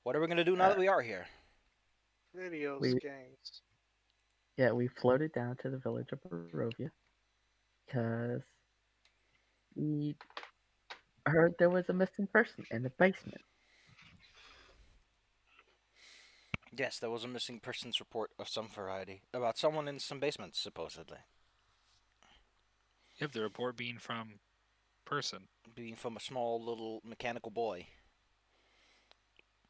What are we gonna do now Uh, that we are here? Videos, we games. yeah, we floated down to the village of Barovia because we heard there was a missing person in the basement. Yes, there was a missing persons report of some variety about someone in some basement, supposedly, Yep, the report being from person. being from a small little mechanical boy.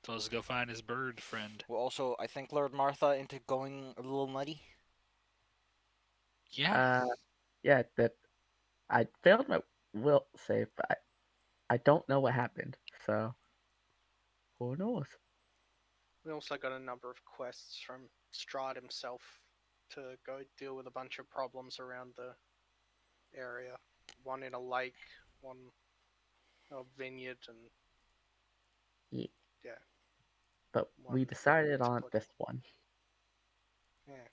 So let's go find his bird friend. Who also, I think, lured Martha into going a little nutty. Yeah. Uh, yeah, that I failed my will save, but I don't know what happened. So who knows? We also got a number of quests from Strahd himself to go deal with a bunch of problems around the area. One in a lake, one a vineyard, and Yeah, yeah, but one we decided on exploit. this one. Yeah,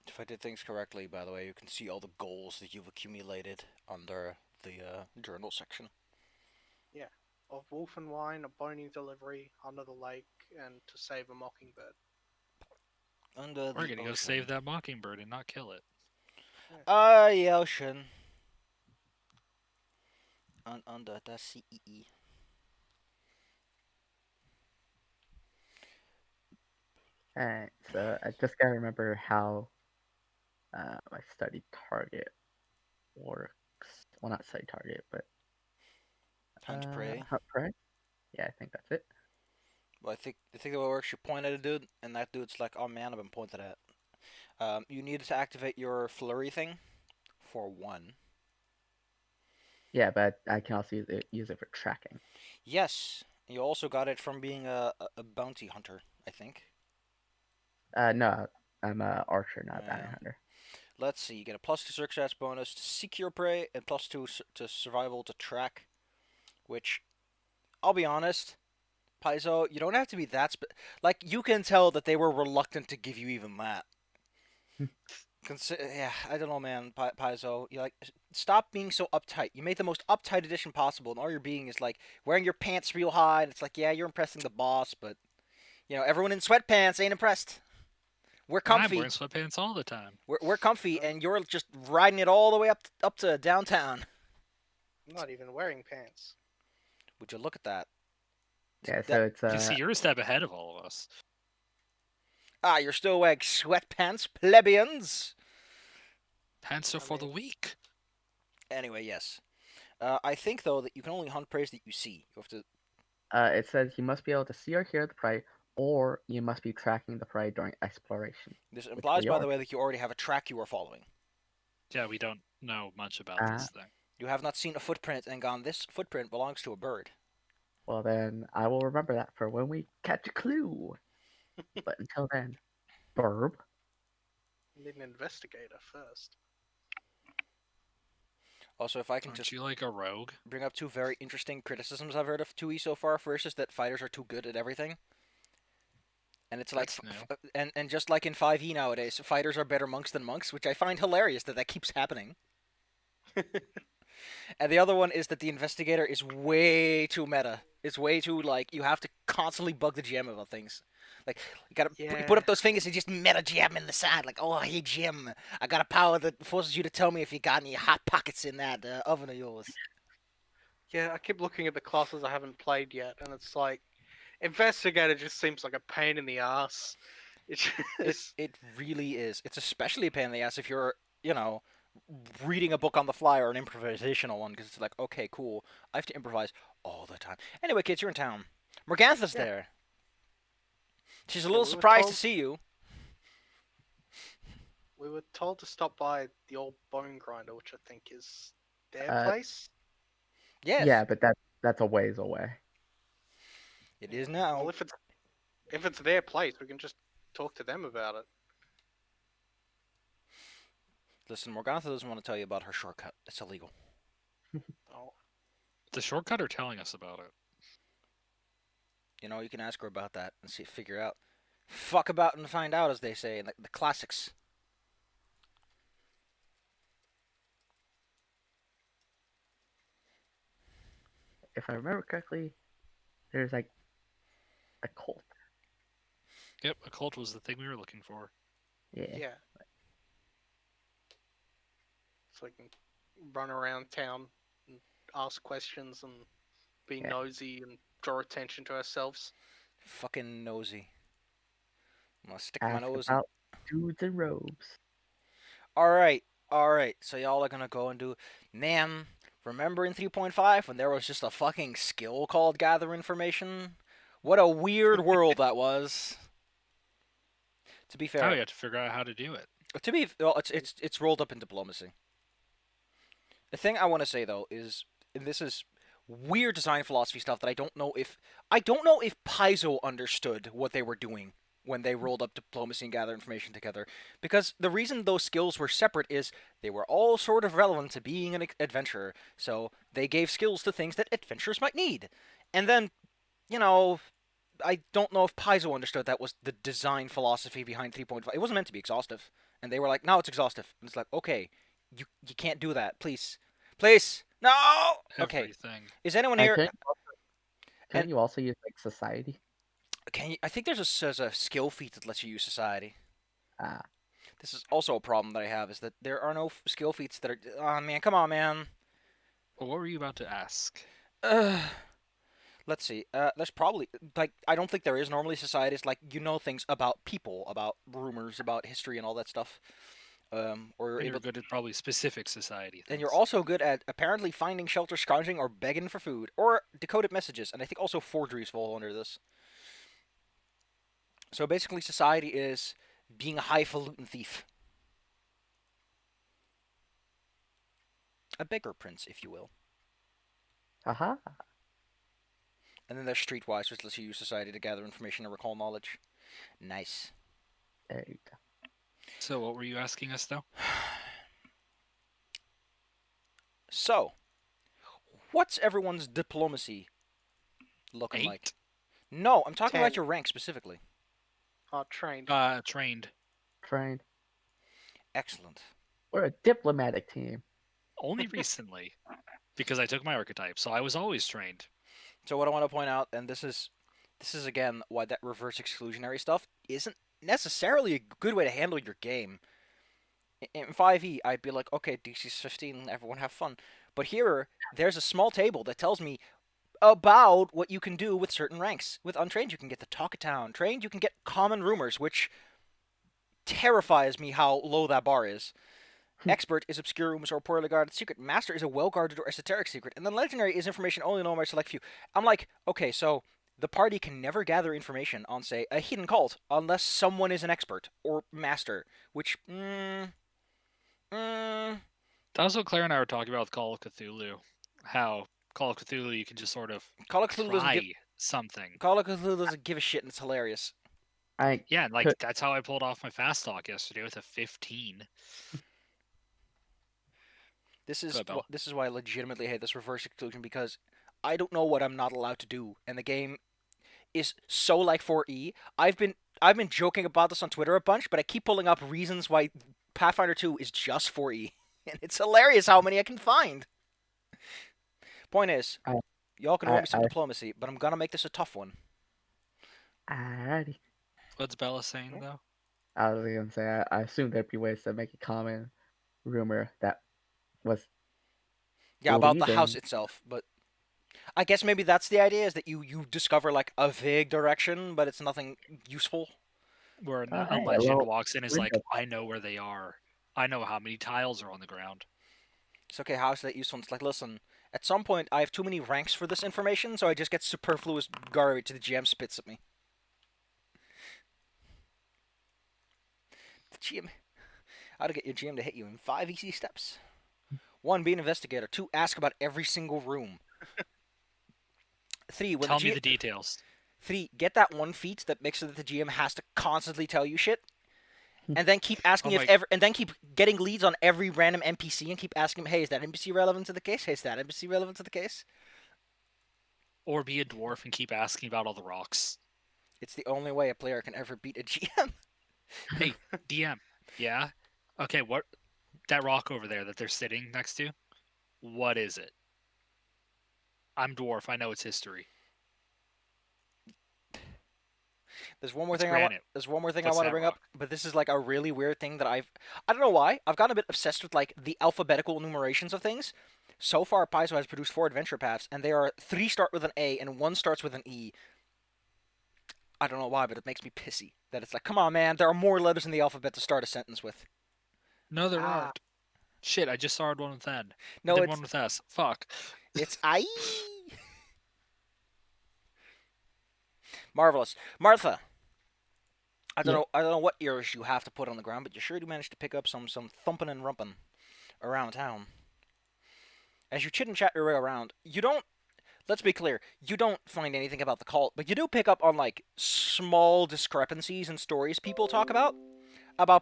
If I did things correctly, by the way, you can see all the goals that you've accumulated under the journal section. yeah. Of wolf and wine, a boning delivery under the lake, and to save a mockingbird. Under We're the gonna go ocean. save that mockingbird and not kill it. The ocean. Under the sea. Alright, so I just gotta remember how my study target works. Well, not study target, but Hunt prey. hunt prey. Yeah, I think that's it. Well, I think the way it works, you point at a dude, and that dude's like, "Oh man, I've been pointed at." You need to activate your flurry thing for one. Yeah, but I can also use it for tracking. Yes, you also got it from being a bounty hunter, I think. No, I'm a archer, not a bounty Yeah. hunter. Let's see. You get a +2 success bonus to seek your prey and +2 to survival to track. Which, I'll be honest, Paizo, you don't have to be that like you can tell that they were reluctant to give you even that. Yeah, I don't know, man, Paizo. You like stop being so uptight. You made the most uptight edition possible, and all you're being is like wearing your pants real high, and it's like, yeah, you're impressing the boss, but everyone in sweatpants ain't impressed. We're I'm wearing comfy. sweatpants all the time. We're comfy, and you're just riding it all the way up to downtown. I'm not even wearing pants. Would you look at that? Yeah, That so it's You can see you're a step ahead of all of us. you're still wearing sweatpants, plebeians. Pants are for the mean- weak. Anyway, yes. I think though that you can only hunt prey that you see. You have to. it says you must be able to see or hear the prey, or you must be tracking the prey during exploration. This Which implies, we by are. the way, that you already have a track you are following. Yeah, we don't know much about Uh, this thing. You have not seen a footprint and gone, this footprint belongs to a bird. Well, then I will remember that for when we catch a clue. But until then, burb. I need an investigator first. Also, if I can Aren't just you like a rogue? bring up two very interesting criticisms I've heard of 2E so far. First is that fighters are too good at everything. And it's like, That's new. and just like in 5E nowadays, fighters are better monks than monks, which I find hilarious that keeps happening. And the other one is that the investigator is way too meta. It's way too like you have to constantly bug the GM about things. Like you gotta you put Yeah. up those fingers and just meta jab in the side. Like, oh hey Jim, I got a power that forces you to tell me if you got any hot pockets in that oven of yours. Yeah, I keep looking at the classes I haven't played yet, and it's like, investigator just seems like a pain in the ass. It's It just, it really is. It's especially a pain in the ass if you're reading a book on the fly or an improvisational one because it's like, okay, cool, I have to improvise all the time. Anyway, kids, you're in town. Morgantha's Yeah. there. She's a Yeah, little we were surprised to told- see you. we were told to stop by the old bone grinder, which I think is their Uh, place. Yes, Yeah, but that's a ways away. it is now. Well, if it's their place, we can just talk to them about it. Listen, Morgantha doesn't want to tell you about her shortcut. It's illegal. Oh, The shortcut are telling us about it. You can ask her about that and figure out. Fuck about and find out, as they say in the classics. If I remember correctly, there's like a cult. Yep, a cult was the thing we were looking for. Yeah. Yeah. So we can run around town and ask questions and be Yeah. nosy and draw attention to ourselves. Fucking nosy. I'm gonna stick my Ask nose in. about dudes in robes. Alright, alright. So y'all are gonna go and do. Man, remember in 3.5 when there was just a fucking skill called gather information? What a weird world that was. To be Now fair, you have to figure out how to do it. well, it's rolled up in diplomacy. The thing I want to say though is, and this is weird design philosophy stuff that I don't know if Paizo understood what they were doing when they rolled up diplomacy and gather information together. Because the reason those skills were separate is they were all sort of relevant to being an adventurer. So they gave skills to things that adventurers might need. And then, you know, I don't know if Paizo understood that was the design philosophy behind 3.5. It wasn't meant to be exhaustive. And they were like, no, it's exhaustive. And it's like, okay, you can't do that. Please. Please. No! Okay. Everything. Is anyone I here... couldn't And you also use like society? I think there's a skill feat that lets you use society. Ah, This is also a problem that I have, is that there are no skill feats that are... Oh, man, come on, man. Well, what were you about to ask? Let's see. There's probably... Like, I don't think there is normally societies. Like, you know things about people, about rumors, about history and all that stuff. Or you're And able... you're good at probably specific society things. And you're also good at apparently finding shelter, scrounging, or begging for food, or decoded messages. And I think also forgeries fall under this. So basically, society is being a highfalutin thief. A beggar prince, if you will. haha. And then there's streetwise, which lets you use society to gather information and recall knowledge. Nice. There you go. So what were you asking us though? So, what's everyone's diplomacy looking 8? like? No, I'm talking about 10. your rank specifically. Trained. Trained. Trained. Excellent. We're a diplomatic team. Only recently. Because I took my archetype, so I was always trained. So what I want to point out, and this is again why that reverse exclusionary stuff isn't necessarily a good way to handle your game. In 5e, I'd be like, okay, DC's 15, everyone have fun. But here, there's a small table that tells me about what you can do with certain ranks. With untrained, you can get the Talk of Town. Trained, you can get common rumors, which terrifies me how low that bar is. Expert is obscure rumors or poorly guarded secret. Master is a well-guarded or esoteric secret. And then legendary is information only known by a select few. I'm like, okay, so the party can never gather information on, say, a hidden cult unless someone is an expert or master, which, That's what Claire and I were talking about with Call of Cthulhu. How Call of Cthulhu, you can just sort of Call of Cthulhu doesn't try give, something. Call of Cthulhu doesn't give a shit, and it's hilarious. Yeah, and like could- that's how I pulled off my fast talk yesterday with a 15. This is Go ahead, Bella. this is why I legitimately hate this reverse exclusion, because I don't know what I'm not allowed to do, and the game is so like 4E. I've been joking about this on Twitter a bunch, but I keep pulling up reasons why Pathfinder 2 is just 4E, and it's hilarious how many I can find. Point is, I- y'all can roll me some I- diplomacy, but I'm gonna make this a tough one. Alrighty. What's Bella saying though? I was gonna say I assume there'd be ways to make a common rumor that was Yeah, about the leading. house itself, but I guess maybe that's the idea, is that you discover like a vague direction, but it's nothing useful. Where a Hey, legend well, walks in and is like, window. I know where they are. I know how many tiles are on the ground. It's okay, how is that useful? It's like, listen, at some point I have too many ranks for this information, so I just get superfluous garbage the GM spits at me. The GM... How to get your GM to hit you in 5 easy steps. 1. Be an investigator. 2. Ask about every single room. 3. When Tell the me GM... the details. 3. Get that one feat that makes it that the GM has to constantly tell you shit. And then keep asking Oh my- and then keep getting leads on every random NPC and keep asking him, hey, is that NPC relevant to the case? Hey, is that NPC relevant to the case? Or be a dwarf and keep asking about all the rocks. It's the only way a player can ever beat a GM. Hey, DM. Yeah? Okay, what... That rock over there that they're sitting next to? What is it? I'm dwarf. I know its history. There's one more It's thing granite. There's one more thing I What's want to that bring up, rock? but this is like a really weird thing that I don't know why I've gotten a bit obsessed with like the alphabetical enumerations of things. So far, Paizo has produced 4 adventure paths, and they are 3 start with an A and 1 starts with an E. I don't know why, but it makes me pissy that it's like, come on, man, there are more letters in the alphabet to start a sentence with. No, there Ah, aren't. Shit, I just saw one with N. And No, then one with S. Fuck. it's I. Marvelous, Martha. Yeah. I don't know what ears you have to put on the ground, but you sure do manage to pick up some thumping and rumping around town. As you chit and chat your way around, you don't. Let's be clear, you don't find anything about the cult, but you do pick up on like small discrepancies in stories people talk about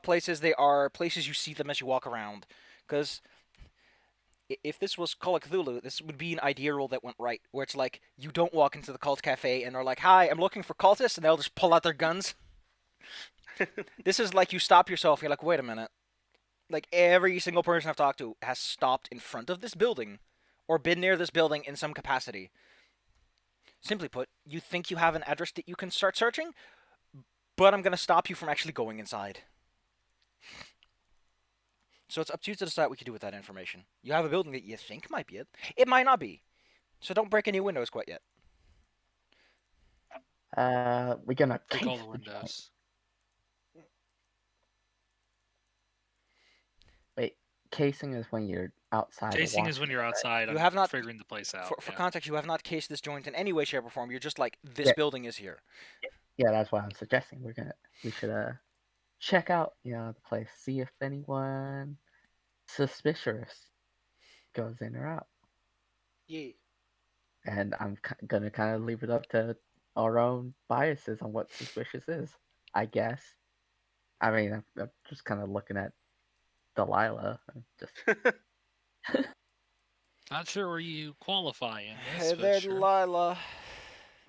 places they are, places you see them as you walk around. Because if this was Call of Cthulhu, this would be an idea rule that went right, where it's like you don't walk into the cult cafe and are like, "Hi, I'm looking for cultists," and they'll just pull out their guns. This is like you stop yourself. You're like, "Wait a minute." Like every single person I've talked to has stopped in front of this building, or been near this building in some capacity. Simply put, you think you have an address that you can start searching, but I'm gonna stop you from actually going inside. So it's up to you to decide what you do with that information. You have a building that you think might be it. It might not be. So don't break any windows quite yet. We're gonna Break all case the the joint. windows. Wait, casing is when you're outside Casing is watching when it, you're right? outside You and have not, figuring the place out. for Yeah. context, you have not cased this joint in any way, shape, or form. You're just like, this Yeah. building is here. Yeah, that's what I'm suggesting. We should check out the place, see if anyone suspicious goes in or out. yeah. And I'm gonna kind of leave it up to our own biases on what suspicious is, I guess. I mean, I'm just kind of looking at Delilah. And just Not sure where you qualify in this, Hey but there, sure. Delilah.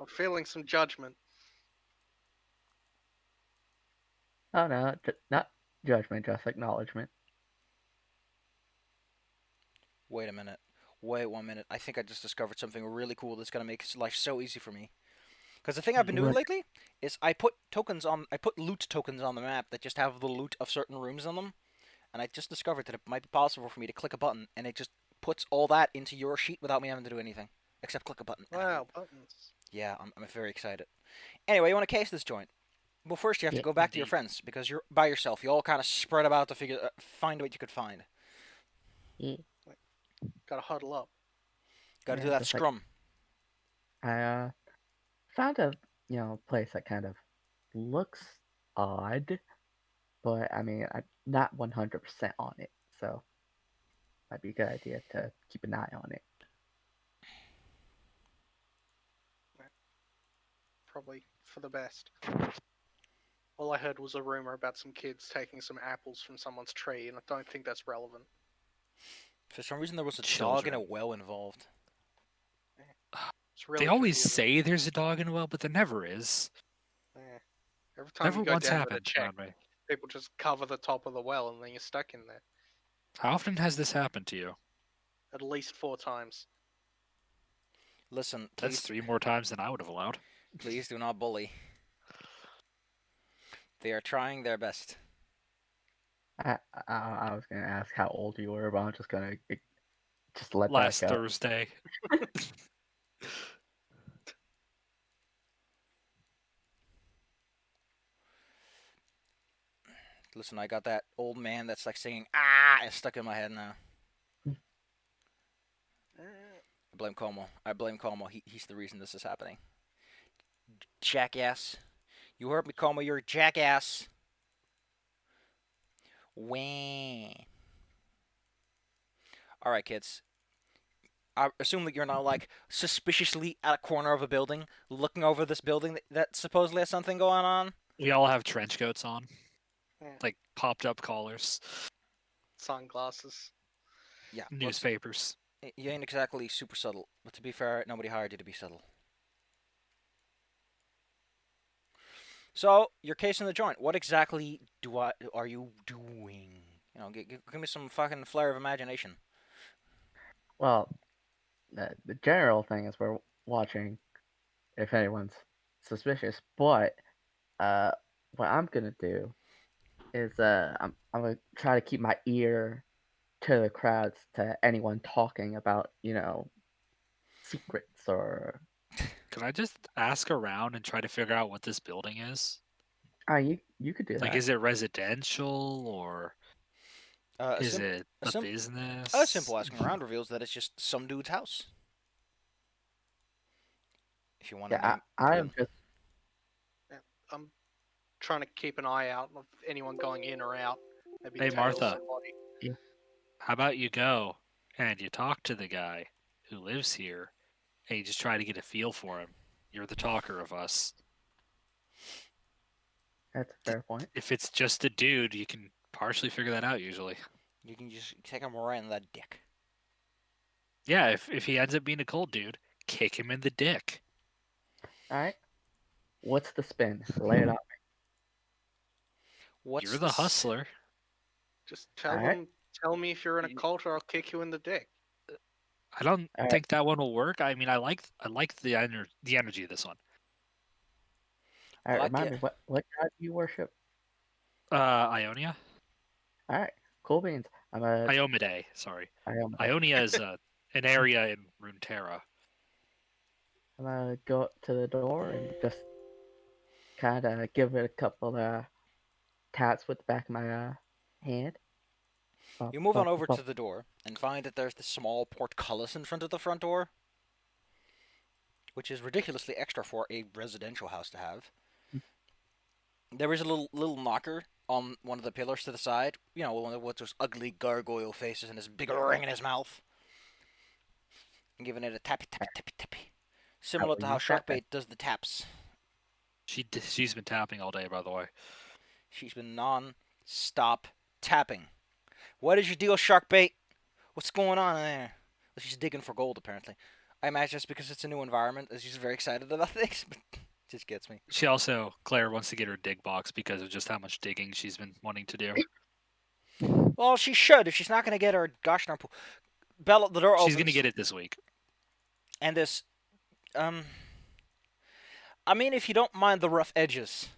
I'm feeling some judgment. oh no, not judgment, just acknowledgement. Wait a minute. Wait 1 minute. I think I just discovered something really cool that's gonna make life so easy for me. Because the thing I've been doing Right. lately is I put loot tokens on the map that just have the loot of certain rooms on them, and I just discovered that it might be possible for me to click a button and it just puts all that into your sheet without me having to do anything except click a button. Wow, buttons. Yeah, I'm very excited. Anyway, you want to case this joint? Well, first you have to Yeah. go back to your Indeed. friends because you're by yourself. You all kind of spread about to find what you could find. Yeah, Gotta huddle up. Got to do yeah, that just like scrum. I found a place that kind of looks odd, but I mean I'm not 100% on it, so might be a good idea to keep an eye on it. Probably for the best. All I heard was a rumor about some kids taking some apples from someone's tree, and I don't think that's relevant. For some reason, there was a dog in a Children. well involved. It's really They always confusing. say there's a dog in a well, but there never is. Yeah. Every time Never you go once down there to happened check, around me. people just cover the top of the well, and then you're stuck in there. How often has this happened to you? At least 4 times. Listen, That's please, 3 more times than I would have allowed. please do not bully. They are trying their best. I was gonna ask how old you were, but I'm just gonna just let that Last go. Thursday. Listen, I got that old man that's like singing "ah" it's stuck in my head now. I blame Como. I blame Como. He's the reason this is happening. Jackass. You heard me, Como. You're a jackass. Wah. All right, kids. I assume that you're now like suspiciously at a corner of a building, looking over this building that supposedly has something going on. We all have trench coats on. Yeah. Like popped up collars. Sunglasses. Yeah, Newspapers. you ain't exactly super subtle, but to be fair, nobody hired you to be subtle. So you're casing the joint. What exactly are you doing? You know, give me some fucking flare of imagination. Well, the general thing is we're watching if anyone's suspicious, but Uh, what I'm gonna do is I'm gonna try to keep my ear to the crowds, to anyone talking about secrets or. Can I just ask around and try to figure out what this building is? You could do Like, that. is it residential or Uh, a, is sim- it a, a sim- a business? simple asking around reveals that it's just some dude's house. If you want to Yeah, name, I am just. Yeah, I'm trying to keep an eye out of anyone going in or out. Maybe Hey, tail Martha. somebody. How about you go and you talk to the guy who lives here and you just try to get a feel for him? You're the talker of us. That's a fair point. If it's just a dude, you can partially figure that out usually. you can just take him right in that dick. Yeah, if he ends up being a cold dude, kick him in the dick. All right. What's the spin? Lay it out. What's You're the this? hustler. Just All tell right. them. Tell me if you're in a cult, or I'll kick you in the dick. I don't All right. think that one will work. I mean, I like the energy of this one. All I right. like Remind it. me, what god do you worship? Ionia, All right. Cool beans. Iomade. Sorry, I'm Ionia is an area in Runeterra. gonna go up to the door and just kind of give it a couple taps with the back of my hand. Bump, You move on bump, over to bump. the door and find that there's this small portcullis in front of the front door, which is ridiculously extra for a residential house to have. There is a little knocker on one of the pillars to the side. You know, one with those ugly gargoyle faces and his big ring in his mouth. And giving it a tappy tappy tappy tappy. I Similar will to how use that then. Sharkbait does the taps. She's been tapping all day, by the way. She's been non-stop tapping. What is your deal, Sharkbait? What's going on in there? Well, she's digging for gold, apparently. I imagine it's because it's a new environment, and she's very excited about things, but it just gets me. She also Claire wants to get her dig box because of just how much digging she's been wanting to do. Well, she should if she's not going to get her gosh darn pool. Bella, the door She's opens, gonna get it this week. and this, um, I mean, if you don't mind the rough edges,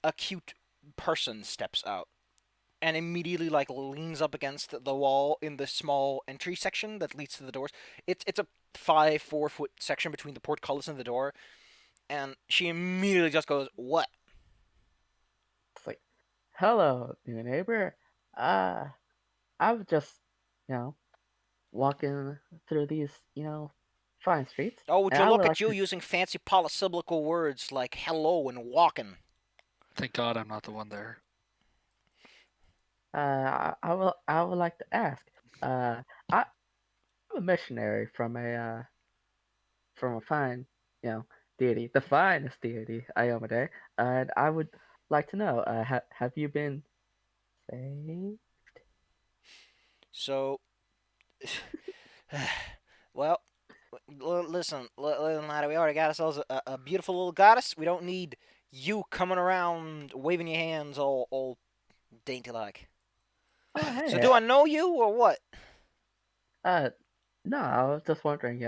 a cute person steps out and immediately like leans up against the wall in the small entry section that leads to the doors. It's a 4 foot section between the portcullis and the door, and she immediately just goes, "What?" It's like, hello, new neighbor. Uh, I was just, you know, walking through these, fine streets, Oh, would and you I would look like at you to. using fancy polysyllabical words like hello and walking? Thank God I'm not the one there. I would like to ask. I'm a missionary from a fine, deity, the finest deity, Iomade, and I would like to know, have you been saved? So, well, listen, little matter. We already got ourselves a beautiful little goddess. We don't need you coming around waving your hands all dainty like. Oh, So, hey, do I know you or what? uh, no, I was just wondering,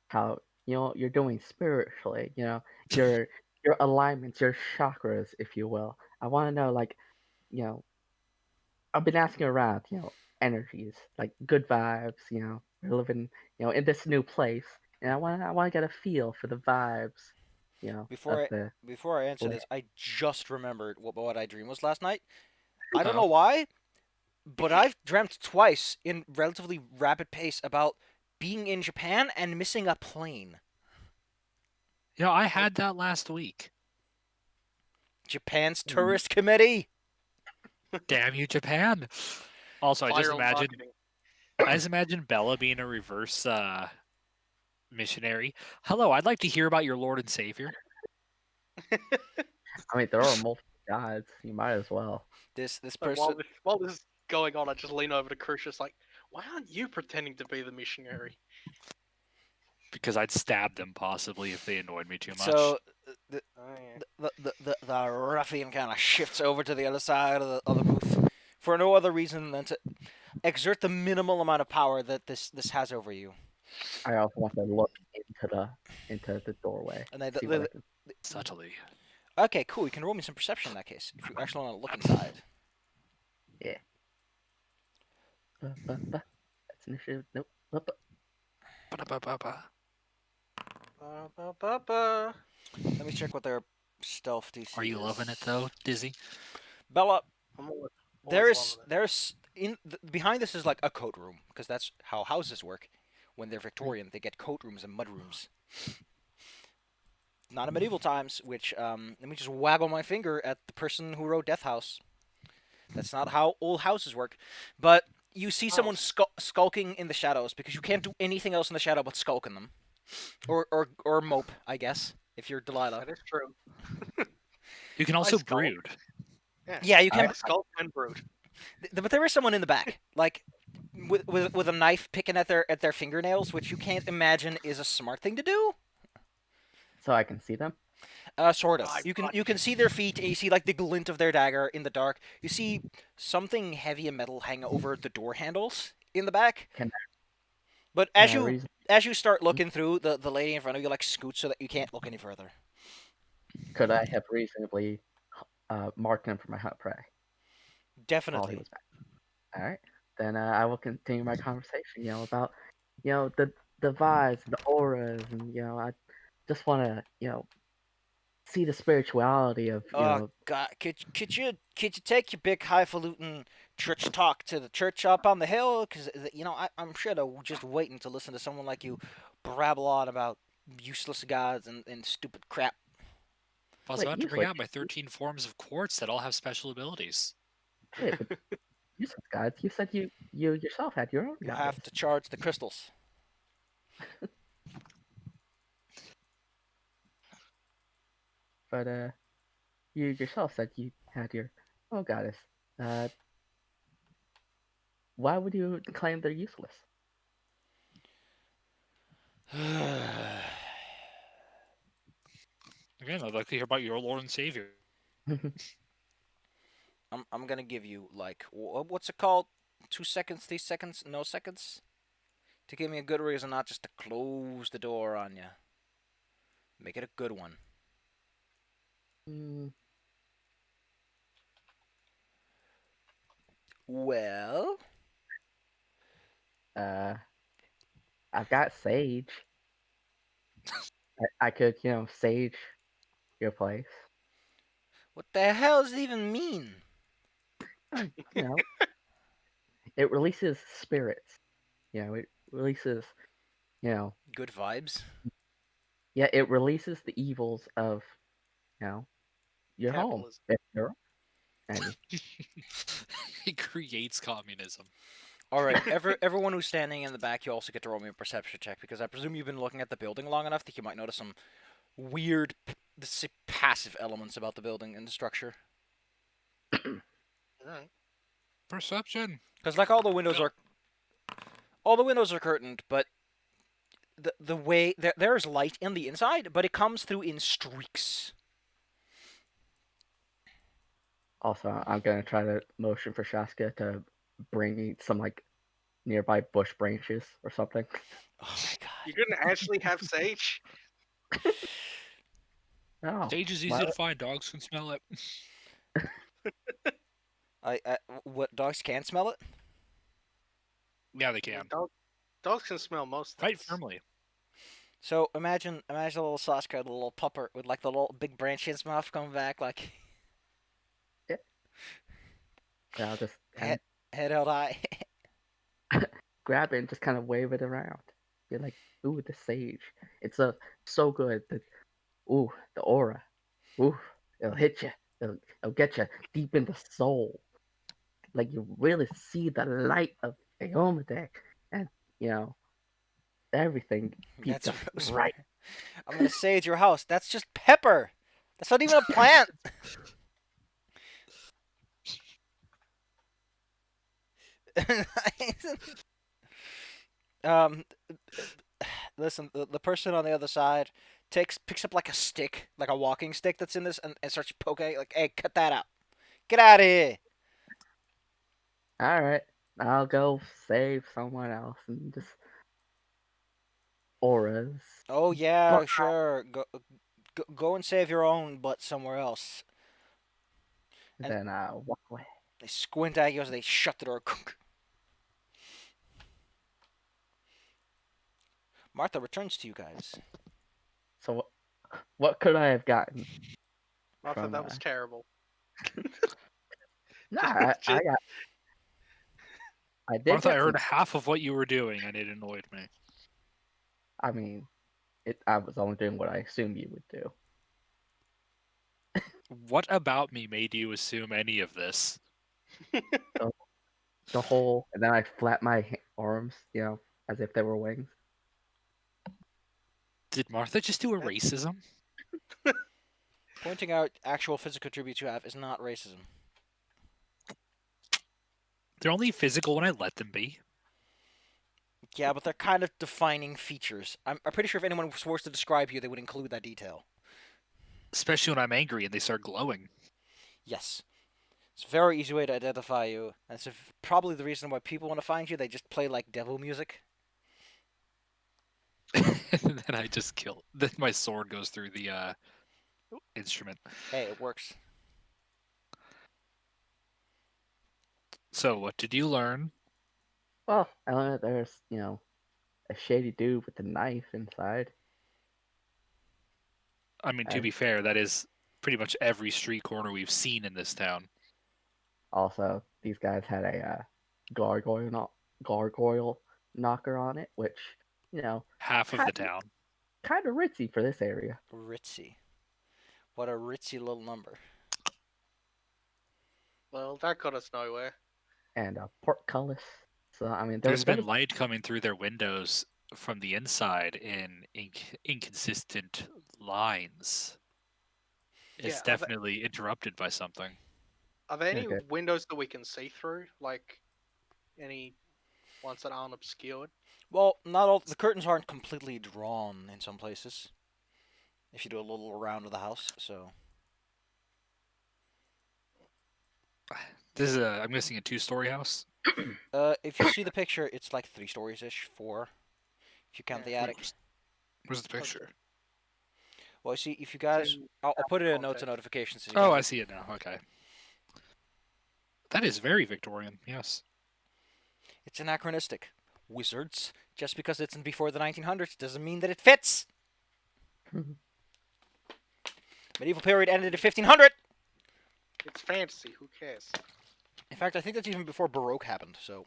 how you're doing spiritually, your your alignments, your chakras, if you will. I want to know, like, you know, I've been asking around, energies, like good vibes, we're living, in this new place, and I want to get a feel for the vibes, Before of I the before I answer land. this, I just remembered what I dream was last night. I don't know Oh, why, but I've dreamt twice in relatively rapid pace about being in Japan and missing a plane. I had that last week. Japan's Mm. tourist committee. Damn you, Japan! Also, Viral marketing. I just imagine Bella being a reverse missionary. Hello, I'd like to hear about your Lord and Savior. I mean, there are multiple gods. You might as well. This Like, person. while this is going on, I just lean over to Crucius like, why aren't you pretending to be the missionary? Because I'd stab them possibly if they annoyed me too much. So the Oh, yeah. the ruffian kind of shifts over to the other side of the booth for no other reason than to exert the minimal amount of power that this has over you. I also want to look into the doorway, And see what I can. Subtly. Okay, cool. You can roll me some perception in that case if you actually want to look inside. Yeah. That's initiative. Nope. Ba-da-ba-ba-ba. Ba-ba-ba-ba. Let me check what their stealth DC Are you is. loving it though, Dizzy? Bella, I'm always there's loving it. there's behind this is like a coat room because that's how houses work. When they're Victorian, they get coat rooms and mud rooms. Not in medieval times, which let me just waggle my finger at the person who wrote Death House. That's not how old houses work. But you see someone skulking in the shadows because you can't do anything else in the shadow but skulk in them, or mope, I guess, if you're Delilah. That is true. You can also skulk. brood. Yeah, you can. I skulk and brood. But there is someone in the back, like with a knife picking at their fingernails, which you can't imagine is a smart thing to do. So I can see them. Sort of. I You can see their feet, and you see like the glint of their dagger in the dark. You see something heavy and metal hang over the door handles in the back. Can But can I reason? as you start looking through, the lady in front of you like scoots so that you can't look any further. Could I have reasonably marked him for my hunt prey while he Definitely. was back? All right. Then I will continue my conversation. About the vibes, the auras, and I just want to see the spirituality of Oh God, could you take your big highfalutin church talk to the church up on the hill? Because I'm sure they're just waiting to listen to someone like you babble on about useless gods and stupid crap. I was Wait, about to bring useless. out my 13 forms of quartz that all have special abilities. Wait, but useless gods. You said you yourself had your own You goddess. have to charge the crystals. But you yourself said you had your own goddess. Uh, why would you claim they're useless? Again, I'd like to hear about your Lord and Savior. I'm gonna give you like what's it called? 2 seconds, 3 seconds, no seconds, to give me a good reason not just to close the door on you. Make it a good one. Mm, Well, I've got sage. I could sage your place. what the hell does it even mean? You know, it releases spirits. It releases. Good vibes. Yeah, it releases the evils of your home. Capitalism. If you're any. He creates communism. All right, everyone who's standing in the back, you also get to roll me a perception check because I presume you've been looking at the building long enough that you might notice some weird, passive elements about the building and the structure. Alright. Perception. Because like all the windows are curtained, but the way there is light in the inside, but it comes through in streaks. Also, I'm gonna try to motion for Shaska to bring me some like nearby bush branches or something. Oh my god. You couldn't actually have sage? Oh, Sage is easy to find. Dogs can smell it. What dogs can smell it? Yeah, they can. Dogs can smell most Quite things. firmly. So imagine a little Saskia, the little pupper with like the little big branch in his mouth coming back, like I'll just kind head held high. of grab it and just kind of wave it around. Be like, ooh, the sage. It's so good that ooh, the aura. Ooh, it'll hit you. It'll get you deep in the soul. Like you really see the light of Eomade, and everything keeps That's us right. I'm gonna sage your house. That's just pepper. That's not even a plant. um, listen, the person on the other side picks up like a stick, like a walking stick that's in this, and starts poking. Like, hey, cut that out. Get out of here. All right, I'll go save someone else and just auras. Oh yeah, sure. Go go and save your own butt somewhere else. And Then walk away. they squint at you as they shut the door. Martha returns to you guys. So what could I have gotten Martha, from? that was terrible. Nah, Just- I got. I did Martha, I get some. heard half of what you were doing, and it annoyed me. I mean, I was only doing what I assumed you would do. What about me made you assume any of this? The whole, and then I flap my arms, as if they were wings. Did Martha just do a That- racism? Pointing out actual physical attributes you have is not racism. They're only physical when I let them be. Yeah, but they're kind of defining features. I'm pretty sure if anyone was forced to describe you, they would include that detail. Especially when I'm angry and they start glowing. Yes. It's a very easy way to identify you. And it's probably the reason why people want to find you. They just play like devil music. And then I just kill. Then my sword goes through the instrument. Hey, it works. So, what did you learn? Well, I learned that there's, a shady dude with a knife inside. I mean, to And be fair, that is pretty much every street corner we've seen in this town. also, these guys had a gargoyle knocker on it, which, Half of the town. kind of ritzy for this area. Ritzy. What a ritzy little number. Well, that got us nowhere. And portcullis. So, I mean, There's been light coming through their windows from the inside in inconsistent lines. It's Yeah, definitely interrupted by something. Are there any Okay. windows that we can see through? Like, any ones that aren't obscured? Well, not all. The curtains aren't completely drawn in some places. If you do a little around of the house, so. This is I'm guessing a 2-story house. If you see the picture, it's like 3 stories ish, 4. If you count the Yeah. attic. Where's the picture? Well, see, if you guys, in I'll put it in notes context. and notifications. So you Oh, guys I see it now. Okay. That is very Victorian. Yes. It's anachronistic. Wizards. Just because it's in before the 1900s doesn't mean that it fits. Medieval period ended in 1500. It's fantasy. Who cares? In fact, I think that's even before Baroque happened. So,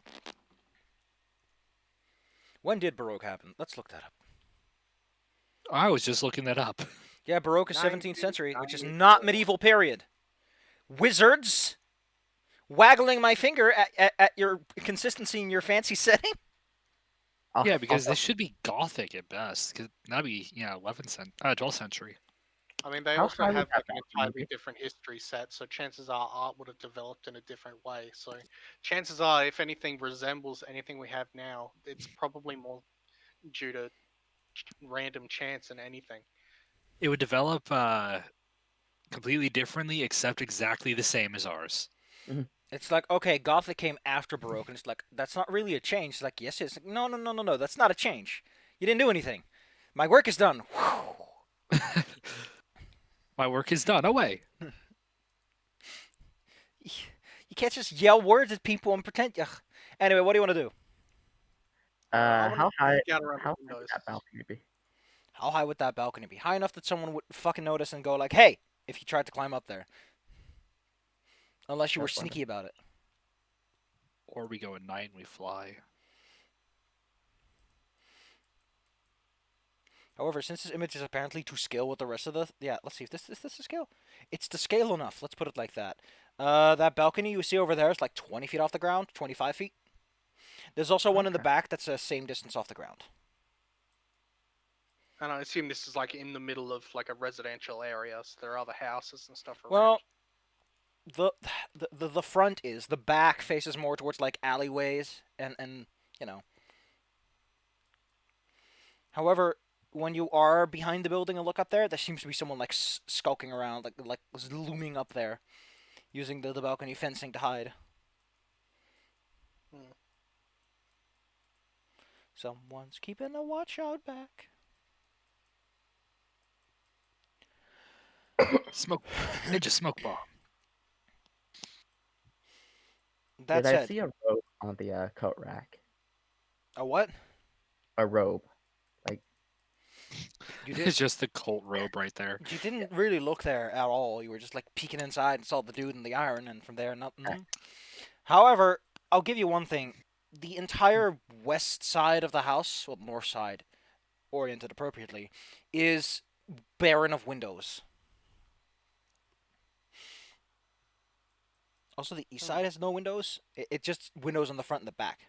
when did Baroque happen? Let's look that up. I was just looking that up. Yeah, Baroque is 17th 1994. century, which is not medieval period. Wizards. Waggling my finger at your consistency in your fancy setting. Yeah, because Also, this should be Gothic at best. Cause that'd be 12th century. I mean, they How also high was have that like an entirely balcony? different history set, so chances are art would have developed in a different way. So chances are, if anything resembles anything we have now, it's probably more due to random chance than anything. It would develop completely differently, except exactly the same as ours. It's like, okay, Gothic came after Baroque, and it's like, that's not really a change. It's like, yes, it's like, no, no, no, no, no, that's not a change. You didn't do anything. My work is done. My work is done. Away. You can't just yell words at people and pretend. Ugh. Anyway, what do you want to do? I wanna how high? peek out around the How high would windows. that balcony be? How high would that balcony be? High enough that someone would fucking notice and go like, hey, if you tried to climb up there. Unless you were That's funny. sneaky about it. Or we go at night and we fly. However, since this image is apparently to scale with the rest of the... Yeah, let's see if this is this to scale. It's to scale enough. Let's put it like that. That balcony you see over there is like 20 feet off the ground, 25 feet. There's also one in the Okay. back that's the same distance off the ground. And I assume this is like in the middle of like a residential area, so there are other houses and stuff around. Well, the front is. The back faces more towards like alleyways and you know. However, when you are behind the building and look up there, there seems to be someone like skulking around, like looming up there, using the balcony fencing to hide. Hmm. Someone's keeping a watch out back. Smoke ninja smoke bomb. That Did I said, see a robe on the coat rack? a what? A robe. Like, You It's did. just the cult robe right there. You didn't really look there at all. You were just like peeking inside and saw the dude in the iron, and from there, nothing. However, I'll give you one thing: the entire west side of the house, well, north side, oriented appropriately, is barren of windows. Also, the east Hmm. side has no windows. It just windows on the front and the back,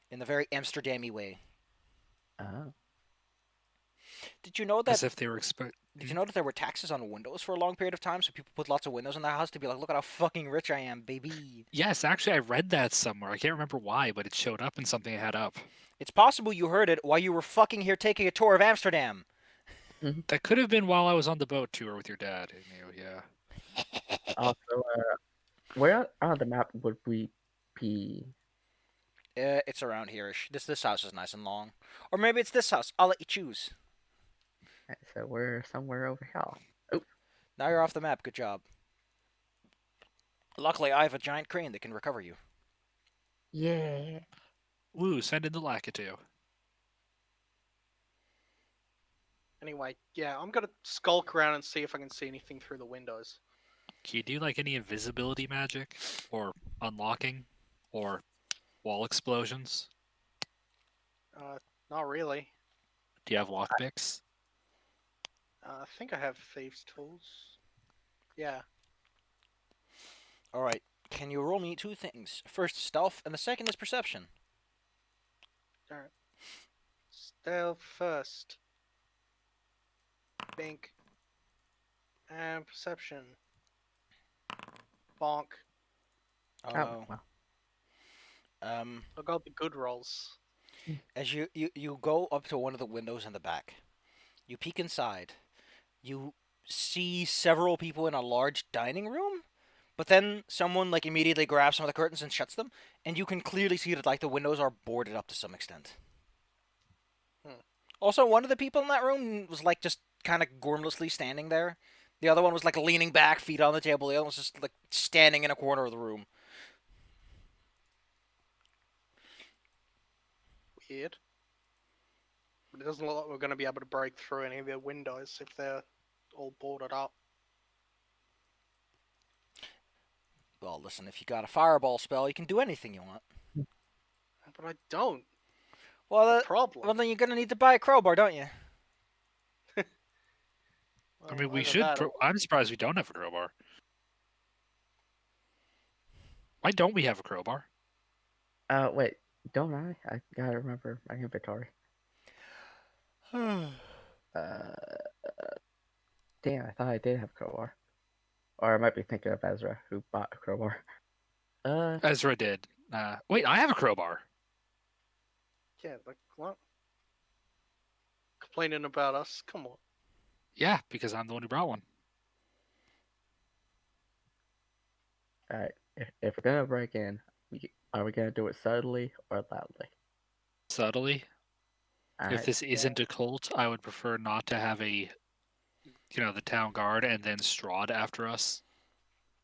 in the very Amsterdam-y way. oh. Did you know As that? if they were expect. Did you know that there were taxes on windows for a long period of time? So people put lots of windows in their house to be like, look at how fucking rich I am, baby. Yes, actually, I read that somewhere. I can't remember why, but it showed up in something I had up. It's possible you heard it while you were fucking here taking a tour of Amsterdam. That could have been while I was on the boat tour with your dad. Yeah. Also, where on the map would we be? It's around here-ish. This house is nice and long. Or maybe it's this house. I'll let you choose. Right, so we're somewhere over here. Oh, Now you're off the map. Good job. Luckily, I have a giant crane that can recover you. yeah. Woo, send in the Lakitu. Anyway, yeah, I'm gonna skulk around and see if I can see anything through the windows. Can you do like any invisibility magic? Or unlocking? Or wall explosions? Not really. Do you have lockpicks? I think I have thieves' tools. Yeah. All right. Can you roll me two things? First, stealth, and the second is perception. Alright. Stealth first. Bink. And perception. Bonk. Oh, Oh, no. well. I got the good rolls. As you go up to one of the windows in the back, you peek inside. You see several people in a large dining room, but then someone like immediately grabs some of the curtains and shuts them, and you can clearly see that like the windows are boarded up to some extent. Hmm. Also, one of the people in that room was like just kind of gormlessly standing there. The other one was like leaning back, feet on the table. The other one was just like standing in a corner of the room. Weird. But it doesn't look like we're going to be able to break through any of their windows if they're all boarded up. Well, listen, if you got a fireball spell, you can do anything you want. But I don't. Well, The well, problem. then you're gonna need to buy a crowbar, don't you? I mean, we either should. that or- I'm surprised we don't have a crowbar. Why don't we have a crowbar? Wait, don't I? I gotta remember my inventory. Uh, damn, I thought I did have a crowbar. Or I might be thinking of Ezra, who bought a crowbar. Ezra did. Wait, I have a crowbar. Yeah, like, what? Complaining about us? Come on. Yeah, because I'm the one who brought one. Alright, if we're gonna break in, are we gonna do it subtly or loudly? Subtly. If Alright, this isn't a cult, I would prefer not to have the town guard and then Strahd after us.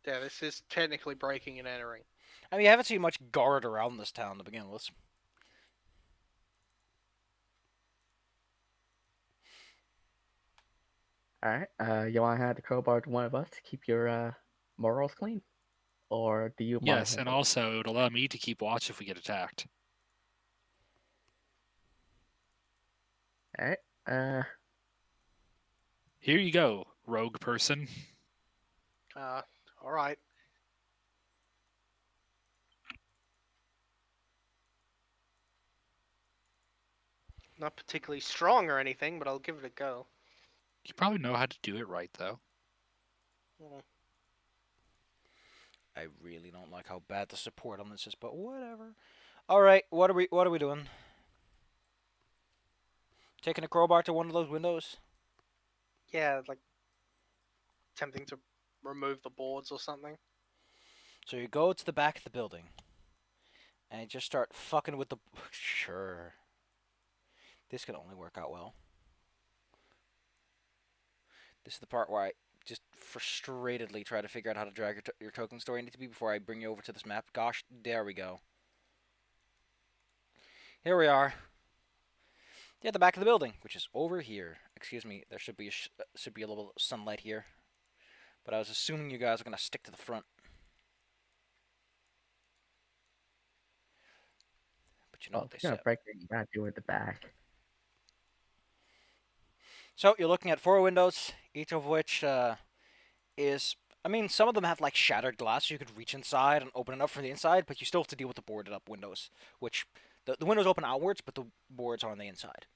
Yeah, this is technically breaking and entering. I mean, you haven't seen much guard around this town to begin with. alright. You wanna hand the crowbar to one of us to keep your morals clean? Or do you mind Yes, and handling it? also it would allow me to keep watch if we get attacked. Alright, Here you go, rogue person. Alright. Not particularly strong or anything, but I'll give it a go. You probably know how to do it right, though. Mm. I really don't like how bad the support on this is, but whatever. All right, what are we doing? Taking a crowbar to one of those windows? Yeah, like attempting to remove the boards or something. So you go to the back of the building, and you just start fucking with the. Sure. This can only work out well. This is the part where I just frustratedly try to figure out how to drag your token store into be before I bring you over to this map. Gosh, there we go. Here we are. Yeah, the back of the building, which is over here. Excuse me, there should be a little sunlight here, but I was assuming you guys are gonna stick to the front. But you know Well, what they if you're said. gonna break it, you gotta do it at the back. So you're looking at 4 windows, each of which is. I mean, some of them have like shattered glass, so you could reach inside and open it up from the inside, but you still have to deal with the boarded up windows, which the windows open outwards, but the boards are on the inside.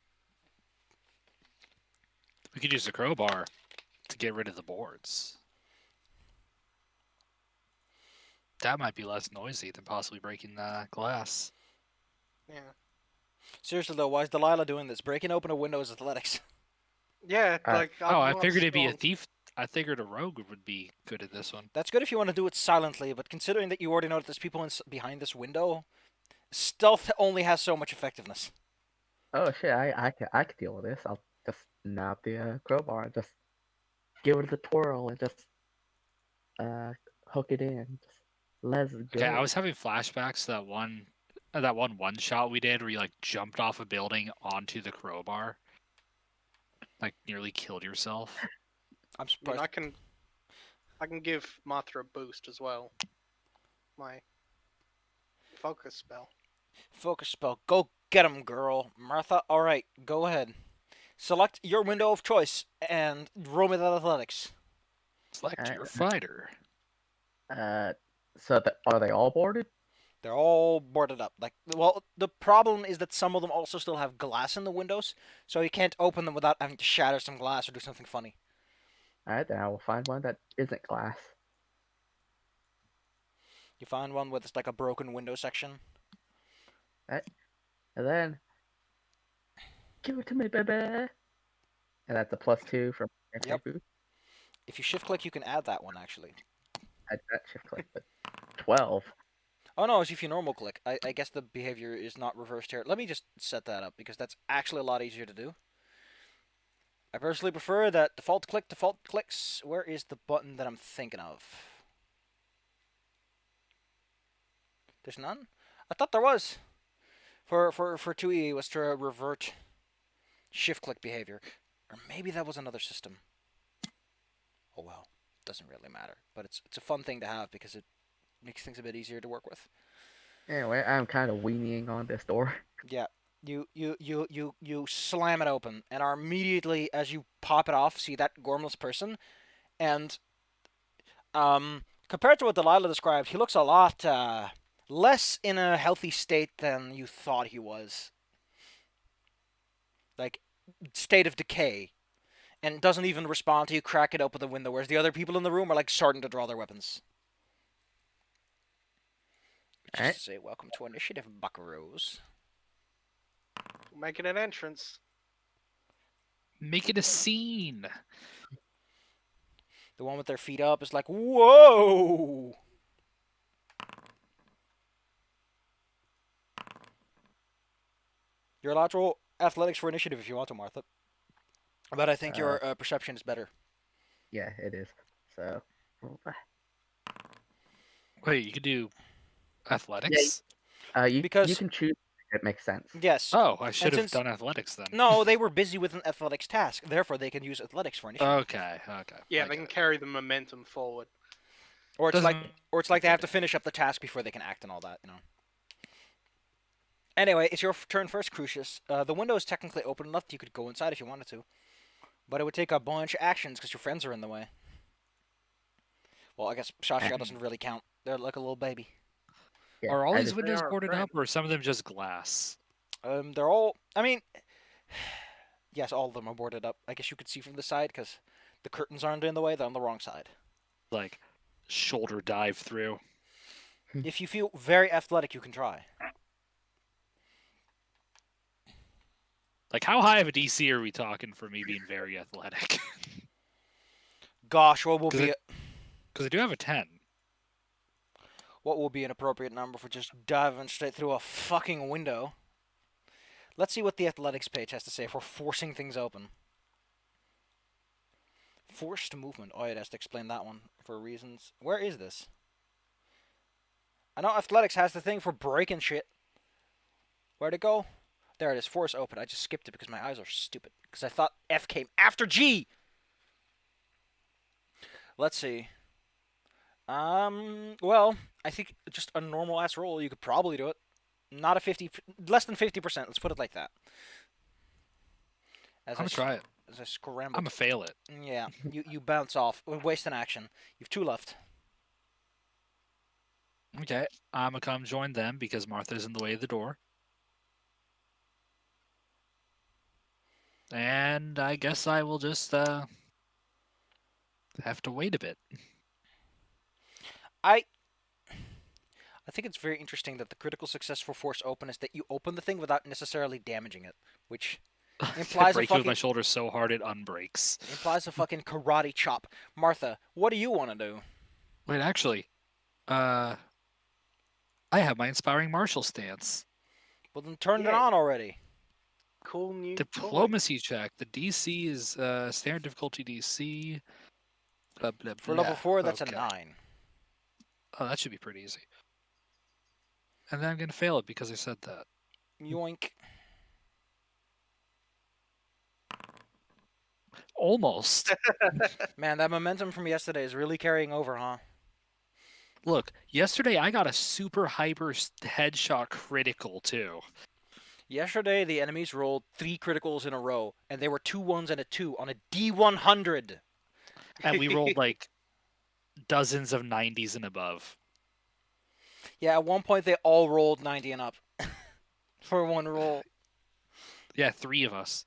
We could use the crowbar to get rid of the boards. That might be less noisy than possibly breaking the glass. Yeah. Seriously though, why is Delilah doing this? Breaking open a window is athletics. Yeah, Alright. like Oh, I I'm figured it'd be a strong. thief. I figured a rogue would be good at this one. That's good if you want to do it silently, but considering that you already know that there's people behind this window, stealth only has so much effectiveness. Oh shit, I could deal with this. I'll just knob the crowbar and just give it a twirl and just hook it in. Just let's go. Okay, I was having flashbacks to that one shot we did where you like jumped off a building onto the crowbar, like nearly killed yourself. I'm I mean, surprised. I can give Martha a boost as well. My focus spell. Focus spell. Go get him, girl. Martha, alright, go ahead. Select your window of choice and roll me that athletics. Select Alright. your fighter. So are they all boarded? They're all boarded up. Like, well, the problem is that some of them also still have glass in the windows, so you can't open them without having to shatter some glass or do something funny. Alright, then I will find one that isn't glass. You find one with like a broken window section. And then give it to me, baby. And that's a +2 from Yep. boost. If you shift click, you can add that one actually. I that shift click, but 12. Oh no, it's if you normal click. I guess the behavior is not reversed here. Let me just set that up because that's actually a lot easier to do. I personally prefer that default clicks. Where is the button that I'm thinking of? There's none? I thought there was. For 2E was to revert shift click behavior. Or maybe that was another system. Oh well, doesn't really matter. But it's a fun thing to have because it makes things a bit easier to work with. Anyway, I'm kind of weaning on this door. Yeah. You slam it open and are immediately as you pop it off see that gormless person and compared to what Delilah described, he looks a lot less in a healthy state than you thought he was. Like state of decay. And doesn't even respond to you crack it open the window, whereas the other people in the room are like starting to draw their weapons. Just Alright. to say, welcome to initiative, buckaroos. Making an entrance. Make it a scene. The one with their feet up is like, whoa! You're allowed to roll athletics for initiative if you want to, Martha. But I think your perception is better. Yeah, it is. So, Wait, you could do athletics? you Because- can choose if it makes sense. Yes. Oh, I should have since- done athletics then. No, they were busy with an athletics task. Therefore, they can use athletics for initiative. Okay. Yeah, I they get can it. carry the momentum forward. Or it's Doesn't- like they have to finish up the task before they can act and all that, you know. Anyway, it's your turn first, Crucius. The window is technically open enough that you could go inside if you wanted to. But it would take a bunch of actions because your friends are in the way. Well, I guess Shashka doesn't really count. They're like a little baby. Yeah, Are all I these just- windows are boarded friends. up, or are some of them just glass? They're all. I mean, yes, all of them are boarded up. I guess you could see from the side because the curtains aren't in the way. They're on the wrong side. Like shoulder dive through. If you feel very athletic, you can try. Like how high of a DC are we talking for me being very athletic? Gosh, what will 'Cause be Because I do have a 10. what will be an appropriate number for just diving straight through a fucking window? Let's see what the athletics page has to say for forcing things open. Forced movement. Oh, it has to explain that one for reasons. Where is this? I know athletics has the thing for breaking shit. Where'd it go? There it is. Force open. I just skipped it because my eyes are stupid. Because I thought F came after G. Let's see. Well, I think just a normal ass roll, you could probably do it. Not a 50, less than 50%. Let's put it like that. I'm gonna try it. As I scramble. I'm gonna fail it. Yeah, you bounce off. Waste an action. You've 2 left. Okay, I'm gonna come join them because Martha's in the way of the door. And I guess I will just have to wait a bit. I think it's very interesting that the critical success for force open is that you open the thing without necessarily damaging it, which I implies break a it with my fucking shoulder so hard it unbreaks. implies a fucking karate chop. Martha, what do you want to do? Wait, actually, I have my inspiring martial stance. Well, then turn it Yeah. on already. Cool new toy. Diplomacy check. The DC is standard difficulty DC. Blah blah blah. For level 4, that's Okay. a 9. Oh, that should be pretty easy. And then I'm gonna fail it because I said that. Yoink. Almost. Man, that momentum from yesterday is really carrying over, huh? Look, yesterday I got a super hyper headshot critical too. Yesterday, the enemies rolled 3 criticals in a row, and they were 2 1s and a 2 on a D100. And we rolled like dozens of 90s and above. Yeah, at one point they all rolled 90 and up for one roll. Yeah, 3 of us.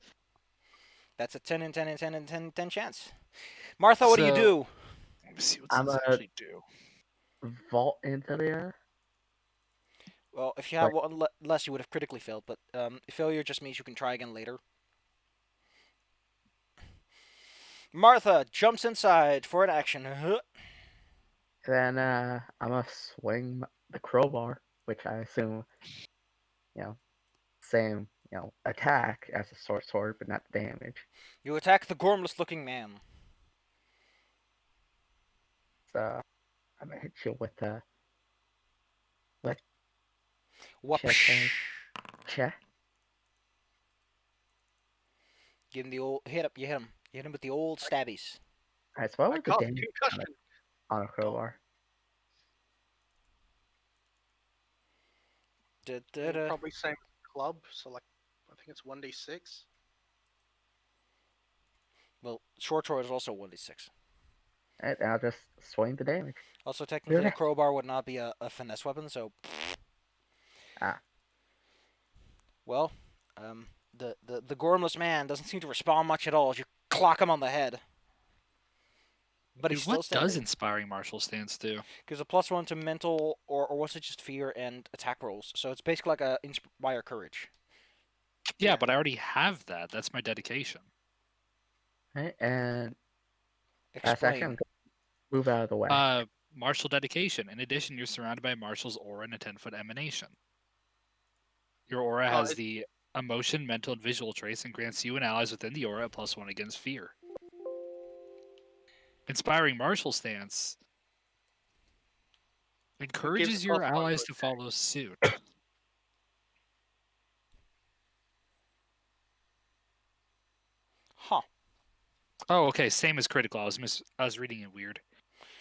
That's a 10 and 10 and 10 and 10 10 chance. Martha, what do you So- do? Let me see what I'm this a- actually do. Vault into the air. Well, if you had one less, you would have critically failed, but failure just means you can try again later. Martha jumps inside for an action. Then I'm gonna swing the crowbar, which I assume, same, attack as a short sword, but not damage. You attack the gormless-looking man. So I'm gonna hit you with the Whoopsh. check. Give him the old hit up. You hit him. You hit him with the old stabbies. Alright, so what I was the got damage concussion. on a crowbar? Da-da-da. Probably same club, so like I think it's 1d6. Well, short sword is also 1d6. Alright, I'll just swing the damage. Also, technically, a Really? crowbar would not be a finesse weapon, so. Ah. Well, the gormless man doesn't seem to respond much at all as you clock him on the head. But he's Dude, still what does standing. inspiring martial stance do? Gives a +1 to mental, or was it just fear and attack rolls? So it's basically like a inspire courage. Yeah, but I already have that. That's my dedication. Right, and that's actually I'm Explain. gonna move out of the way. Martial dedication. In addition, you're surrounded by Martial's aura and a 10-foot emanation. Your aura Oh, has the emotion, mental, and visual traits and grants you and allies within the aura a +1 against fear. Inspiring martial stance encourages your +1 to allies to attack. follow suit. Huh. Oh, okay. Same as critical. I was reading it weird.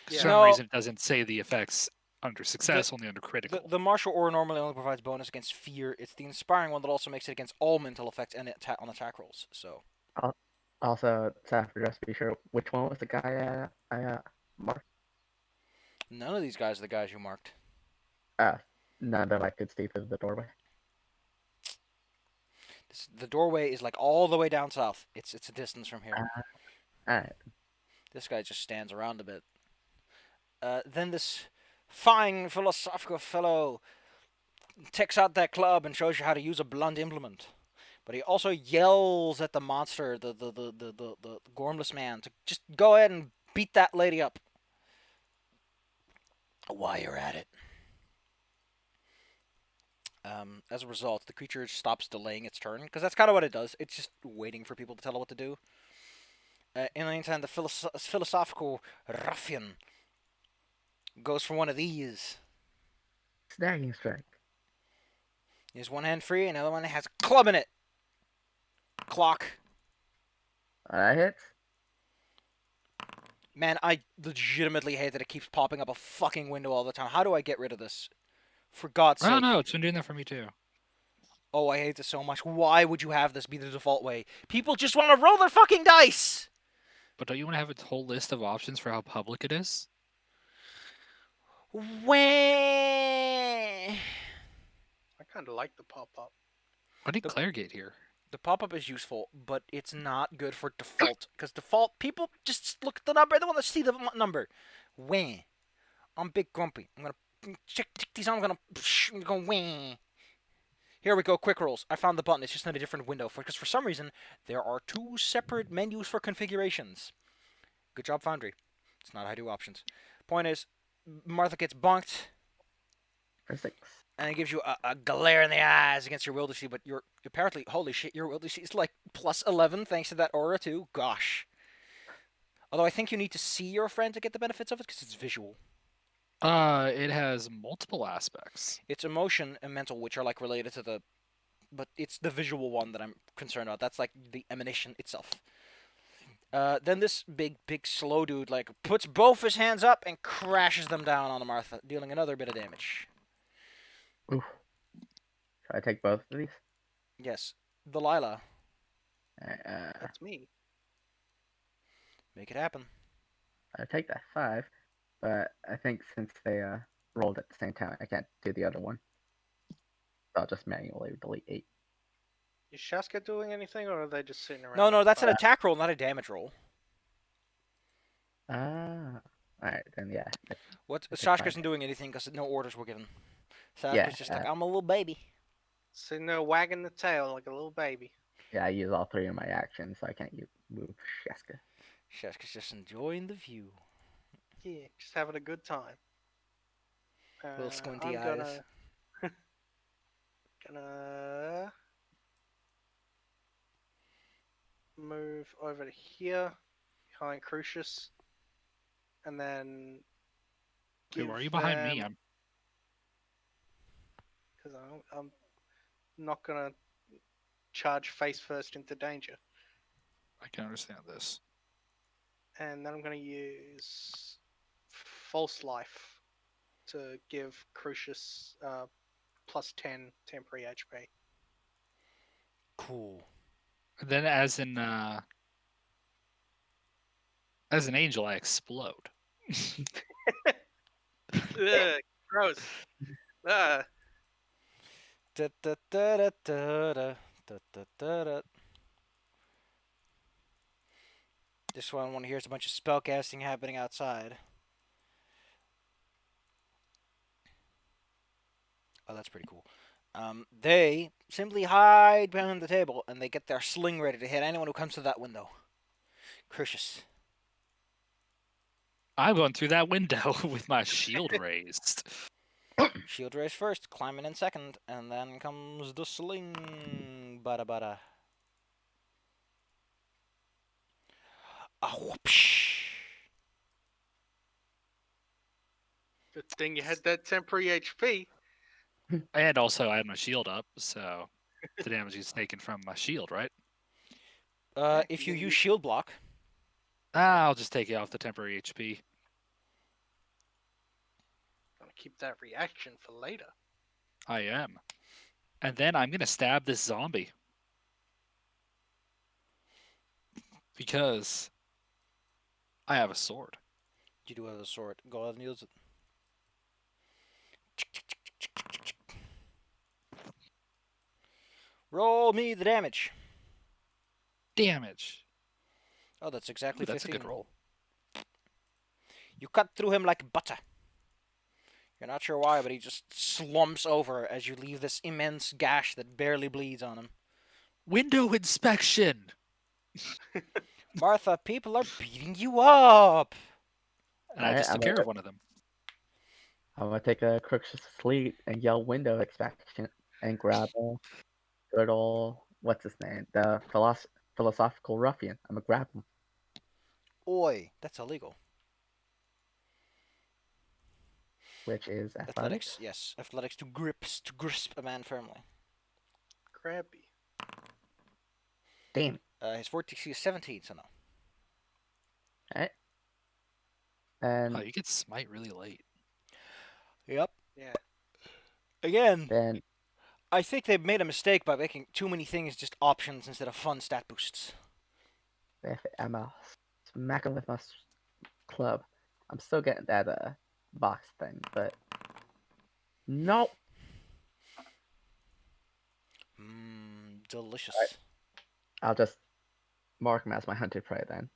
For Yeah. some No. reason, it doesn't say the effects under success, only under critical. The martial aura normally only provides bonus against fear. It's the inspiring one that also makes it against all mental effects and on attack rolls. So Also, for just to be sure, which one was the guy I marked? none of these guys are the guys you marked. None that I could see through the doorway. The doorway is like all the way down south. It's a distance from here. Alright, This guy just stands around a bit. Then this fine philosophical fellow takes out that club and shows you how to use a blunt implement. But he also yells at the monster, the gormless man, to just go ahead and beat that lady up. While you're at it. As a result, the creature stops delaying its turn, because that's kind of what it does. It's just waiting for people to tell it what to do. In the meantime, the philosophical ruffian goes for one of these. Snagging strike. He has one hand free, and another one has a club in it. Clock. That hits. Man, I legitimately hate that it keeps popping up a fucking window all the time. How do I get rid of this? For God's I don't sake. know. It's been doing that for me too. Oh, I hate this so much. Why would you have this be the default way? People just want to roll their fucking dice! But don't you want to have a whole list of options for how public it is? Wah! I kind of like the pop up. Why did Claire get here? The pop-up is useful, but it's not good for default. Because default, people just look at the number. They want to see the number. Wah. I'm big grumpy. I'm going to check these on. I'm going to go wah. Here we go, quick rolls. I found the button. It's just in a different window. Because for some reason, there are two separate menus for configurations. Good job, Foundry. It's not how I do options. Point is, Martha gets bonked, For 6. and it gives you a glare in the eyes against your will to see, but you're apparently, holy shit, your will to see is like plus 11 thanks to that aura too. Gosh. Although I think you need to see your friend to get the benefits of it because it's visual. It has multiple aspects. It's emotion and mental, which are like related to the, but it's the visual one that I'm concerned about. That's like the emanation itself. Then this big slow dude like puts both his hands up and crashes them down on Martha, dealing another bit of damage. Oof. Should I take both of these? Yes, Delilah, That's me. make it happen. I'll take that 5, but I think since they rolled at the same time, I can't do the other one. So I'll just manually delete 8. Is Shaska doing anything, or are they just sitting around? No, that's an attack roll, not a damage roll. Ah. Alright, then yeah. What? It's a Sashka five. isn't doing anything because no orders were given. Sashka's Yeah, just like, I'm a little baby. Sitting there wagging the tail like a little baby. Yeah, I use all 3 of my actions, so I can't move Shaska. Shashka's just enjoying the view. Yeah, just having a good time. Little squinty I'm eyes. gonna move over to here behind Crucius, and then. Wait, why are you behind me? Because I'm not gonna charge face first into danger, I can understand this. and then I'm gonna use False Life to give Crucius plus 10 temporary HP. Cool. Then, as an angel, I explode. Ugh, gross. Ugh. Da, da, da, da, da, da, da, da, da. This one here's a bunch of spellcasting happening outside. Oh, that's pretty cool. They simply hide behind the table and they get their sling ready to hit anyone who comes to that window. Crucius. I'm going through that window with my shield raised. Shield raise first, climbing in second, and then comes the sling. Bada bada. Ah, whoopsh. Good thing you had that temporary HP. And also, I had my shield up, so the damage is taken from my shield, right? If you use shield block, I'll just take it off the temporary HP. Gonna keep that reaction for later. I am. And then I'm going to stab this zombie. Because I have a sword. you do have a sword. Go ahead and use it. Roll me the damage. Damage. Oh, that's exactly Ooh, that's 15. a good roll. You cut through him like butter. You're not sure why, but he just slumps over as you leave this immense gash that barely bleeds on him. Window inspection! Martha, people are beating you up. And I Alright, just took care of one of them. I'm gonna take a Crucius Sleep and yell window inspection and grab a good old, what's his name? The philosophical ruffian. I'm gonna grab him. Oi, that's illegal. which is athletics. Athletics, yes. Athletics to grasp a man firmly. Grabby. Damn. His fortitude is 17, so no. Alright. And Oh, you get smite really late. Yep. Yeah. Again, then I think they've made a mistake by making too many things just options instead of fun stat boosts. if I'm smack him with my club. I'm still getting that box thing, but nope. Delicious. Alright. I'll just mark him as my hunted prey then.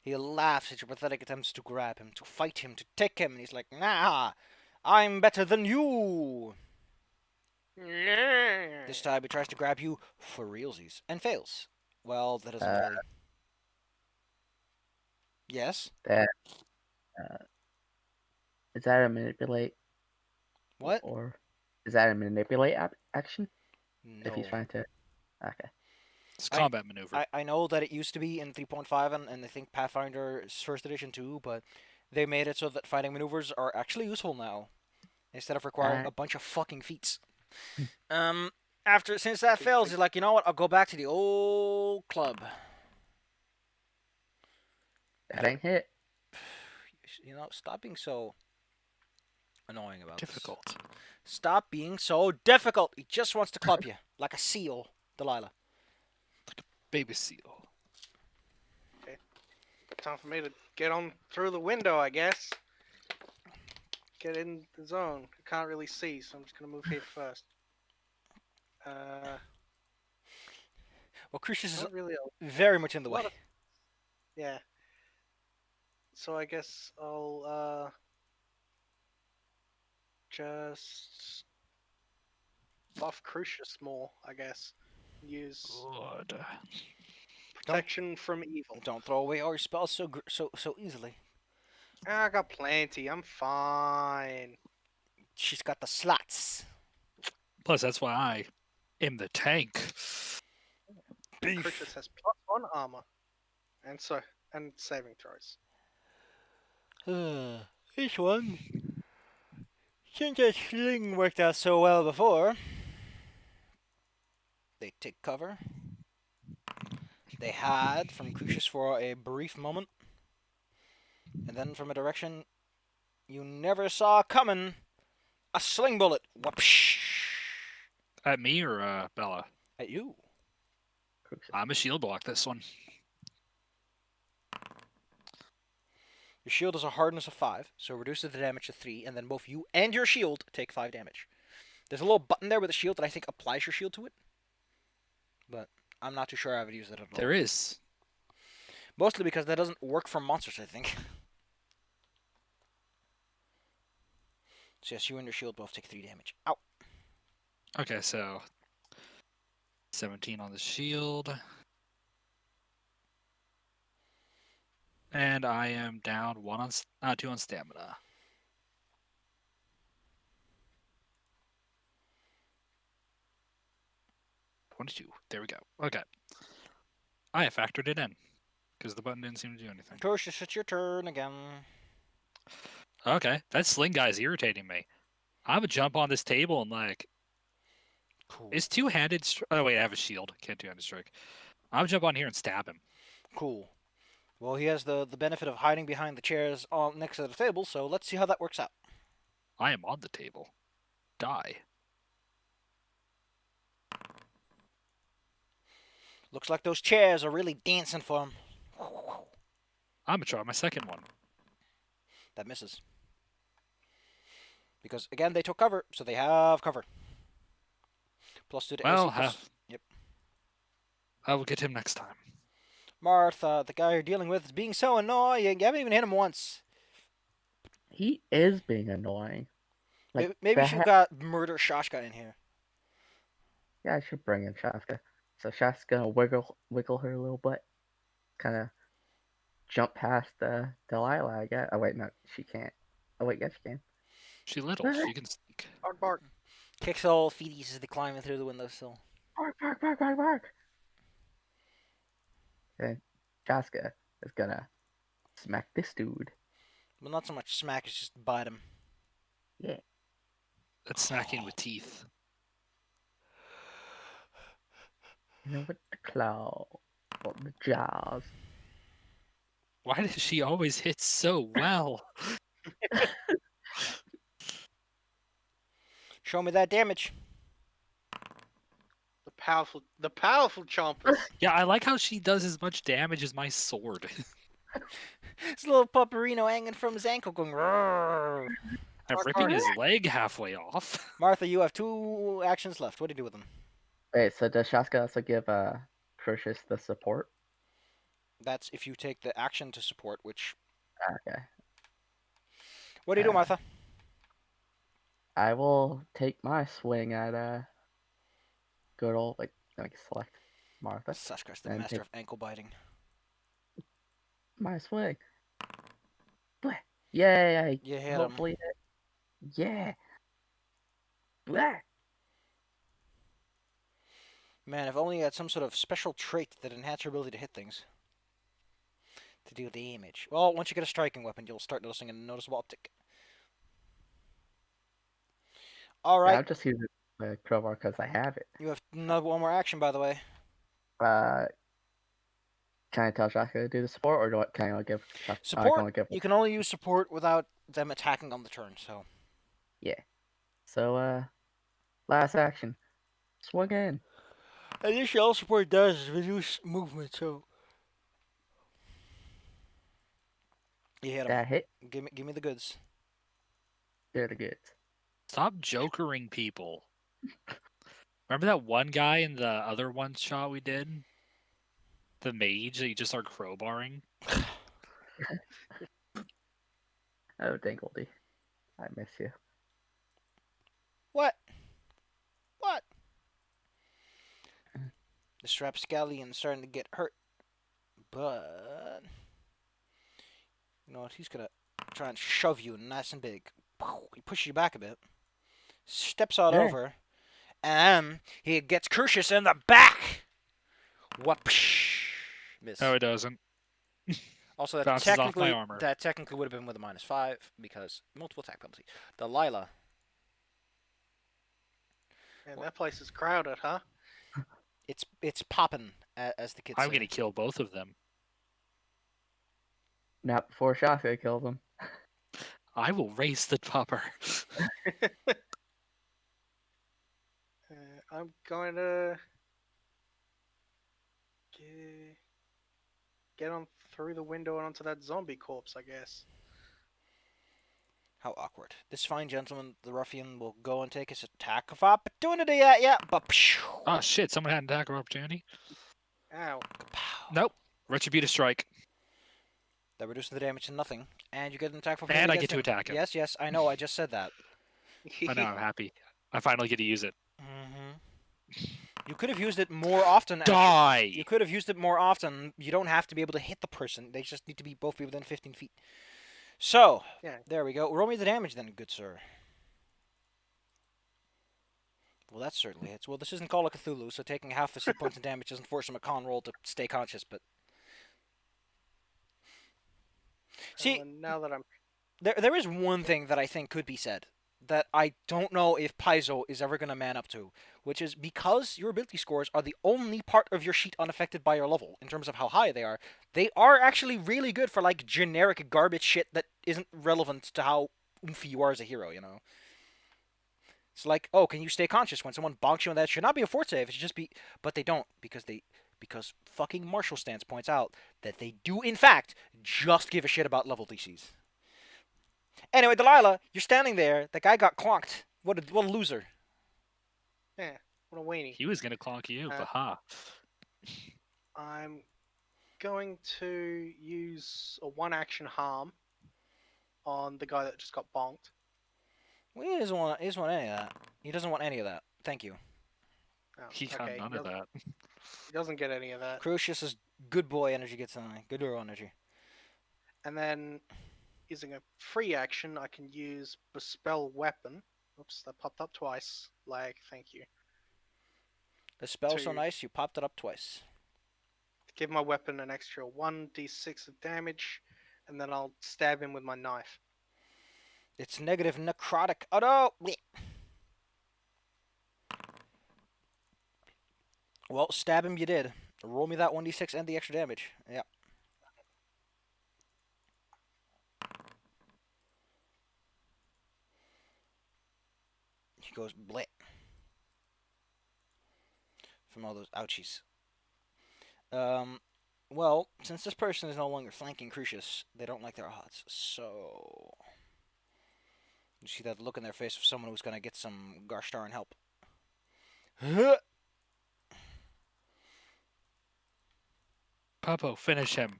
He laughs at your pathetic attempts to grab him, to fight him, to take him, and he's like, nah, I'm better than you. This time he tries to grab you for realsies and fails. Well, that doesn't really. Yes? That is that a manipulate What? or is that a manipulate action? If he's No. trying to, okay. It's combat maneuver. I know that it used to be in 3.5 and I think Pathfinder's first edition too, but they made it so that fighting maneuvers are actually useful now, instead of requiring a bunch of fucking feats. Since that fails, he's like, you know what? I'll go back to the old club. That ain't hit. You know, stop being so annoying about Difficult. this. Stop being so difficult. He just wants to club you like a seal, Delilah. Baby seal. Time for me to get on through the window, I guess. Get in the zone. I can't really see, so I'm just gonna move here first. Well, Crucius is Not really. very much in the way. Yeah. So I guess I'll just buff Crucius more, I guess. Use Good. protection from evil. Don't throw away all your spells so easily. I got plenty. I'm fine. She's got the slots. Plus, that's why I am the tank. Crucius has +1 armor, and saving throws. This one. Since that sling worked out so well before, they take cover. They hide from Crucius for a brief moment, and then from a direction you never saw coming, a sling bullet. Whoopsh! At me or Bella? At you. I'm a shield block this one. Your shield is a hardness of 5, so it reduces the damage to 3, and then both you and your shield take 5 damage. There's a little button there with the shield that I think applies your shield to it, but I'm not too sure I would use it at all. There is. Mostly because that doesn't work for monsters, I think. So yes, you and your shield both take 3 damage. Ow! Okay, so 17 on the shield. And I am down 2 on stamina. There we go. Okay. I have factored it in because the button didn't seem to do anything. Tortius, it's your turn again. Okay, that sling guy's irritating me. I would jump on this table and Cool. is two-handed. Oh wait, I have a shield. Can't two-handed strike. I would jump on here and stab him. Cool. Well, he has the benefit of hiding behind the chairs next to the table, so let's see how that works out. I am on the table. Die. Looks like those chairs are really dancing for him. I'm gonna try my second one. That misses. Because, again, they took cover, so they have cover. +2 to Well, AC. Yep. I will get him next time. Martha, the guy you're dealing with, is being so annoying. You haven't even hit him once. He is being annoying. Like, Maybe you should have got Murder Shashka in here. Yeah, I should bring in Shasta. So Shasta's gonna wiggle her little butt, kind of jump past Delilah. I guess. Oh wait, no, she can't. Oh wait, yes, she can. She little. She can sneak. Bark, bark. Kicks all feeties as they climb in through the windowsill. Bark, bark, bark, bark, bark. Okay. Shaska is gonna smack this dude. Well, not so much smack, it's just bite him. Yeah. That's smacking with teeth. You know, with the claw or the jaws. Why does she always hit so well? Show me that damage. The powerful chompers. Yeah, I like how she does as much damage as my sword. This little pupperino hanging from his ankle going. "Rrrr." I'm Work ripping harder. his leg halfway off. Martha, you have 2 actions left. What do you do with them? Wait, so does Shaska also give Crucius the support? That's if you take the action to support, which. Okay. What do you do, Martha? I will take my swing at good old let me select Martha Sashka's the and master take of ankle biting. my swing. Bleh. Yay! You hit him. Hopefully, yeah. Bleh. Man, if only you had some sort of special trait that enhanced your ability to hit things. To deal damage. Well, once you get a striking weapon, you'll start noticing a noticeable uptick. Yeah, Alright, I'll just use the crowbar because I have it. you have one more action, by the way. Uh, can I tell Shaska to do the support, or can I give Shaska? I can Support, only give you can only use support without them attacking on the turn, so. yeah. So last action, swing in. Additional support does is reduce movement, so. You hit him. That hit. Give me the goods. They're the goods. Stop jokering people. Remember that one guy in the other one shot we did? The mage that you just started crowbarring? Oh, Dingledy, I miss you. What? What? The Strapscalion's starting to get hurt. But. You know what? He's gonna try and shove you nice and big. He pushes you back a bit. Steps on Yeah. over. And he gets Crucius in the back! Whoopsh! Miss. No, it doesn't. Also, that Bounces off my technically, armor. that technically would have been with a -5 because multiple attack penalty. Delilah. Man, that place is crowded, huh? It's poppin', as the kids I'm say. gonna kill both of them. Not before Shaska kills him. I will race the popper. I'm going to get on through the window and onto that zombie corpse, I guess. How awkward. This fine gentleman, the ruffian, will go and take his attack of opportunity at ya. But Oh shit, someone had an attack of opportunity. Ow. Nope. Retributive strike. That reduces the damage to nothing, and you get an attack of opportunity. And I against get to him. attack him. Yes, yes, I know. I just said that. I know, I'm happy. I finally get to use it. You could have used it more often. Die! You could have used it more often. You don't have to be able to hit the person. They just need to be both be within 15 feet. So, Yeah. there we go. Roll me the damage then, good sir. Well, that certainly hits. Well, this isn't Call of Cthulhu, so taking half the hit points of damage doesn't force him a con roll to stay conscious, but... See, Well, now that I'm there is one thing that I think could be said that I don't know if Paizo is ever going to man up to, which is because your ability scores are the only part of your sheet unaffected by your level in terms of how high they are actually really good for like generic garbage shit that isn't relevant to how oofy you are as a hero, you know? It's like, oh, can you stay conscious when someone bonks you on that? It should not be a fort save, it should just be... But they don't, because fucking Marshall Stance points out that they do, in fact, just give a shit about level DCs. Anyway, Delilah, you're standing there. That guy got clonked. What a loser. yeah, what a weenie. He was gonna clonk you, but ha. I'm going to use a one-action harm on the guy that just got bonked. Well, he doesn't want any of that. He doesn't want any of that. Thank you. Oh, He got okay, none of that. He doesn't get any of that. Crucius's good boy energy gets something. Good girl energy. And then, using a free action, I can use Bespell Weapon. Oops, that popped up twice. Thank you. The spell's so To- nice, you popped it up twice. give my weapon an extra 1d6 of damage, and then I'll stab him with my knife. It's negative necrotic. Oh no! Blech. Well, stab him you did. Roll me that 1d6 and the extra damage. Yeah. He goes bleh. From all those ouchies. Well, since this person is no longer flanking Crucius, they don't like their odds. So you see that look in their face of someone who's gonna get some Garshtar and help. Puppo, finish him.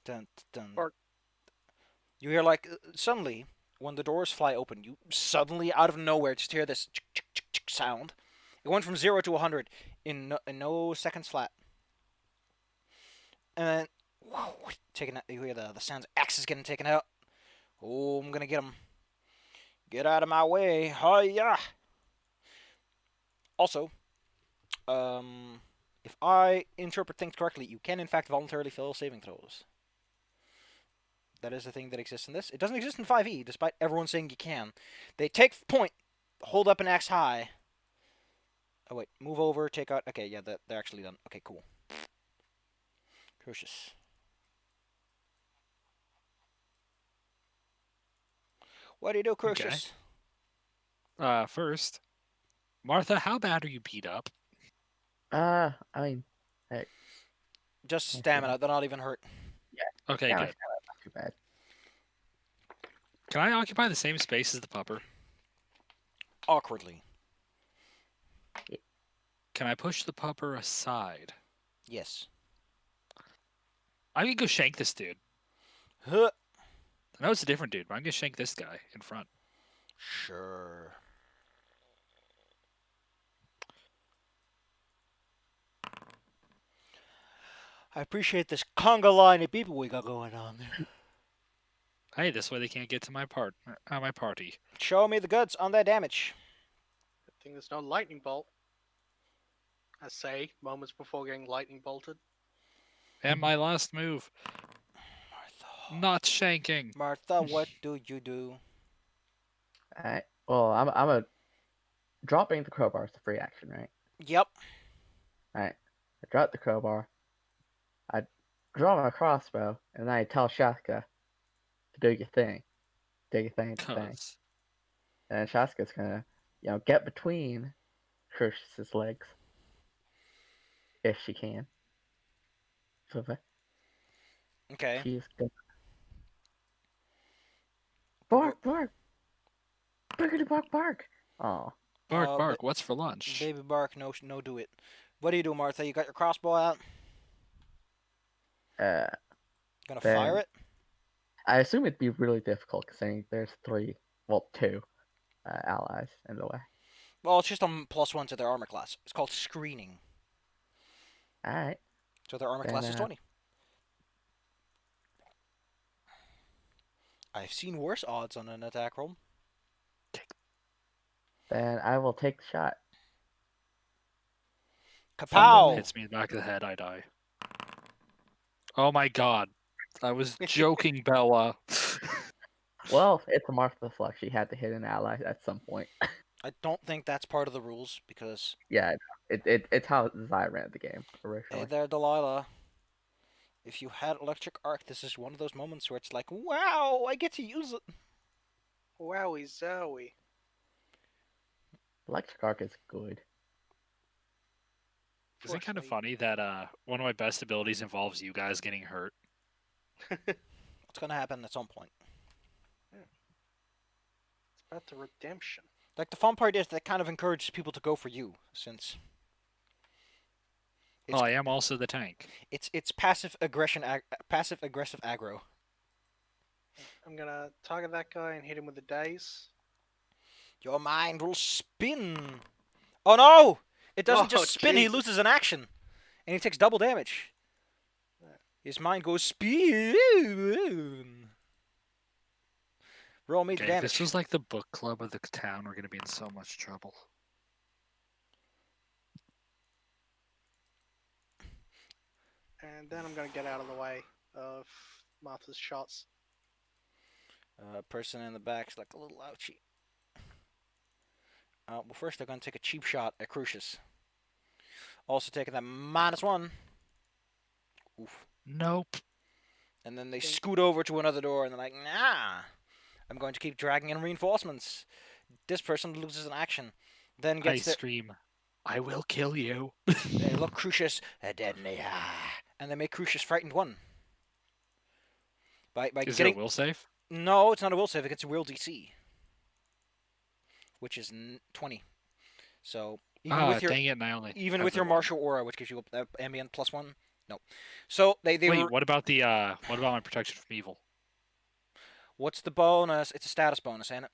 Dun, dun. Bark. You hear like suddenly when the doors fly open, you suddenly out of nowhere just hear this sound. It went from 0 to 100 in no seconds flat. And then taking out, you hear the sounds of axes getting taken out. Oh, I'm gonna get him. Get out of my way. Hiya! Also, if I interpret things correctly, you can in fact voluntarily fail saving throws. That is a thing that exists in this. It doesn't exist in 5e, despite everyone saying you can. They take point, hold up an axe high. Oh wait, move over, take out. Okay, yeah, they're actually done. Okay, cool. Crucius. What do you do, Crucius? First, Martha, how bad are you beat up? I mean, Just I see stamina. They're not even hurt. Okay, yeah, good. it's not too bad. Can I occupy the same space as the pupper? Awkwardly. Can I push the pupper aside? Yes. I can go shank this dude. Huh. I know it's a different dude, but I'm gonna shank this guy in front. Sure. I appreciate this conga line of people we got going on there. Hey, this way they can't get to my party. Show me the goods on that damage. Good thing there's no lightning bolt. I say, moments before getting lightning bolted. And my last move, Martha. not shanking. Martha, what do you do? Alright. Well, I'm a dropping the crowbar is the free action, right? Yep. Alright. I drop the crowbar. I draw my crossbow, and then I tell Shaska to do your thing. Do your thing, thing. Cause And Shaska's gonna, get between Crucius's legs. If she can. So Okay. she's gonna bark, bark! Biggity bark, bark! Aw. bark, bark. What's for lunch? Baby bark, no do it. What do you do, Martha? You got your crossbow out? Gonna Then- fire it? I assume it'd be really difficult considering there's two allies in the way. Well, it's just a +1 to their armor class. It's called screening. Alright. So their armor Then, class is 20. I've seen worse odds on an attack roll. Then I will take the shot. Kapow! Hits me in the back of the head, I die. Oh my god. I was joking, Bella. Well, it's a Martha Flush. She had to hit an ally at some point. I don't think that's part of the rules because Yeah, it's how Zai ran the game hey originally. there, Delilah. If you had electric arc, this is one of those moments where it's like, wow, I get to use it. Wowie zowie. Electric Arc is good. Is it kind of funny that one of my best abilities involves you guys getting hurt? It's gonna happen at some point. It's about the redemption. Like the fun part is that kind of encourages people to go for you, since Oh, I am also the tank. it's passive aggressive aggro. I'm gonna target that guy and hit him with the daze. Your mind will spin. Oh no! It doesn't Oh, just spin, he Jesus. loses an action. And he takes double damage. His mind goes spin. Roll me the Okay, if damage. this was like the book club of the town, we're gonna be in so much trouble. And then I'm gonna get out of the way of Martha's shots. Person in the back's like a little ouchy. Well, first they're going to take a cheap shot at Crucius. Also taking that -1. Oof. Nope. And then they Think- scoot over to another door and they're like, nah, I'm going to keep dragging in reinforcements. This person loses an action. Then I gets the. scream, I will kill you. They look Crucius, a dead in the eye. And they make Crucius frightened 1. By Is getting. there a will save? No, it's not a will save. It gets a real DC, which is 20. So even with your Dang it, and I only even have with the your one. martial aura, which gives you ambient +1. No. So they Wait, were. what about the what about my protection from evil? What's the bonus? It's a status bonus, ain't it?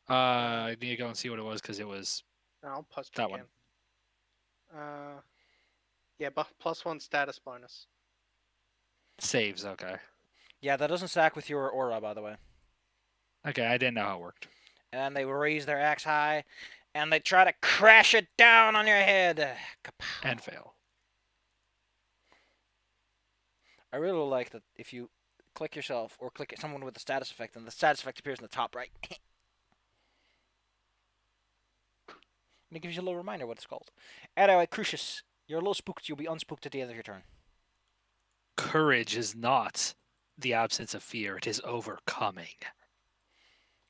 I need to go and see what it was because it was I'll post that it one. again. Yeah, but +1 status bonus. Saves, okay. Yeah, that doesn't stack with your aura, by the way. Okay, I didn't know how it worked. And they raise their axe high, and they try to crash it down on your head. Kapow. And fail. I really like that if you click yourself or click someone with a status effect, and the status effect appears in the top right. And it gives you a little reminder what it's called. Anyway, Crucius, you're a little spooked. You'll be unspooked at the end of your turn. Courage is not the absence of fear, it is overcoming.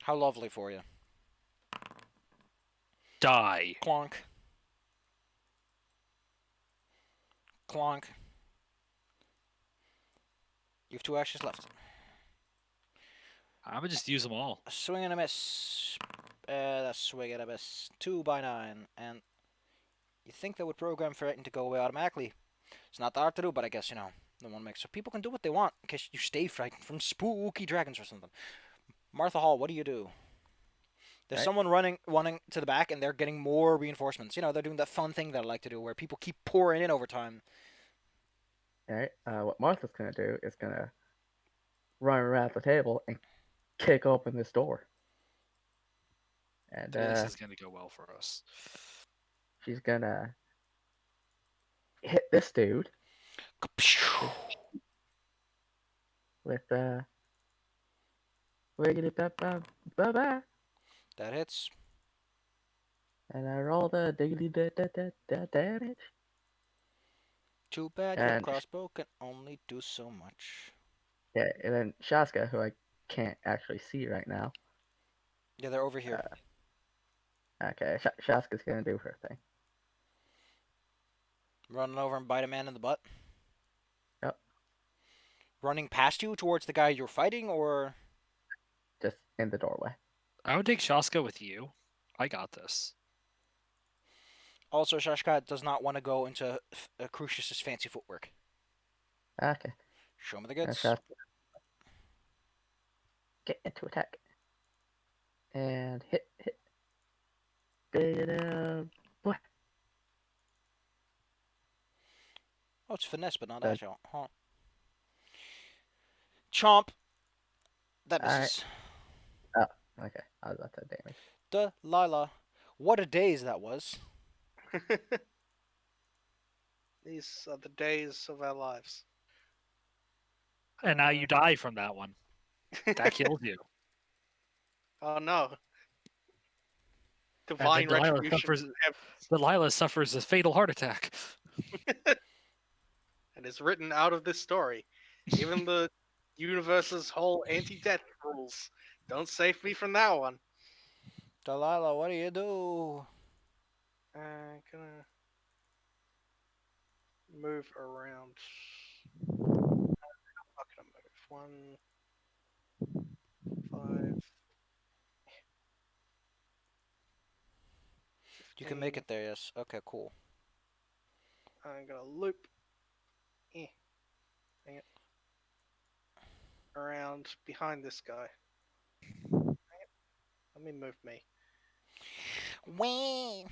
How lovely for you. Die. Clonk. Clonk. You have 2 actions left. I'm gonna just use them all. A swing and a miss. A swing and a miss. 2 by 9. And you think that would program Frighten to go away automatically. It's not that hard to do, but I guess, no one makes so people can do what they want in case you stay frightened from spooky dragons or something. Martha Hall, what do you do? There's Right. someone running to the back, and they're getting more reinforcements. They're doing that fun thing that I like to do, where people keep pouring in over time. Alright, what Martha's gonna do is gonna run around the table and kick open this door. And This is gonna go well for us. she's gonna hit this dude with wiggity ba. That hits. And I roll the diggity damage. Too bad your And crossbow can only do so much. yeah, and then Shaska, who I can't actually see right now. Yeah, they're over here. Okay, Shaska's gonna do her thing. Running over and bite a man in the butt. Yep. Running past you towards the guy you're fighting, or Just in the doorway. I would take Shaska with you. I got this. also Shashka does not want to go into Crucius's fancy footwork. Okay. Show me the And goods. Shaska get into attack. And hit. Boy. Oh, it's finesse, but not Uh, agile. Huh. Chomp. That Alright. misses. Okay, I was about to damage. Delilah. What a daze that was. These are the days of our lives. And now you die from that one. That kills you. Oh no. And Divine then retribution Delilah suffers a fatal heart attack. and is written out of this story. Even the universe's whole anti-death rules don't save me from that one. Delilah, what do you do? Gonna move around. How can I move? 1, 5. You can make it there, yes. Okay, cool. I'm gonna loop. Hang it. Around behind this guy. Let me move me. Wee.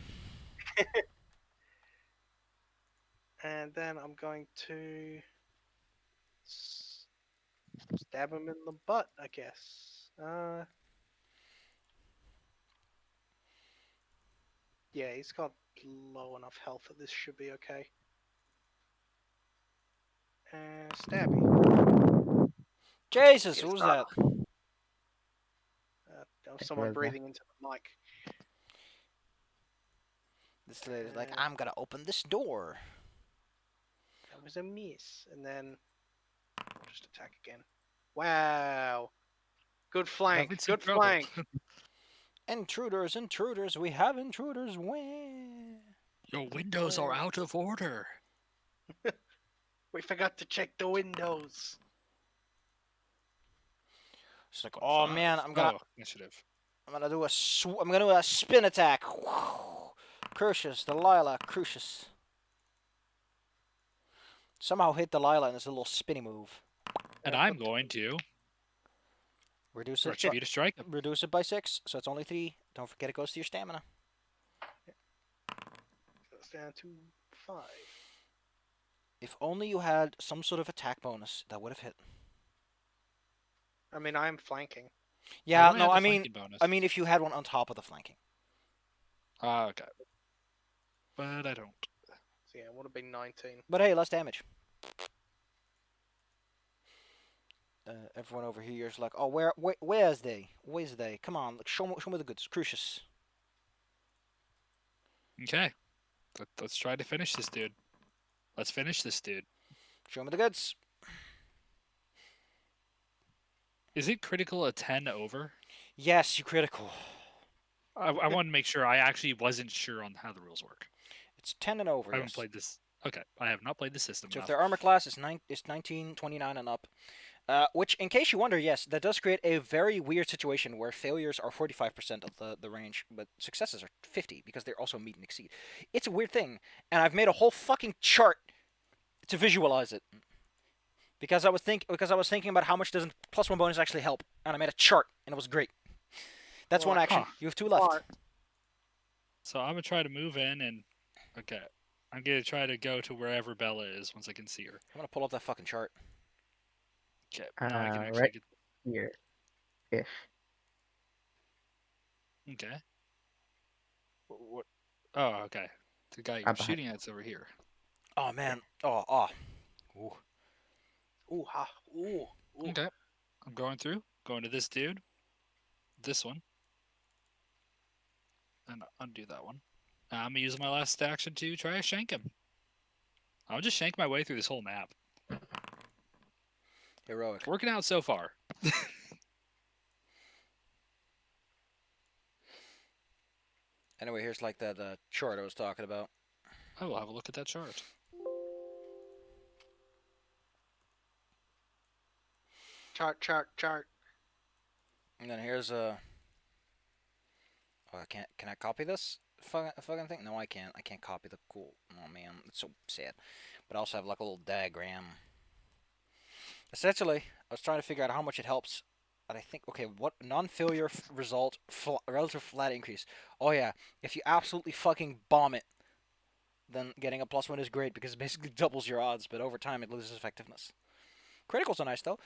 And then I'm going to stab him in the butt, I guess. Yeah, he's got low enough health that this should be okay. Stabby. Jesus, Yes, who was sir. that? That was Where someone is that? breathing into the mic. This lady's like, I'm gonna open this door. That was a miss. And then we'll just attack again. Wow. Good flank. Having some Good trouble. flank. Intruders, intruders, we have intruders. Wah. Your windows are out of order. We forgot to check the windows. It's like, oh man, I'm gonna Initiative. do I'm gonna do a spin attack. Crucius, Delilah, Crucius. Somehow hit Delilah in this little spinny move. And I'm going to Reduce it. retributive strike him. Reduce it by 6, so it's only 3. Don't forget it goes to your stamina. Goes down to 5. If only you had some sort of attack bonus, that would have hit. I mean, I'm flanking. Yeah, only no, have the I mean, flanking bonus. I mean, if you had one on top of the flanking. Okay. But I don't. So yeah, it would have been 19. But hey, less damage. Everyone over here is like, oh, where's they? Where's they? Come on, show me the goods. Crucius. Okay. Let's try to finish this dude. Let's finish this dude. Show me the goods. Is it critical a 10 over? Yes, you critical. I want to make sure. I actually wasn't sure on how the rules work. It's 10 and over. I haven't Yes. played this. Okay, I have not played the system So if enough. their armor class is 19, 29 and up, which, in case you wonder, yes, that does create a very weird situation where failures are 45% of the range, but successes are 50 because they're also meet and exceed. It's a weird thing, and I've made a whole fucking chart to visualize it. Because I was thinking about how much does +1 bonus actually help, and I made a chart, and it was great. That's one action. You have 2 left. Smart. So I'm gonna try to move in and okay. I'm gonna try to go to wherever Bella is once I can see her. I'm gonna pull up that fucking chart. Okay. Now I can actually Right get. here, ish. Okay. What? Oh, okay. The guy you're I'm behind. shooting at's over here. Oh man. Ooh. Ooh, ha. Ooh. Ooh. Okay. I'm going through. Going to this dude. This one. And undo that one. I'm gonna use my last action to try to shank him. I'll just shank my way through this whole map. Heroic. Working out so far. Anyway, here's like that chart I was talking about. I will have a look at that chart. Chart. And then here's a. Oh, I can't. Can I copy this fucking thing? No, I can't. I can't copy the cool. Oh man, it's so sad. But I also have like a little diagram. Essentially, I was trying to figure out how much it helps. And I think, okay, what non-failure result relative flat increase? Oh yeah, if you absolutely fucking bomb it, then getting a +1 is great because it basically doubles your odds. But over time, it loses effectiveness. Criticals are nice though.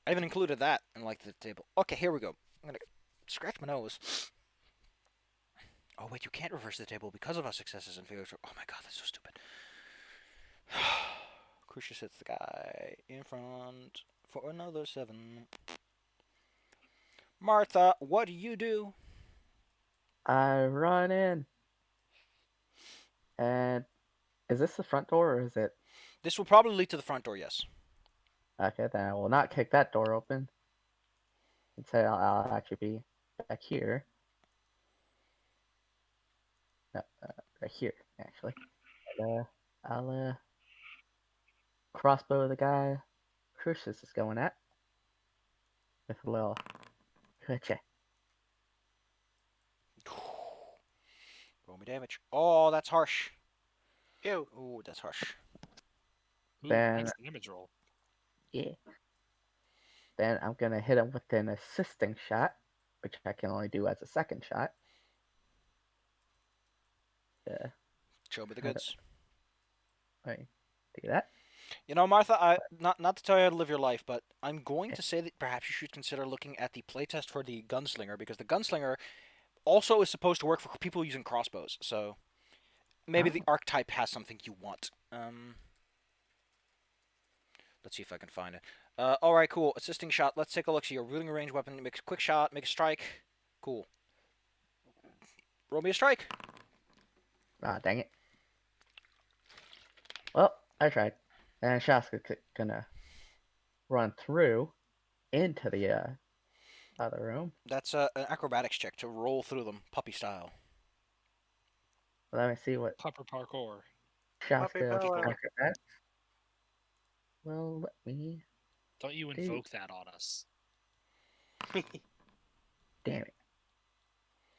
I even included that in like the table. Okay, here we go. I'm gonna scratch my nose. Oh wait, you can't reverse the table because of our successes and failures. Oh my god, that's so stupid. Crucius hits the guy in front for another 7. Martha, what do you do? I run in. And is this the front door or is it? This will probably lead to the front door, yes. Okay, then I will not kick that door open. And say I'll actually be back here. No, right here, actually. And, I'll crossbow the guy Crucius is going at. With a little gotcha. Roll me damage. Oh, that's harsh. Ew. Ooh, that's harsh. Ooh, Then- nice damage roll. Yeah. Then I'm gonna hit him with an assisting shot, which I can only do as a second shot. Show me the How do- goods. Wait, do that? You know, Martha, I not to tell you how to live your life, but I'm going to say that perhaps you should consider looking at the playtest for the gunslinger, because the gunslinger also is supposed to work for people using crossbows. So maybe the archetype has something you want. Let's see if I can find it. All right, cool. Assisting shot. Let's take a look. So you're wielding a ranged weapon. Make a quick shot. Make a strike. Cool. Roll me a strike. Ah, dang it. Well, I tried. And Shaska's gonna run through into the other room. That's an acrobatics check to roll through them, puppy style. Let me see what Pupper parkour. Puppy Shaska's power. acrobatics. Well, let me. Don't you Dude. invoke that on us. Damn it.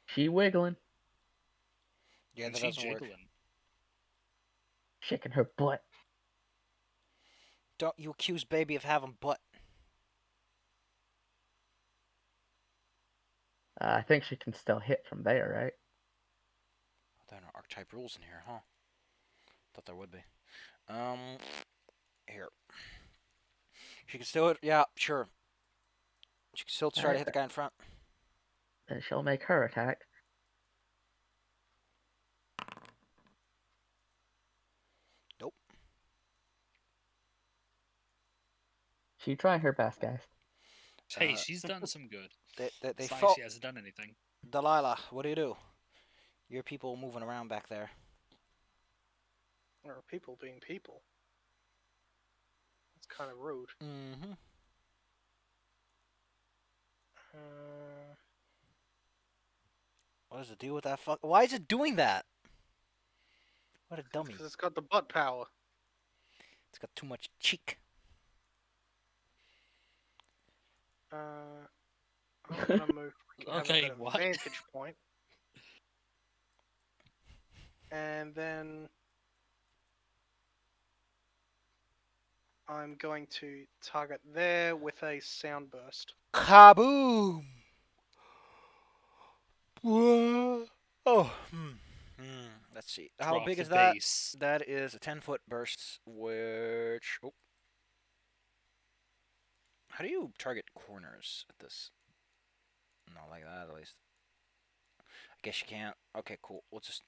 She wiggling, Yeah, And that she doesn't work. jiggling. shaking her butt. Don't you accuse baby of having butt. I think she can still hit from there, right? There are no archetype rules in here, huh? Thought there would be. Here. She can still hit. Yeah, sure. She can still try to Alright, hit the guy in front. then she'll make her attack. Nope. She trying her best, guys. Hey, Uh, she's done some good. They It's like fought. she hasn't done anything. Delilah, what do? Your people moving around back there. Or people being people. That's kind of rude. Mm-hmm. What is the deal with that fuck? Why is it doing that? What a dummy. Because it's got the butt power. It's got too much cheek. I'm gonna move. We can have a Okay, bit of what? vantage point. And then I'm going to target there with a sound burst. Kaboom! Whoa. Oh. Let's see. How Drop big the is that? bass. That is a 10-foot burst, which... Oh. How do you target corners at this? Not like that, at least. I guess you can't. Okay, cool. We'll just...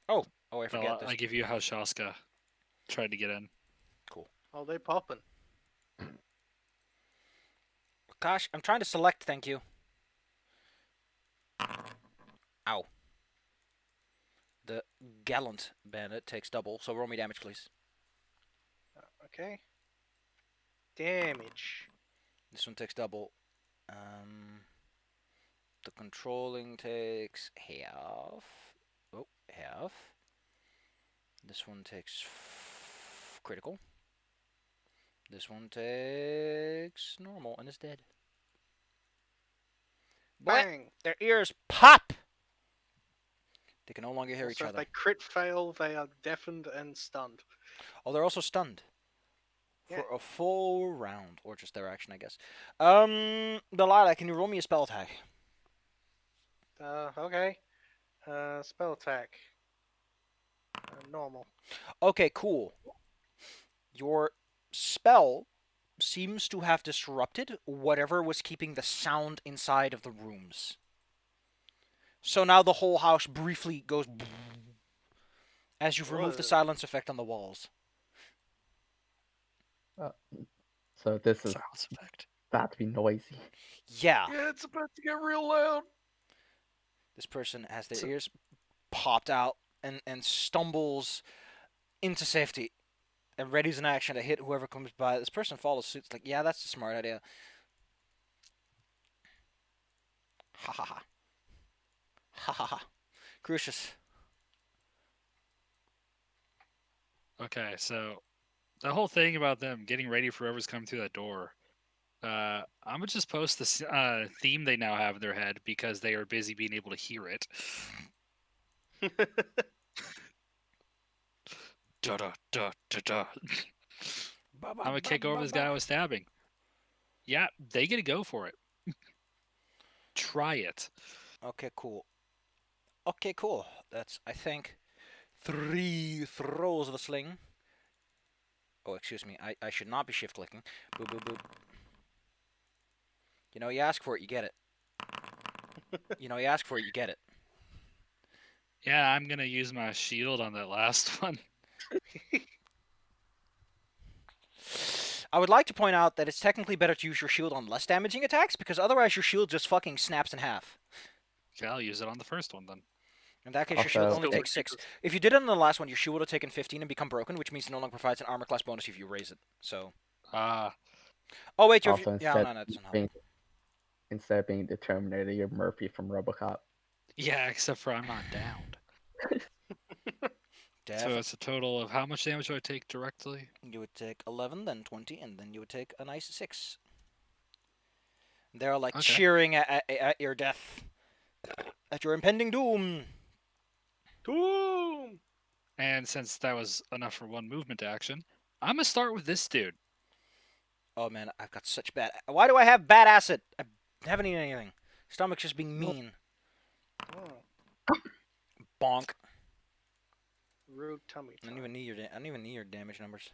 Oh, I forget Well, this. I give you how Shaska tried to get in. Oh, they popping. Gosh, I'm trying to select, thank you. Ow. The gallant bandit takes double, so roll me damage, please. Okay. Damage. This one takes double. The controlling takes half. Oh, half. This one takes critical. This one takes normal and is dead. What? Bang! Their ears pop! They can no longer hear each So if other. they crit fail, they are deafened and stunned. Oh, they're also stunned. For Yeah. a full round. Or just their action, I guess. Delilah, can you roll me a spell attack? Okay. Spell attack. Normal. Okay, cool. Your spell seems to have disrupted whatever was keeping the sound inside of the rooms. So now the whole house briefly goes as you've removed the Whoa. silence effect on the walls. So this is Silence effect. about to be noisy. Yeah, Yeah, it's about to get real loud. this person has their So- ears popped out and stumbles into safety and readies an action to hit whoever comes by. This person follows suit. It's like, yeah, that's a smart idea. Ha ha ha. Ha ha ha. Crucius. Okay, so the whole thing about them getting ready for whoever's coming through that door. I'm gonna just post this theme they now have in their head because they are busy being able to hear it. Da da da da da. I'm gonna kick over this guy with stabbing. Yeah, they get to go for it. Try it. Okay, cool. Okay, cool. That's, I think, 3 throws of a sling. Oh, excuse me. I should not be shift clicking. Boop, boop, boop. You know, you ask for it, you get it. You ask for it, you get it. Yeah, I'm gonna use my shield on that last one. I would like to point out that it's technically better to use your shield on less damaging attacks, because otherwise your shield just fucking snaps in half. Okay, I'll use it on the first one then. In that case, your shield Also- only Still takes 6. ridiculous. If you did it on the last one, your shield would have taken 15 and become broken, which means it no longer provides an armor class bonus if you raise it. So. Ah, Oh wait, Also, yeah, no, that's not. instead of being the Terminator, you're Murphy from RoboCop. yeah, except for I'm not downed. So Def- it's a total of how much damage do I take directly? you would take 11, then 20, and then you would take a nice 6. They're like Okay. cheering at your death, at your impending doom. Doom! And since that was enough for one movement action, I'm gonna start with this dude. Oh man, I've got such bad. Why do I have bad acid? I haven't eaten anything. Stomach's just being mean. Oh, Bonk. rude tummy I time. don't even need your. I don't even need your damage numbers.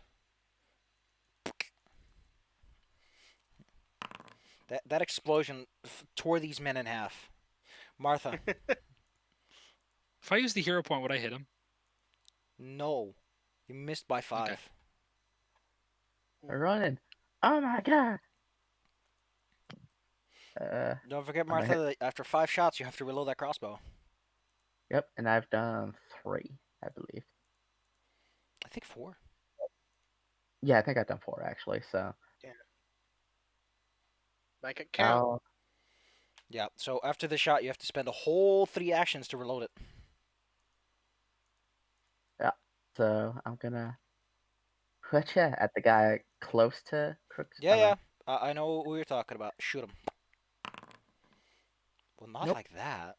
That explosion tore these men in half. Martha, If I use the hero point, would I hit him? no, you missed by 5. We're running. Oh my god. Don't forget, I'm gonna Martha, that after 5 shots, you have to reload that crossbow. Yep, and I've done 3, I believe. I think 4. Yeah, I think I've done 4 actually. So Make it count. now, Yeah. So after the shot, you have to spend a whole 3 actions to reload it. so I'm gonna put you at the guy close to Crooks. Yeah, yeah. I know who you're talking about. Shoot him. Well, not Nope. like that.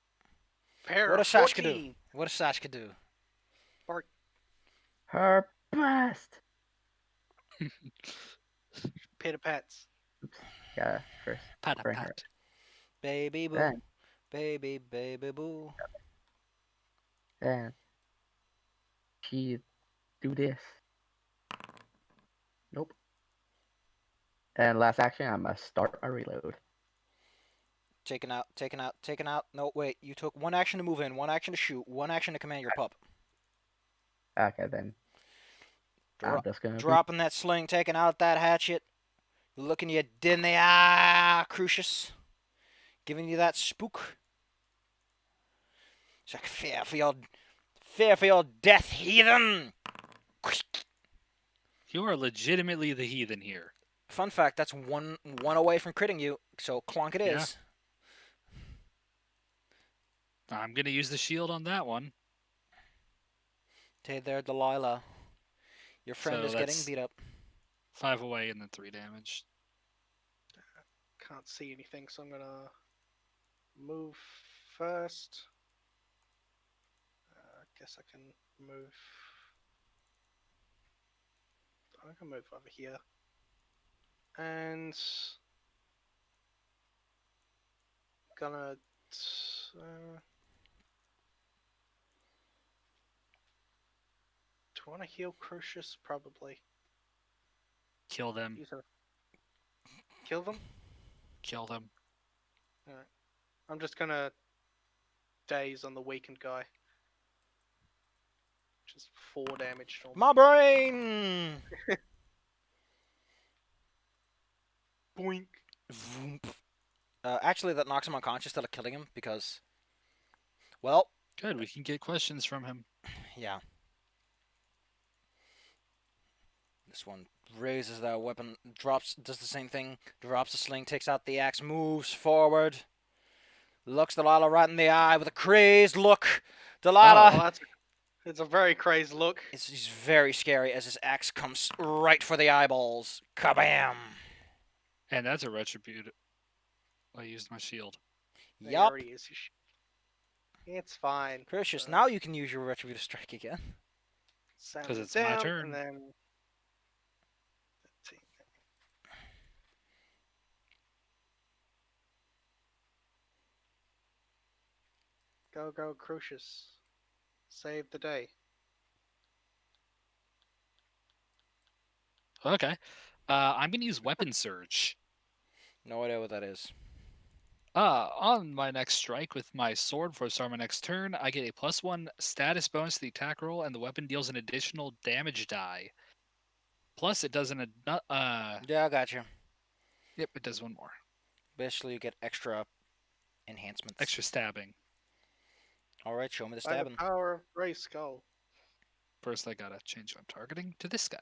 Pair What of does Sashka 14. do? What does Sashka do? Her best. Pit of pets. Yeah, first Pat bring her. Baby boo. Then, Baby, baby boo. then she do this. Nope. And last action, I'm gonna start a reload. Taken out, taken out, taken out. No, wait. You took 1 action to move in, 1 action to shoot, 1 action to command your pup. Okay, then I'm just gonna Dropping that sling, taking out that hatchet. Looking you dead in the eye, Crucius. Giving you that spook. It's like fear for your death, heathen. You are legitimately the heathen here. Fun fact, that's one away from critting you, so clonk it Yeah. is. I'm gonna use the shield on that one. Hey there, Delilah. Your friend So is getting that's- beat up. 5 away and then 3 damage. Can't see anything, so I'm gonna move first. Guess I can move. I can move over here. And gonna do I want to heal Crucius? Probably. Kill them. Use a... Kill them? Kill them. I'm just gonna daze on the weakened guy. Just 4 damage. Normal. My brain! Boink. Vroomp. Actually, that knocks him unconscious instead of killing him because, well, Good, we can get questions from him. yeah. This one raises that weapon, does the same thing, drops the sling, takes out the axe, moves forward, looks Delilah right in the eye with a crazed look. Delilah, Oh, it's a very crazed look. it's very scary as his axe comes right for the eyeballs. Kabam! And that's a retribute. I used my shield. There Yup. already is. It's fine. Crucius, now you can use your retributive strike again. Sound 'Cause it it's my down, turn. And then... 13. Go, Crucius. Save the day. Okay. I'm gonna use Weapon Surge. No idea what that is. On my next strike with my sword for start my next turn, I get a +1 status bonus to the attack roll, and the weapon deals an additional damage die. Plus, it does Yeah, I got you. Yep, it does one more. Basically, you get extra enhancements. Extra stabbing. All right, show me the By the stabbing. power of Grey Skull. First, I gotta change who I'm targeting to this guy.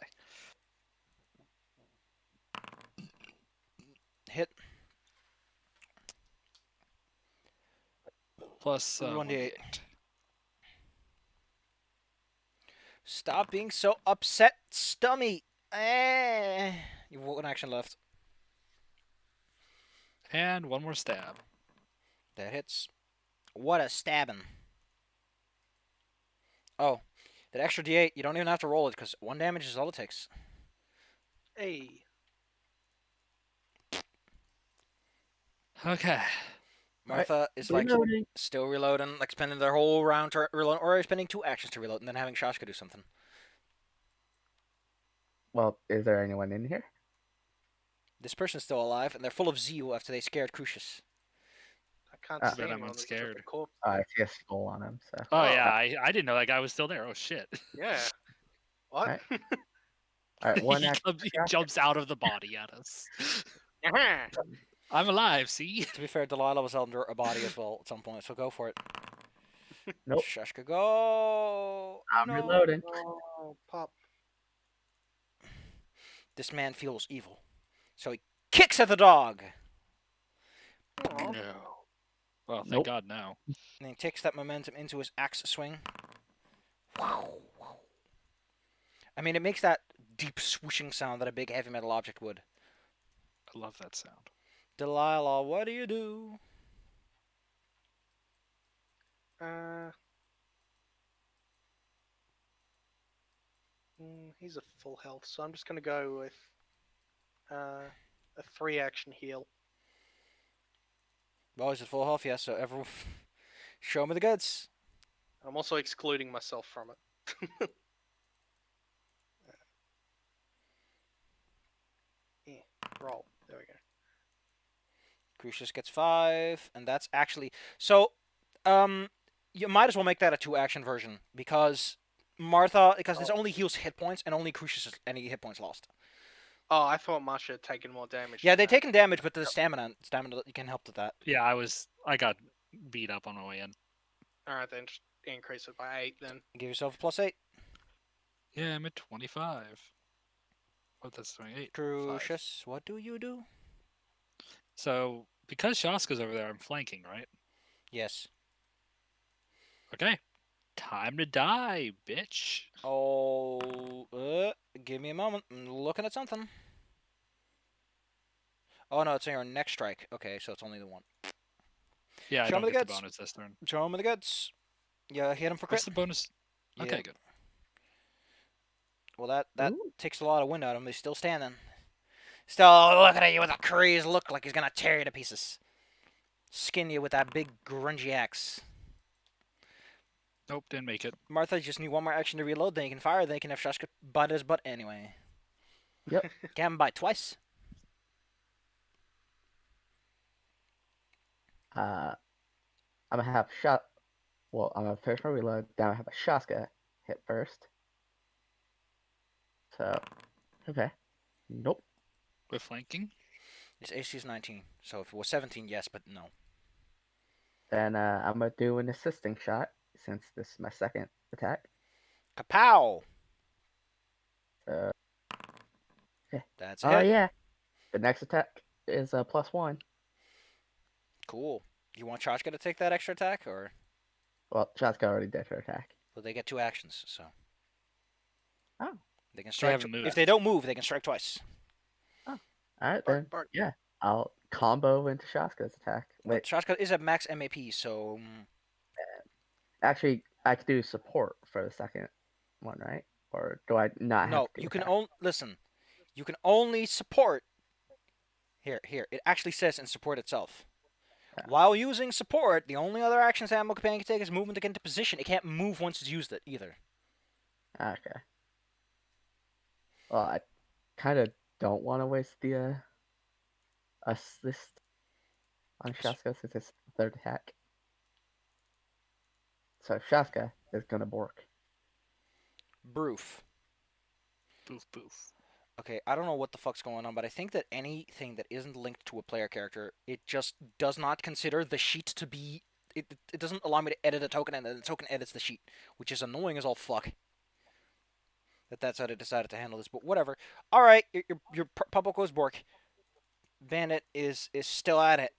Hit. Plus 1d8. 1d8. Stop being so upset, Stummy. You've one action left. And one more stab. That hits. What a stabbing. Oh, that extra d8, you don't even have to roll it because 1 damage is all it takes. Hey. Okay. Martha is like Reloading. still reloading, like spending their whole round to reload, or spending 2 actions to reload, and then having Shashka do something. Well, is there anyone in here? This person's still alive, and they're full of zeal after they scared Crucius. I can't Ah. see But I'm anyone. It's just a unscared. corpse. I see a skull on him. So. Oh, Oh. yeah, I didn't know that guy was still there. Oh, shit. Yeah. What? Alright. All right, one action. He jumps out of the body at us. Yeah. I'm alive, see? To be fair, Delilah was under a body as well at some point, so go for it. Nope. Shashka, go! I'm No. reloading. Oh, pop. This man feels evil, so he kicks at the dog, Aw. No. Well, thank Nope. God now. and he takes that momentum into his axe swing. Wow. I mean, it makes that deep swooshing sound that a big heavy metal object would. I love that sound. Delilah, what do you do? He's at full health, so I'm just gonna go with a 3-action heal. Well, he's at full health, yes, so everyone... Show me the goods. I'm also excluding myself from it. Yeah, roll. There we go. Crucius gets 5, and that's actually... So, you might as well make that a 2-action version, because this only heals hit points, and only Crucius has any hit points lost. Oh, I thought Masha had taken more damage. Yeah, than they've that. taken damage, but the stamina you can help with that. Yeah, I got beat up on my way in. Alright, then just increase it by 8 then. Give yourself a +8. Yeah, I'm at 25. Oh, that's 28. 5. Crucius, what do you do? So, because Shaska's over there, I'm flanking, right? Yes. Okay. Time to die, bitch. Oh, give me a moment. I'm looking at something. Oh, no, it's on your next strike. Okay, so it's only the one. Yeah, Show I me don't the get the guts. bonus this turn. Show him the goods. Yeah, hit him for crit. What's the bonus? Okay, Yeah. good. Well, that Ooh. takes a lot of wind out of him. He's still standing. Still looking at you with a crazed look like he's gonna tear you to pieces. Skin you with that big grungy axe. Nope, didn't make it. Martha just need one more action to reload, then he can fire, then he can have Shashka bite his butt anyway. Yep. Can have him bite twice. I'm gonna have shot. Well, I'm gonna finish my reload. Then I have a Shaska hit first. So, okay. Nope. With flanking? His AC is 19, so if it was 17, yes, but no. Then I'm gonna do an assisting shot since this is my second attack. Kapow! So, That's a oh hit. yeah, the next attack is a +1. Cool. You want Chachka to take that extra attack, or Well, Shaska already did her attack. well, they get 2 actions, so Oh. they can strike. haven't moved. If they don't move, they can strike twice. All right Bark, then. bark. Yeah, I'll combo into Shaska's attack. But Wait, Chachka is at max MAP, so actually, I could do support for the second one, right? Or do I not have no. to? You can attack? only listen. You can only support. Here. It actually says in support itself. Yeah. While using support, the only other actions Animal Companion can take is movement to get into position. It can't move once it's used it either. Okay. Well, I kind of don't want to waste the assist on Shaska since it's the third attack. So Shaska is gonna bork. Broof. Boof, boof. Okay, I don't know what the fuck's going on, but I think that anything that isn't linked to a player character, it just does not consider the sheet to be. It doesn't allow me to edit a token, and then the token edits the sheet, which is annoying as all fuck. That's how they decided to handle this, but whatever. All right, your public goes Bork. Bandit is still at it,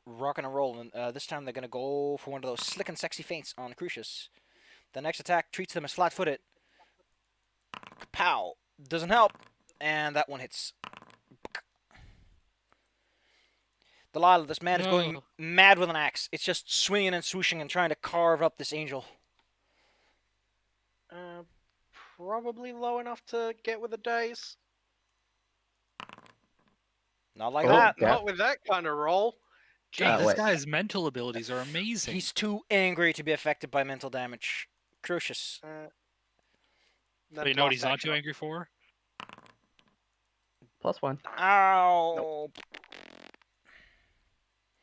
rocking and rolling. This time they're gonna go for one of those slick and sexy feints on Crucius. The next attack treats them as flat-footed. Pow! Doesn't help, and that one hits. Delilah, this man is going No. mad with an axe. It's just swinging and swooshing and trying to carve up this angel. Probably low enough to get with the days. Not like Oh, that. yeah. Not with that kind of roll. God, this wait. guy's mental abilities are amazing. He's too angry to be affected by mental damage. Crucius. But you know what he's not too angry for? +1. Ow!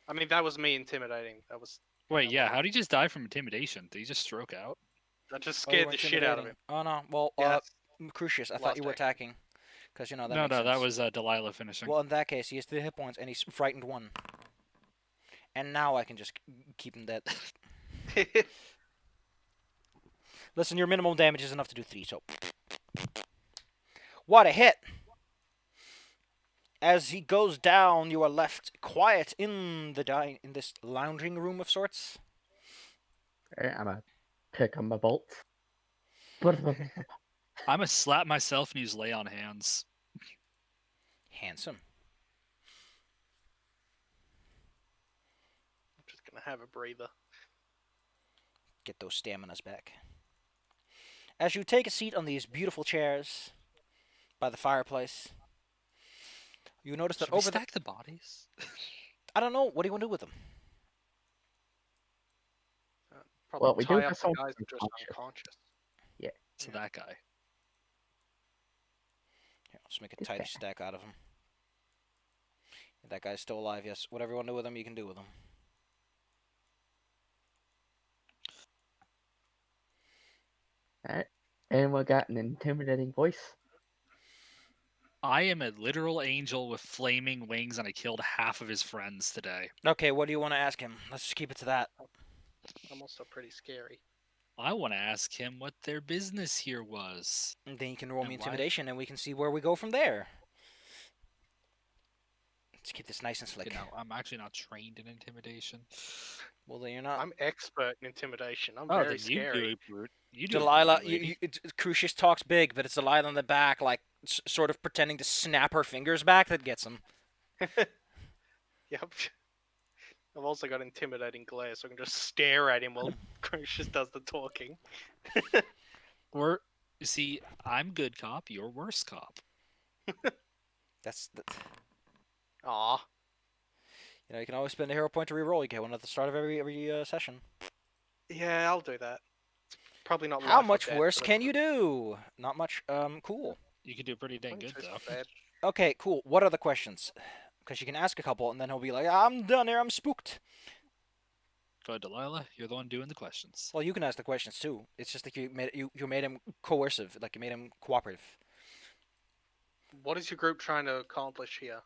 I mean, that was me intimidating. That was. Wait, yeah, how did he just die from intimidation? Did he just stroke out? That just Oh, you scared were the shit out of him. intimidating. Oh no. Well, Yeah, Crucius, I thought last you were action. attacking. Because, you know, that No, makes no, that sense. was Delilah finishing. Well, in that case, he has 3 hit points and he's frightened 1. And now I can just keep him dead. Listen, your minimum damage is enough to do 3, so. What a hit! As he goes down, you are left quiet in the in this lounging room of sorts. Alright, I'm gonna pick up my bolts. I'm gonna slap myself and use lay on hands. Handsome. I'm just gonna have a breather. Get those staminas back. As you take a seat on these beautiful chairs by the fireplace, you notice that Should we over stack the bodies? I don't know. What do you want to do with them? Probably Well, we do tie have up the someone guys that are just unconscious. unconscious. So Yeah. that guy. Here, let's make a This tidy guy. stack out of him. That guy's still alive, yes. Whatever you want to do with him, you can do with him. Alright. Anyone got an intimidating voice? I am a literal angel with flaming wings, and I killed half of his friends today. Okay, what do you want to ask him? Let's just keep it to that. I'm also pretty scary. I want to ask him what their business here was. And then you can roll me And why- intimidation, and we can see where we go from there. Let's keep this nice and You slick. know, I'm actually not trained in intimidation. Well, then you're not. I'm expert in intimidation. I'm Oh, very then you do scary. it, brute. You do it, Delilah, brute lady. Crucius talks big, but it's Delilah in the back, like, sort of pretending to snap her fingers back that gets him. Yep. I've also got intimidating glare, so I can just stare at him while Crucius does the talking. Or, you see, I'm good cop, you're worse cop. That's the, Aw. you know, you can always spend a hero point to reroll. You get one at the start of every session. Yeah, I'll do that. It's probably not How life or much death, worse but can you do? Not much. Cool. You can do pretty dang good, it's though. not bad. Okay, cool. What are the questions? Because you can ask a couple, and then he'll be like, "I'm done here. I'm spooked." Go ahead, Delilah. You're the one doing the questions. Well, you can ask the questions too. It's just like you made him coercive, like you made him cooperative. What is your group trying to accomplish here?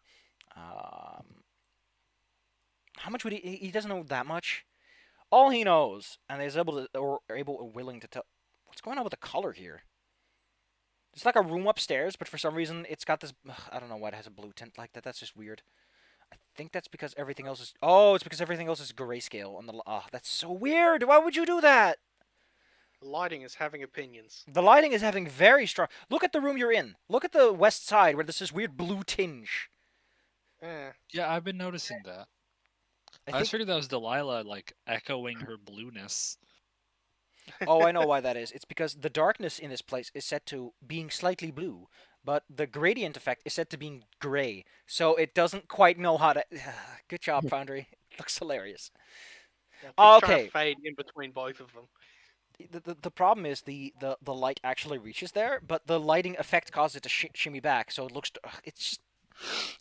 How much would he doesn't know that much. All he knows, and is able to or able or willing to tell. What's going on with the color here? It's like a room upstairs, but for some reason it's got this. I don't know why it has a blue tint like that. That's just weird. I think that's because everything else is. Oh, it's because everything else is grayscale on the. That's so weird. Why would you do that? The lighting is having opinions. The lighting is having very strong. Look at the room you're in. Look at the west side where there's this weird blue tinge. Eh. Yeah, I've been noticing that. I just figured that was Delilah, like, echoing her blueness. Oh, I know why that is. It's because the darkness in this place is set to being slightly blue, but the gradient effect is set to being gray, so it doesn't quite know how to. Good job, Foundry. It looks hilarious. Yeah, Oh, it's trying okay. to fade in between both of them. The problem is the light actually reaches there, but the lighting effect causes it to shimmy back, so it looks. It's just.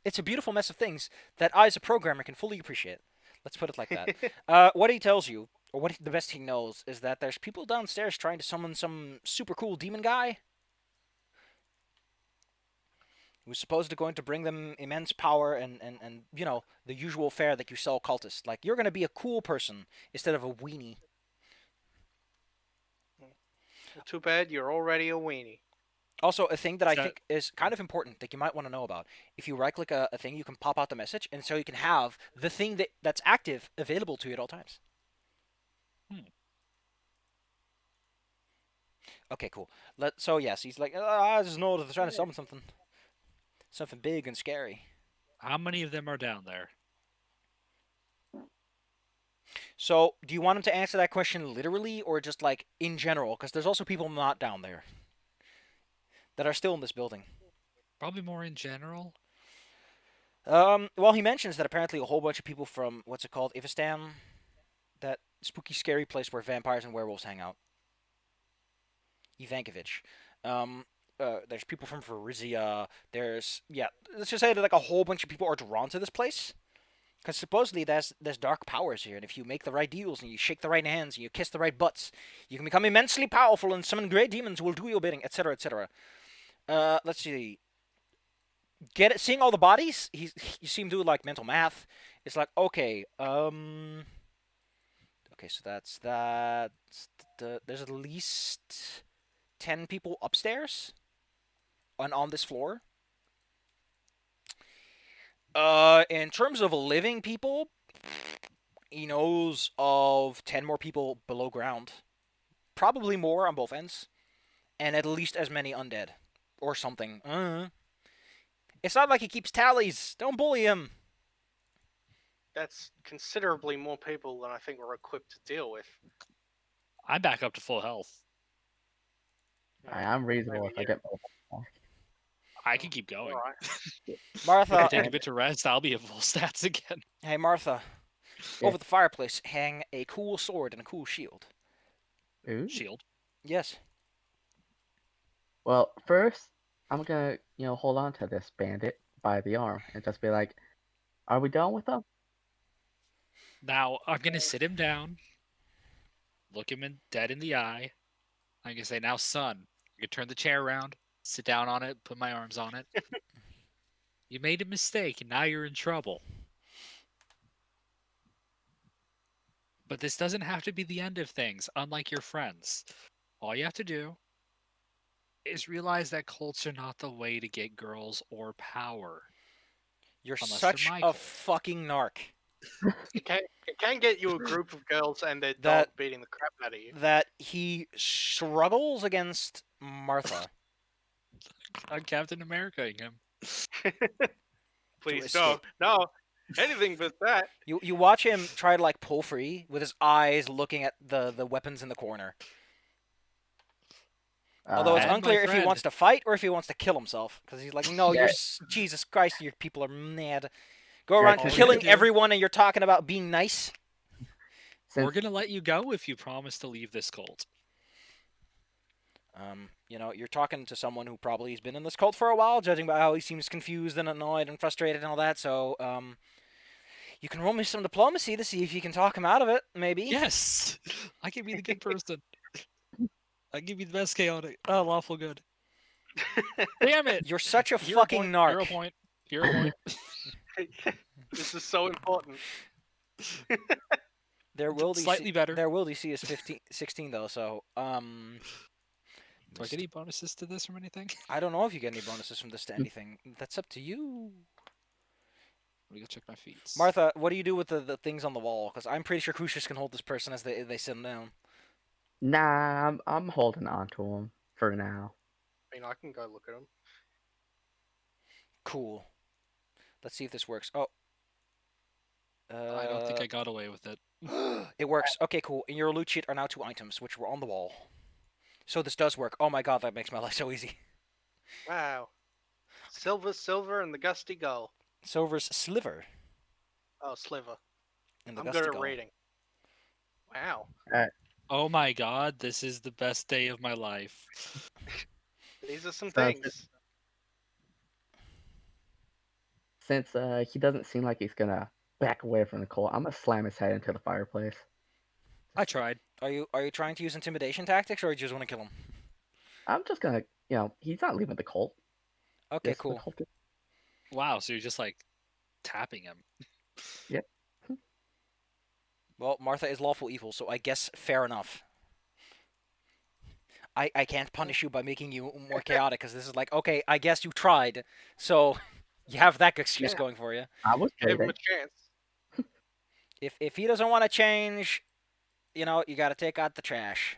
It's a beautiful mess of things that I, as a programmer, can fully appreciate. Let's put it like that. What he tells you, or the best he knows, is that there's people downstairs trying to summon some super cool demon guy. who's supposed going to bring them immense power and the usual fare that you sell cultists. Like you're gonna be a cool person instead of a weenie. Well, too bad you're already a weenie. Also, a thing that I So think is kind of important that you might want to know about. If you right-click a thing, you can pop out the message, and so you can have the thing that's active available to you at all times. Hmm. Okay, cool. So yes, he's like, I just know that they're trying to summon something big and scary. how many of them are down there? So, do you want him to answer that question literally or just like in general? Because there's also people not down there that are still in this building. Probably more in general. Well, he mentions that apparently a whole bunch of people from what's it called, Ivistan, that spooky, scary place where vampires and werewolves hang out. Ivankovich. There's people from Varizia. Let's just say that like a whole bunch of people are drawn to this place. Because supposedly there's dark powers here, and if you make the right deals and you shake the right hands and you kiss the right butts, you can become immensely powerful and summon great demons who will do your bidding, etc., etc. Let's see. Seeing all the bodies, you see him do like mental math. It's like okay, so that's that. There's at least 10 people upstairs and on this floor. In terms of living people, he knows of 10 more people below ground. Probably more on both ends. And at least as many undead. Or something. It's not like he keeps tallies. Don't bully him. That's considerably more people than I think we're equipped to deal with. I'm back up to full health. I'm reasonable if I get more. I can keep going. Alright. If Martha. I take a bit to rest, I'll be at full stats again. Hey, Martha. Yeah. Over the fireplace hang a cool sword and a cool shield. Ooh. Shield. Yes. Well, first, I'm gonna, hold on to this bandit by the arm and just be like, "Are we done with them?" Now I'm gonna sit him down, look him dead in the eye. I'm gonna say, "Now, son, you can turn the chair around, sit down on it, put my arms on it. You made a mistake, and now you're in trouble. But this doesn't have to be the end of things, unlike your friends. All you have to do is realize that cults are not the way to get girls or power. You're Unless they're such my a cult. fucking narc. It can get you a group of girls and their That- dog beating the crap out of you. That he struggles against Martha. I'm Captain America-ing him. Please, escape. no, anything but that. You watch him try to like pull free with his eyes looking at the weapons in the corner. Although it's And my unclear if he friend. wants to fight or if he wants to kill himself, because he's like, no, Yeah. Jesus Christ, your people are mad. Go Yeah, around all we killing do- everyone, and you're talking about being nice. We're since gonna let you go if you promise to leave this cult. You're talking to someone who probably has been in this cult for a while, judging by how he seems confused and annoyed and frustrated and all that. So, you can roll me some diplomacy to see if you can talk him out of it, maybe. Yes! I can be the good person. I give you the best chaotic. Oh, lawful good. Damn it! You're such a Hero fucking point, narc. Hero point. Hero point. This is so important. Their will DC, Slightly better. Their will DC is 16 though, so Do I get any bonuses to this from anything? I don't know if you get any bonuses from this to anything. That's up to you. Let me go check my feats. Martha, what do you do with the things on the wall? Because I'm pretty sure Crucius can hold this person as they sit him down. nah, I'm holding on to him for now. I mean, I can go look at them. Cool. Let's see if this works. Oh. I don't think I got away with it. It works. Okay, cool. In your loot sheet are now 2 items, which were on the wall. So this does work. Oh my god, that makes my life so easy. Wow. Silver, and the Gusty Gull. Silver's Sliver Oh, Sliver. and the I'm Gusty good at Gull. reading. Wow. Oh my god, this is the best day of my life. These are some So, things. Since he doesn't seem like he's gonna back away from the cult, I'm gonna slam his head into the fireplace. I tried. Are you trying to use intimidation tactics, or you just want to kill him? I'm just gonna, he's not leaving the cult. Okay, This cool. occultist. Wow, so you're just like tapping him. Yep. Well, Martha is lawful evil, so I guess fair enough. I can't punish you by making you more chaotic, because this is like, okay, I guess you tried, so you have that excuse Yeah. going for you. I was Gave him waiting. a chance. If he doesn't want to change, you got to take out the trash.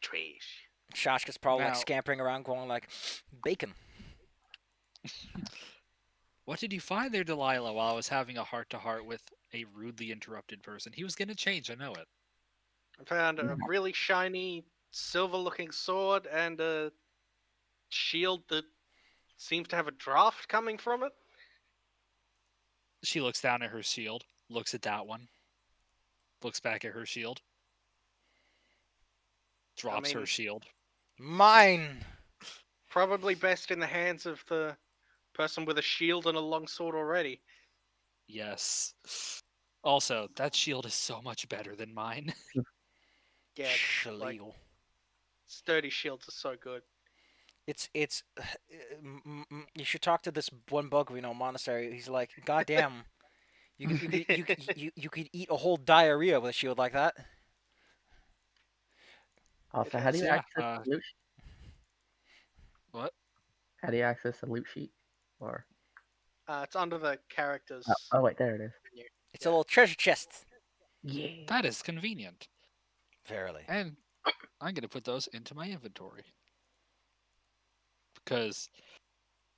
Trash. Shashka's probably like Now, scampering around, going like, bacon. what did you find there, Delilah, while I was having a heart-to-heart with a rudely interrupted person? He was gonna change, I know it. I found a really shiny, silver-looking sword and a shield that seems to have a draft coming from it. She looks down at her shield, looks at that one, looks back at her shield, drops her mean- shield. Mine. Probably best in the hands of the person with a shield and a long sword already. Yes. Also, that shield is so much better than mine. Yeah, like Schlegel. sturdy shields are so good. It's you should talk to this one bug we know, Monastery. He's like, goddamn, you could eat a whole diarrhea with a shield like that. Also, It how do has- you Yeah, access the loot? what? How do you access the loot sheet? Or It's under the characters oh wait, there it is. menu. It's a little treasure chest. Yeah. That is convenient. Verily. And I'm going to put those into my inventory. Because,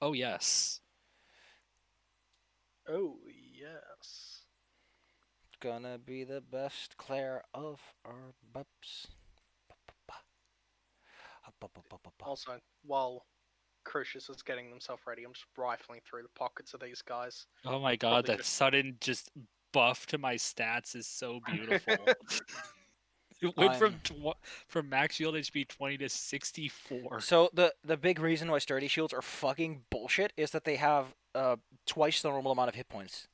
oh yes. Oh yes. Gonna be the best Claire of our bups. Also, while Crucius is getting themselves ready, I'm just rifling through the pockets of these guys. Oh my god, Probably that just- sudden just buff to my stats is so beautiful. It went from max shield HP 20 to 64. So the big reason why sturdy shields are fucking bullshit is that they have twice the normal amount of hit points.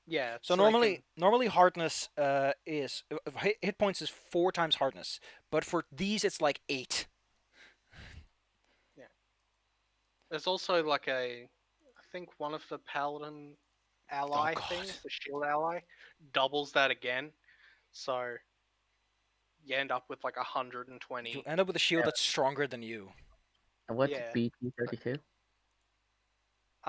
Yeah. So they normally hardness is hit points is 4 times hardness, but for these it's like 8. there's also like I think one of the paladin ally God. things, the shield ally, doubles that again. So you end up with like 120. You end up with a shield that's stronger than you. And what's Yeah. BT32?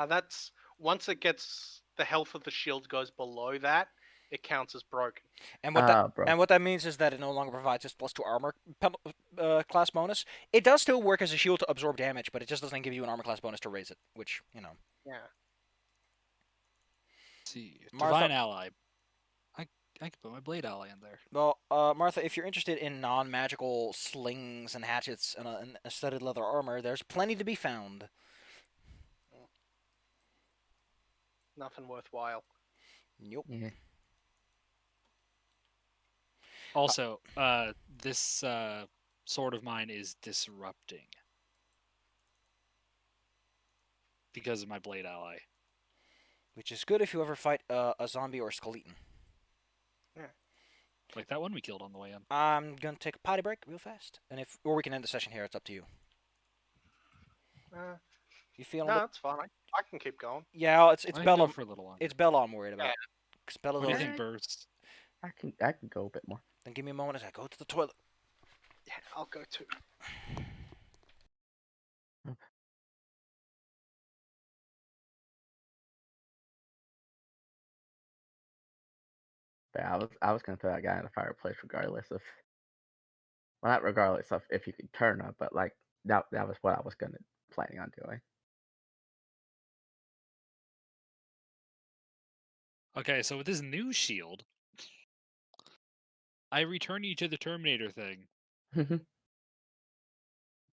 That's once it gets the health of the shield goes below that, it counts as broken. And what that Ah, bro. and what that means is that it no longer provides this +2 armor class bonus. It does still work as a shield to absorb damage, but it just doesn't give you an armor class bonus to raise it, which, Yeah. Let's see. Martha- Divine Ally. I could put my Blade Ally in there. Well, Martha, if you're interested in non-magical slings and hatchets and a studded leather armor, there's plenty to be found. Nothing worthwhile. Nope. Yeah. Also, this sword of mine is disrupting. Because of my Blade Ally. Which is good if you ever fight a zombie or a skeleton. Like that one we killed on the way in. I'm gonna take a potty break real fast, or we can end the session here. It's up to you. You feeling? No, it's fine. I can keep going. Yeah, it's I can Bella. go for a little longer. It's Bella I'm worried about. Yeah. 'Cause Bella What do you will- think, Burst? I can go a bit more. Then give me a moment as I go to the toilet. Yeah, I'll go too. Yeah, I was gonna throw that guy in the fireplace regardless of, well, not regardless of if you could turn up, but like that was what I was planning on doing. Okay, so with this new shield, I return you to the Terminator thing.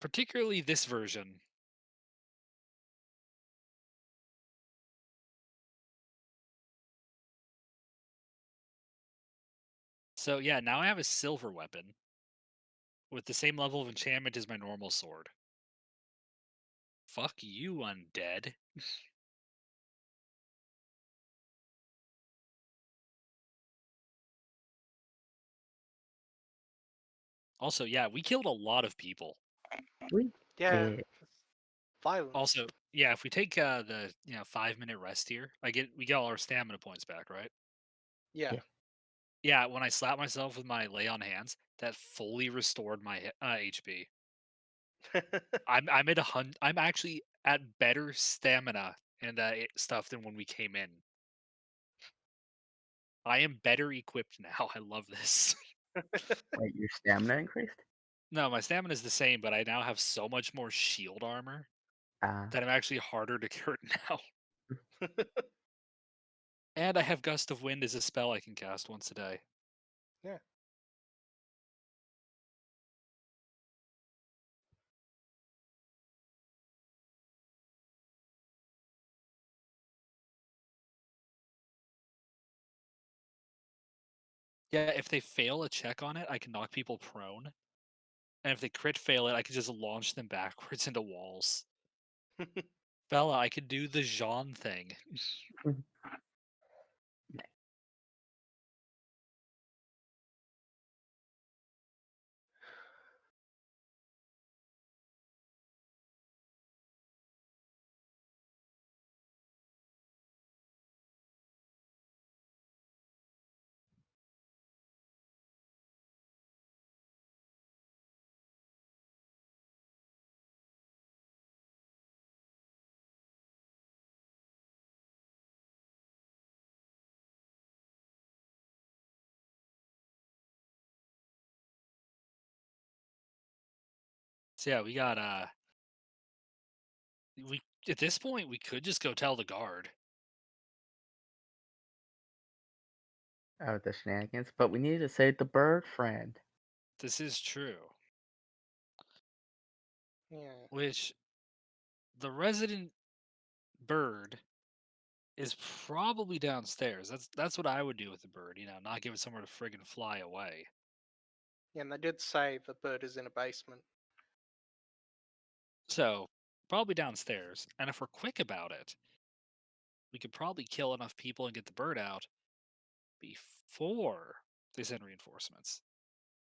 Particularly this version. So yeah, now I have a silver weapon with the same level of enchantment as my normal sword. Fuck you, undead. Also, yeah, we killed a lot of people. We Yeah. did. Violence. Also, yeah, if we take the 5-minute rest here, we get all our stamina points back, right? Yeah. Yeah. Yeah, when I slapped myself with my lay on hands, that fully restored my HP. I'm at 100. I'm actually at better stamina and stuff than when we came in. I am better equipped now. I love this. Wait, your stamina increased? No, my stamina is the same, but I now have so much more shield armor Ah, that I'm actually harder to hurt now. And I have Gust of Wind as a spell I can cast once a day. Yeah. Yeah, if they fail a check on it, I can knock people prone. And if they crit fail it, I can just launch them backwards into walls. Bella, I could do the Jean thing. So yeah, we got we at this point we could just go tell the guard. oh, the shenanigans. But we need to save the bird friend. This is true. Yeah. Which the resident bird is probably downstairs. That's what I would do with the bird, not give it somewhere to friggin' fly away. Yeah, and they did say the bird is in a basement. So probably downstairs. And if we're quick about it, we could probably kill enough people and get the bird out before they send reinforcements.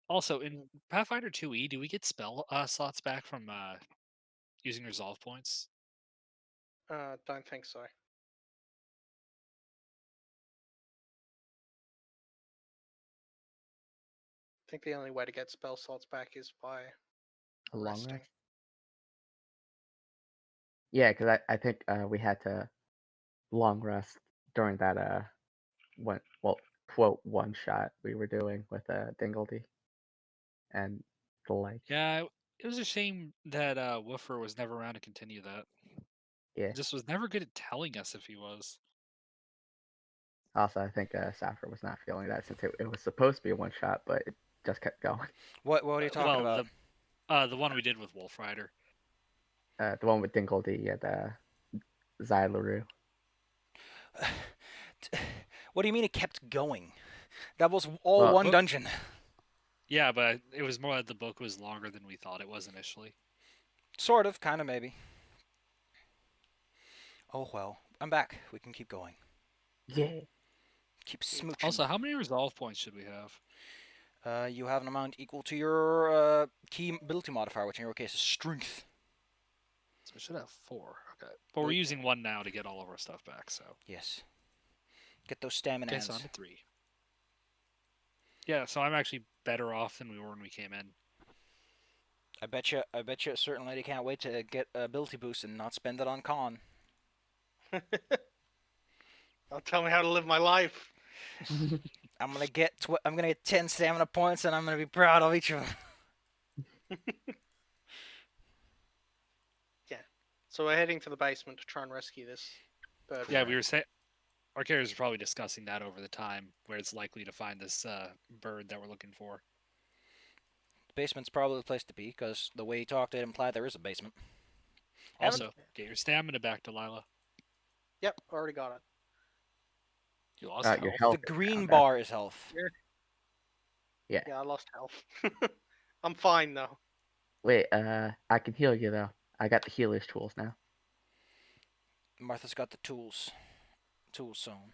Also, in Mm. Pathfinder 2e, do we get spell slots back from using resolve points? Don't think so. I think the only way to get spell slots back is by A long resting. rest? Yeah, because I think we had to long rest during that quote one shot we were doing with Dingledy and the like. Yeah, it was a shame that Woofer was never around to continue that. Yeah. Just was never good at telling us if he was. Also, I think Saffron was not feeling that since it was supposed to be a one shot, but it just kept going. What are you talking Well, about? the one we did with Wolf Rider. The one with Dingledy and Xylaru. What do you mean it kept going? That was all Well, one dungeon. Yeah, but it was more that the book was longer than we thought it was initially. Sort of, kind of, maybe. Oh well, I'm back. We can keep going. yeah. Keep smooching. Also, how many resolve points should we have? You have an amount equal to your key ability modifier, which in your case is strength. So we should have 4. Okay, but we're using 1 now to get all of our stuff back. So Yes. Get those stamina. okay, so I'm at 3. Yeah, so I'm actually better off than we were when we came in. I bet you a certain lady can't wait to get ability boost and not spend it on con. Don't tell me how to live my life. I'm gonna get 10 stamina points, and I'm gonna be proud of each of them. So we're heading to the basement to try and rescue this bird. Yeah, friend. we were saying our characters are probably discussing that over the time where it's likely to find this bird that we're looking for. The basement's probably the place to be, because the way he talked, it implied there is a basement. Also, get your stamina back, Delilah. Yep, already got it. You lost Your health. health The is green down, bar is health. Yeah. Yeah, I lost health. I'm fine though. Wait, I can heal you though. I got the healer's tools now. Martha's got the tools. Tools zone.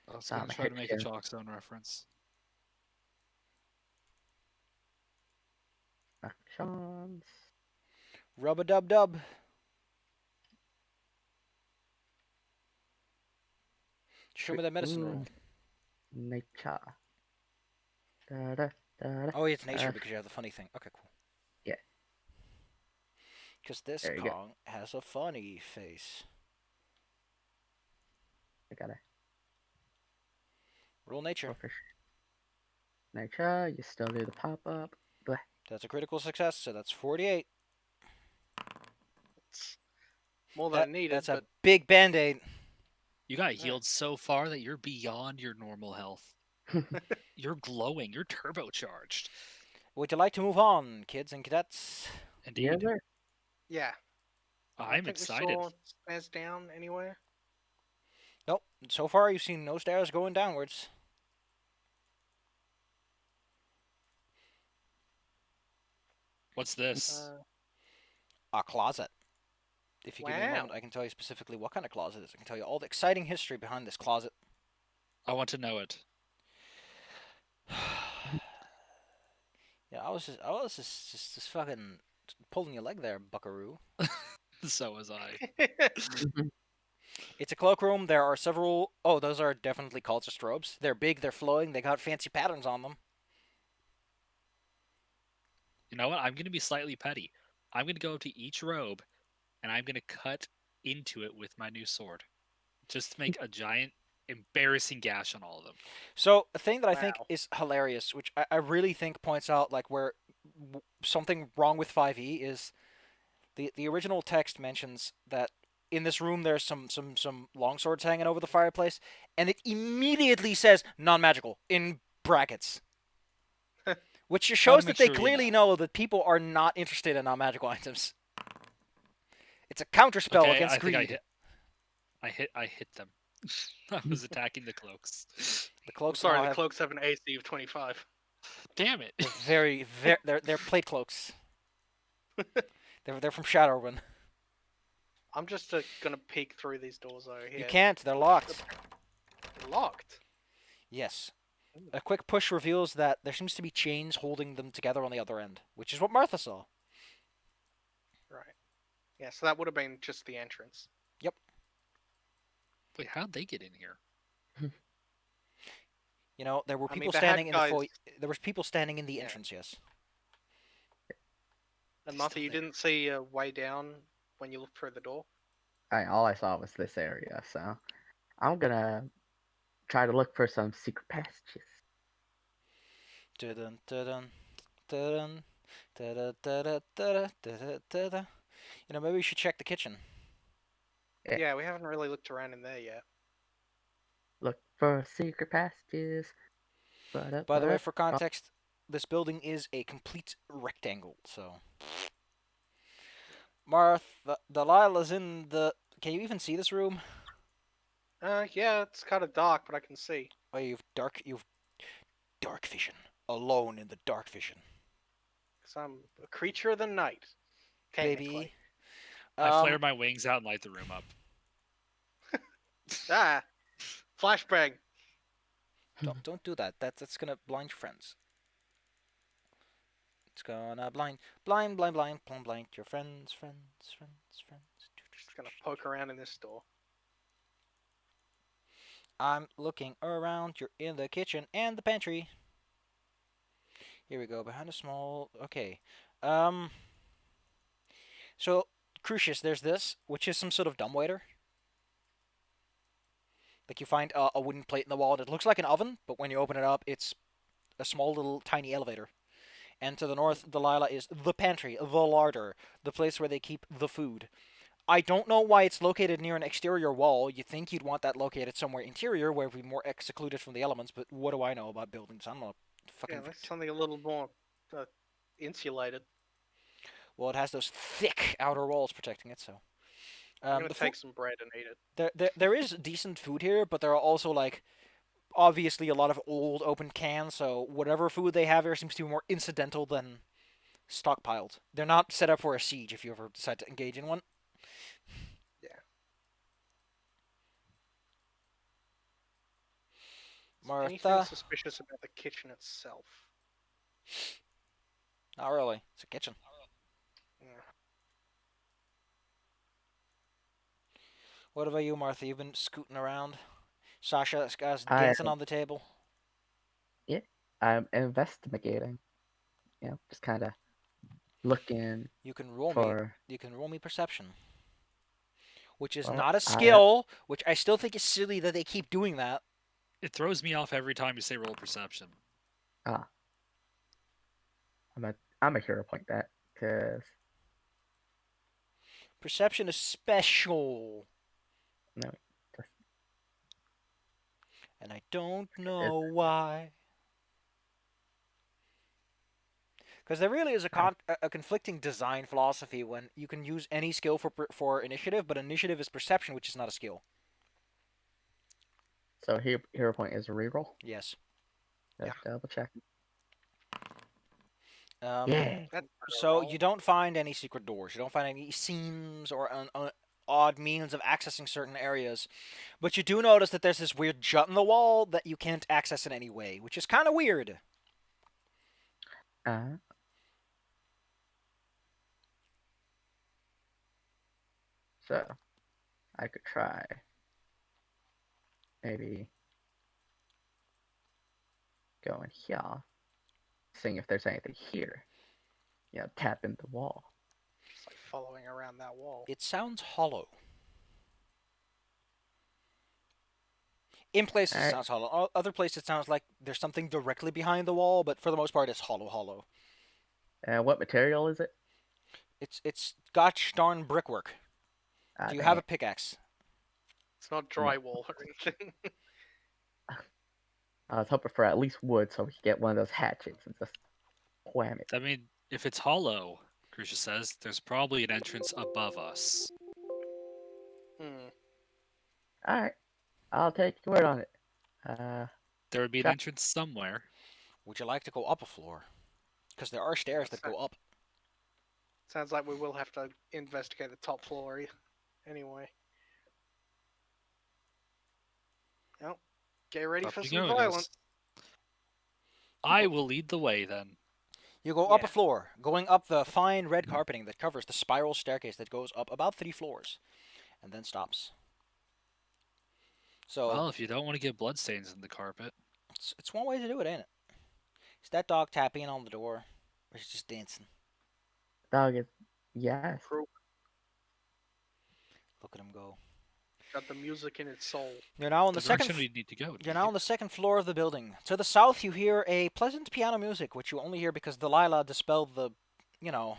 I was I'm going a to try to hit make a you. Chalk Zone reference. Actions. Rub-a-dub-dub. Show me the medicine roll. Nature. Da-da, da-da. Oh, it's nature because you have the funny thing. Okay, cool. Yeah. Because this There you go. Kong has a funny face. I gotta Roll nature. go for nature. You still do the pop up. That's a critical success, so that's 48. It's more than I needed, That's but a big band-aid. You got Yeah. healed so far that you're beyond your normal health. You're glowing. You're turbocharged. Would you like to move on, kids and cadets? Indeed. Yeah, there. yeah. I I'm think excited. we saw stairs down anywhere. Nope. So far, you've seen no stairs going downwards. What's this? Uh, A closet. If you give me a moment, Wow. I can tell you specifically what kind of closet it is. I can tell you all the exciting history behind this closet. I want to know it. Yeah, I was just fucking pulling your leg there, buckaroo. So was I. It's a cloakroom. There are several. Oh, those are definitely cultist robes. They're big. They're flowing. They got fancy patterns on them. You know what? I'm going to be slightly petty. I'm going to go up to each robe, and I'm going to cut into it with my new sword. Just to make a giant, embarrassing gash on all of them. So a thing that I think Wow. is hilarious, which I really think points out like where something wrong with 5e is the original text mentions that in this room there's some long swords hanging over the fireplace, and it immediately says non-magical in brackets, which just shows that make they sure you clearly know that people are not interested in non-magical items. It's a counterspell Okay, against I think greed. I hit them. I was attacking the cloaks. The I'm cloaks sorry, now the have cloaks have an AC of 25. Damn it! they're they're plate cloaks. They're from Shadowrun. I'm just gonna peek through these doors over here. You can't. They're locked. They're locked. Yes. Ooh. A quick push reveals that there seems to be chains holding them together on the other end, which is what Martha saw. Right. Yeah, so that would have been just the entrance. Wait, how'd they get in here? You know, there were I mean, people they had standing in the guys- foyer. There was people standing in the Yeah. entrance. Yes. And He's Martha, still you there. didn't see a way down when you looked through the door? All I saw was this area, so I'm gonna try to look for some secret passages. Dun dun dun dun dun. You know, maybe we should check the kitchen. Yeah. Yeah, we haven't really looked around in there yet. Look for secret passages. By the way, for context, this building is a complete rectangle. So, Martha, Delilah's in the. Can you even see this room? Yeah, it's kind of dark, but I can see. Oh, you've dark vision. Alone in the dark vision, Because I'm a creature of the night. Technically. baby. I flare my wings out and light the room up. Ah! Flashbang! Don't do that. That's gonna blind your friends. It's gonna blind your friends. Just gonna poke around in this door. I'm looking around. You're in the kitchen and the pantry. Here we go. Behind a small. Okay. So Crucius, there's this, which is some sort of dumbwaiter. Like you find a wooden plate in the wall, and it looks like an oven, but when you open it up, it's a small little tiny elevator. And to the north, Delilah is the pantry, the larder, the place where they keep the food. I don't know why it's located near an exterior wall. You'd think you'd want that located somewhere interior, where it'd be more secluded from the elements. But what do I know about buildings? I'm not fucking. Yeah, that's something a little more insulated. Well, it has those thick outer walls protecting it, so. I'm gonna The take some bread and eat it. there is decent food here, but there are also like obviously a lot of old open cans. So whatever food they have here seems to be more incidental than stockpiled. They're not set up for a siege if you ever decide to engage in one. Anything Martha, suspicious about the kitchen itself? not really. It's a kitchen. Yeah. What about you, Martha? You've been scooting around. Sasha's I dancing on the table. yeah, I'm investigating. Just kind of looking You can roll me. for. You can roll me perception, which is Well, not a I skill. Which I still think is silly that they keep doing that. It throws me off every time you say roll perception. ah, I'm a hero point that because Perception is special, no, just, and I don't it, know why. Because there really is I, a conflicting design philosophy when you can use any skill for initiative, but initiative is perception, which is not a skill. so hero point is a reroll. Yes. Yeah. Just double check. Um, Yeah. That's so you don't find any secret doors. You don't find any seams or odd means of accessing certain areas. But you do notice that there's this weird jut in the wall that you can't access in any way, which is kind of weird. Uh, so I could try maybe going here, seeing if there's anything here. Tap in the wall. just like following around that wall. It sounds hollow. In places it Alright. sounds hollow. Other places it sounds like there's something directly behind the wall, but for the most part it's hollow. What material is it? It's gosh darn brickwork. Do you Dang have a it. pickaxe? It's not No. drywall or anything. I was hoping for at least wood so we could get one of those hatchets and just wham it. I mean, if it's hollow, Crucia says, there's probably an entrance above us. Hmm. Alright. I'll take your word on it. There would be an Sure. entrance somewhere. Would you like to go up a floor? Because there are stairs that go up. Sounds like we will have to investigate the top floor anyway. Well, get ready Up for we some go, I violence. guess. I will lead the way then. You go up a Yeah. floor, going up the fine red carpeting that covers the spiral staircase that goes up about 3 floors, and then stops. So Well, if you don't want to get bloodstains in the carpet. it's one way to do it, ain't it? Is that dog tapping on the door, or is he just dancing? Dog is. Yes. Crook Look at him go. got the music in its soul. You're now on The the second. direction we need to go. You're now on the second floor of the building. To the south, you hear a pleasant piano music, which you only hear because Delilah dispelled the, you know,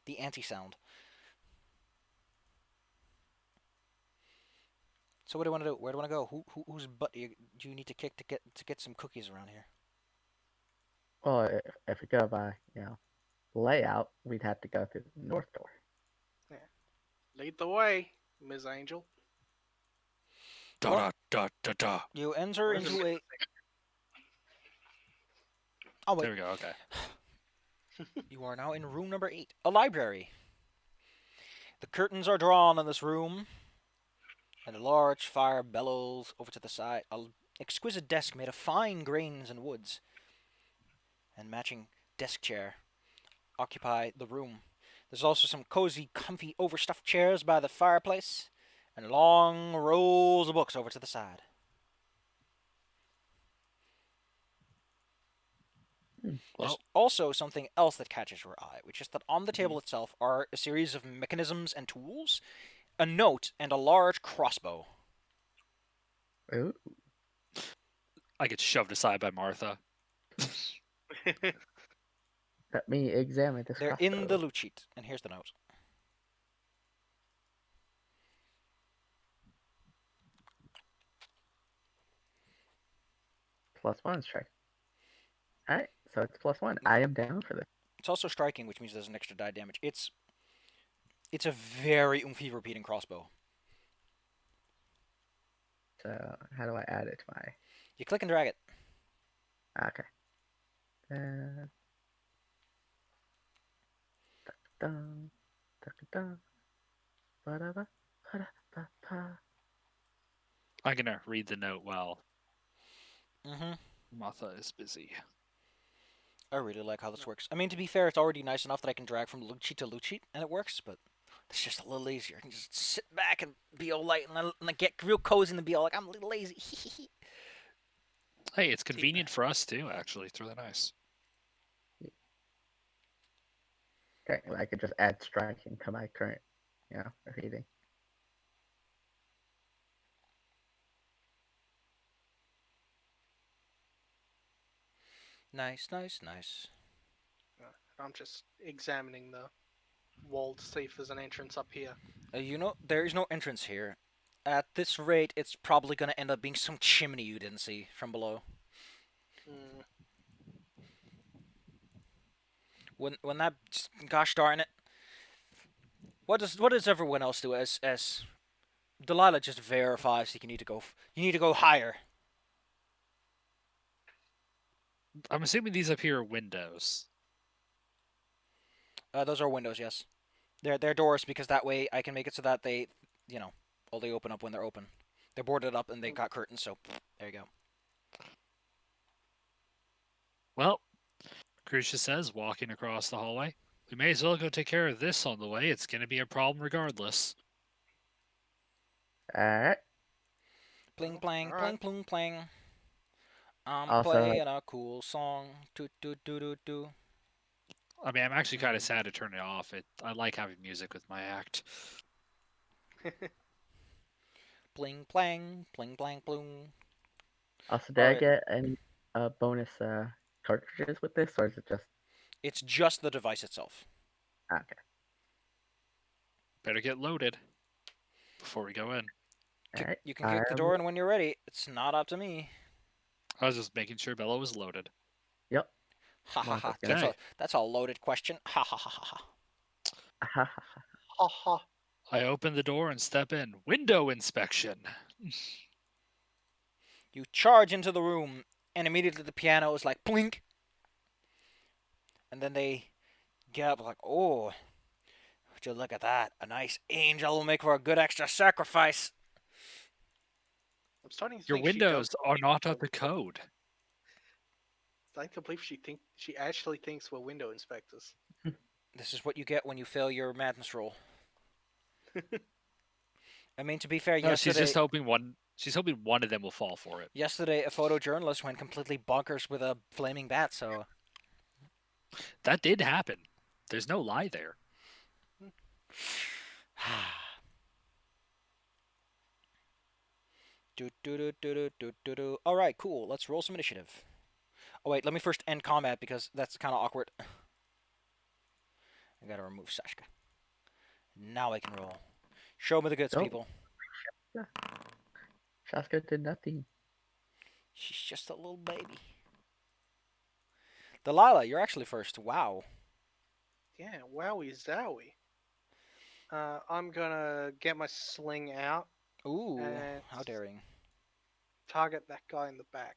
the anti-sound. So what do you want to do? Where do you want to go? Whose butt do you need to kick to get some cookies around here? Well, if we go by, layout, we'd have to go through the north door. Lead the way, Ms. Angel. Da da da da. You enter Where's into the a. Oh wait, There we go. Okay. you are now in room number 8, a library. The curtains are drawn in this room, and a large fire bellows over to the side. An exquisite desk made of fine grains and woods, and matching desk chair occupy the room. There's also some cozy, comfy, overstuffed chairs by the fireplace, and long rows of books over to the side. There's Well, also something else that catches your eye, which is that on the table itself are a series of mechanisms and tools, a note, and a large crossbow. Ooh. I get shoved aside by Martha. Let me examine this They're in the crossbow. loot sheet, and here's the note. +1 strike. Alright, so it's +1. I am down for this. It's also striking, which means there's an extra die damage. It's a very oomphy repeating crossbow. So how do I add it to my? You click and drag it. Okay. Dun, dun, dun, dun, ba-da-ba, ba-da-ba-ba. I'm gonna read the note while Mm-hmm. Martha is busy. I really like how this works. I mean, to be fair, it's already nice enough that I can drag from loot sheet to loot sheet, and it works, but It's just a little easier. I can just sit back and be all light and get real cozy and be all like, I'm a little lazy. Hey, it's convenient for us too. Actually, it's really nice. Currently, I could just add striking to my current, reading. Nice, nice, nice. I'm just examining the wall to see if there's an entrance up here. There is no entrance here. At this rate, it's probably gonna end up being some chimney you didn't see from below. Hmm. When that, gosh darn it, what does everyone else do? As Delilah just verifies that you need to go higher. I'm assuming these up here are windows. Those are windows, yes. They're doors because that way I can make it so that they, only open up when they're open. They're boarded up and they got curtains, so there you go. Well, Crucia says, walking across the hallway, we may as well go take care of this on the way. It's going to be a problem regardless. Alright. Pling plang, All pling right. pling plang. I'm Also, playing a cool song. Do do do do do. I mean, I'm actually kind of sad to turn it off. I like having music with my act. Pling plang, pling plang ploong. did I Alright. get any bonus cartridges with this, or is it just It's just the device itself. okay? Better get loaded before we go in. Alright. You can kick the door in when you're ready. It's not up to me. I was just making sure Bella was loaded. Yep. Ha ha Well, ha. okay. That's a loaded question. Ha ha ha ha ha. Ha ha. I open the door and step in. Window inspection. You charge into the room, and immediately the piano is like blink, and then they get up like, oh, would you look at that? A nice angel will make for a good extra sacrifice. I'm starting to Your think she does windows are not up to code. Starting to believe she actually thinks we're window inspectors. This is what you get when you fail your madness roll. I mean, to be fair, No, yesterday, she's just hoping one. She's hoping one of them will fall for it. yesterday a photojournalist went completely bonkers with a flaming bat. So That did happen. There's no lie there. do do do do do do do do. All right, cool. Let's roll some initiative. Oh wait, let me first end combat because that's kind of awkward. I gotta remove Sashka. Now I can roll. Show me the goods, Nope. people. Shaska did nothing. She's just a little baby. Delilah, you're actually first. Wow. Yeah, wowie zowie. I'm gonna get my sling out, Ooh, and how daring. target that guy in the back.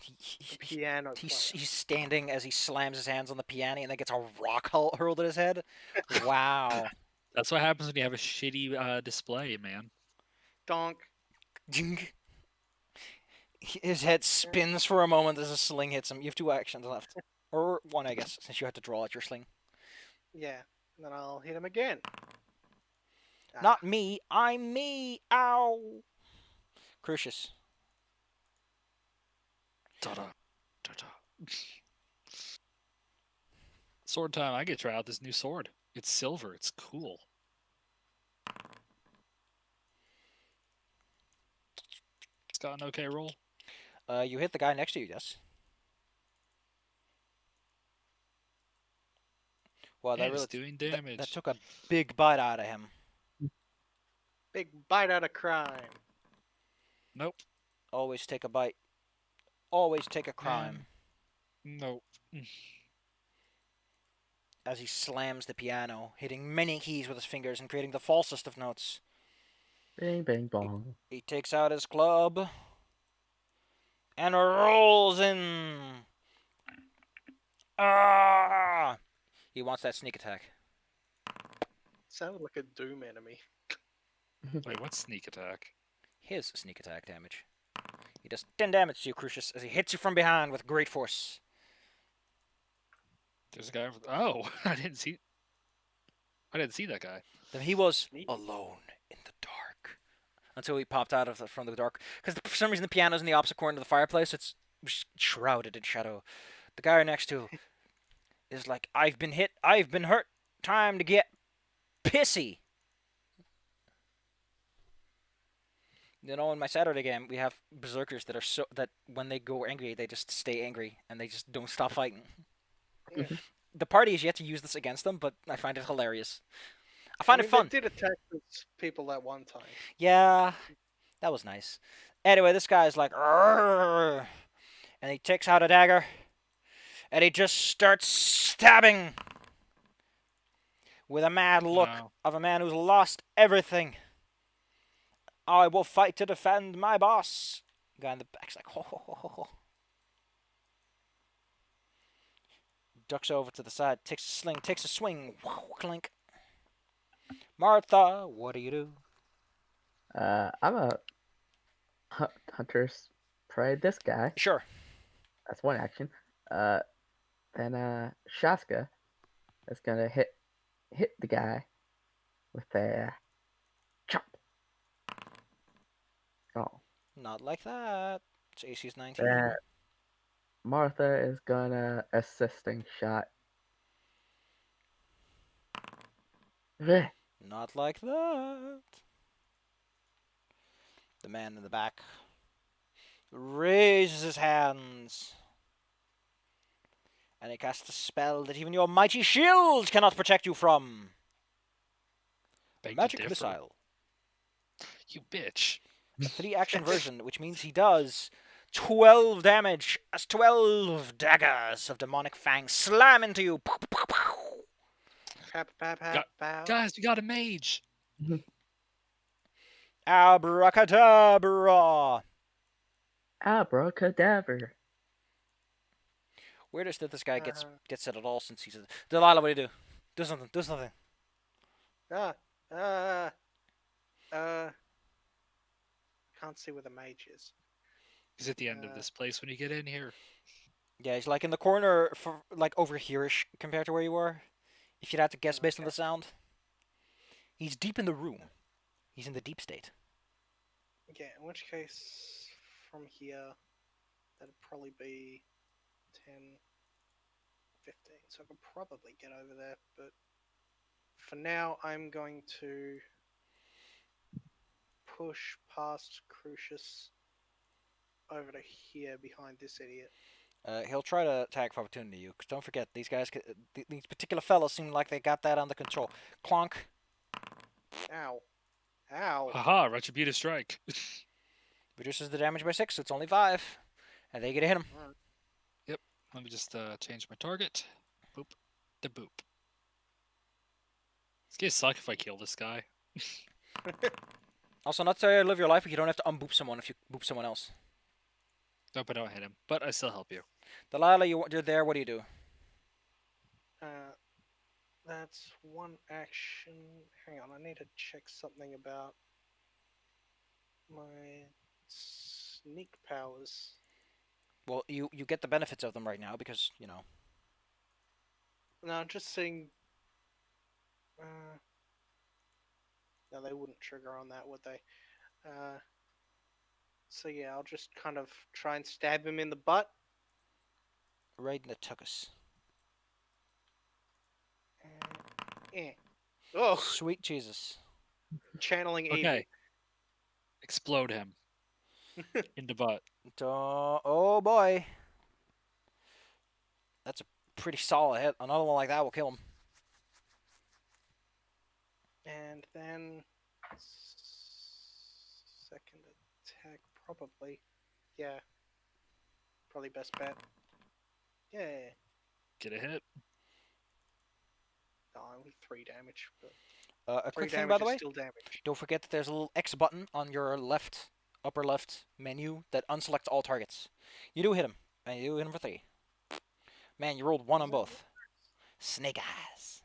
The He, piano he's, player. he's standing as he slams his hands on the piano and then gets a rock hurled at his head. Wow. That's what happens when you have a shitty display, man. Donk. His head spins for a moment as a sling hits him. You have 2 actions left. Or 1, I guess, since you had to draw out your sling. Yeah, and then I'll hit him again. Not me, I'm me. Ow. Crucius. Ta-da. Ta-da. Sword time. I get to try out this new sword. It's silver. It's cool. It's got an okay roll. You hit the guy next to you, yes? Wow, that And really it's doing that, damage. that took a big bite out of him. Big bite out of crime. Nope. Always take a bite. Always take a crime. Nope. As he slams the piano, hitting many keys with his fingers and creating the falsest of notes. Bing, bang, bong. He takes out his club and rolls in. Ah! He wants that sneak attack. Sounded like a Doom enemy. Wait, what's sneak attack? His sneak attack damage. He does 10 damage to you, Crucius, as he hits you from behind with great force. There's a guy over. Oh, I didn't see. I didn't see that guy. Then he was Sneaky. alone in the dark until he popped out of from the dark. Because for some reason the piano's in the opposite corner of the fireplace. It's shrouded in shadow. The guy next to is like, "I've been hit. I've been hurt. Time to get pissy." You know, in my Saturday game, we have berserkers that are so that when they go angry, they just stay angry and they just don't stop fighting. Yeah. The party is yet to use this against them, but I find it hilarious. I I find mean, it fun. They did attack those people at one time. Yeah, that was nice. Anyway, this guy's like, "Arrgh," and he takes out a dagger, and he just starts stabbing with a mad look Wow. of a man who's lost everything. I will fight to defend my boss. Guy in the back's like, ho ho ho ho ho. Ducks over to the side, takes a sling, takes a swing, whoa, clink. Martha, what do you do? I'm a hunter's prey. This guy. Sure. That's one action. Then Shaska is gonna hit the guy with a chop. Oh. Not like that. It's AC's 19. Then Martha is gonna assisting shot. Bleh. Not like that. The man in the back raises his hands. And he casts a spell that even your mighty shield cannot protect you from. Beg to Magic differ. missile. You bitch. A 3-action version, which means he does 12 damage as 12 daggers of demonic fangs slam into you. Pow, pow, pow, pow. Guys, we got a mage. Abracadabra. Abracadabra. Weirdest that this guy gets it at all since he's a... Delilah, what do you do? Do something. Do something. Can't see where the mage is. He's at the end of this place when you get in here. Yeah, he's like in the corner, for like over here-ish compared to where you were. If you'd had to guess based on the sound. He's deep in the room. He's in the deep state. Yeah, in which case, from here, that'd probably be 10, 15. So I could probably get over there, but for now, I'm going to push past Crucius over to here behind this idiot. He'll try to attack for opportunity you. 'Cause don't forget, these guys, these particular fellas seem like they got that under control. Clonk. Ow. Ow. Haha, retributive strike. Reduces the damage by 6, so it's only 5. And they get to hit him. Let me just change my target. Boop. Da boop. It's gonna suck if I kill this guy. Also, not to live your life, but you don't have to unboop someone if you boop someone else. Nope, I don't hit him, but I still help you. Delilah, you're there, what do you do? That's one action. Hang on, I need to check something about my sneak powers. Well, you get the benefits of them right now because, you know. No, I'm just seeing. No, they wouldn't trigger on that, would they? So yeah, I'll just kind of try and stab him in the butt. Right in the tuchus. Oh, Sweet Jesus. channeling evil. Okay. Explode him. In the butt. Oh boy. That's a pretty solid hit. Another one like that will kill him. And then second attack, probably. Yeah. Probably best bet. Yeah. Get a hit. Oh, only 3 damage, but A 3 quick thing, damage by the is way. still damage. Don't forget that there's a little X button on your left, upper left menu that unselects all targets. You do hit him, and you do hit him for 3. Man, you rolled 1 on both. Snake eyes.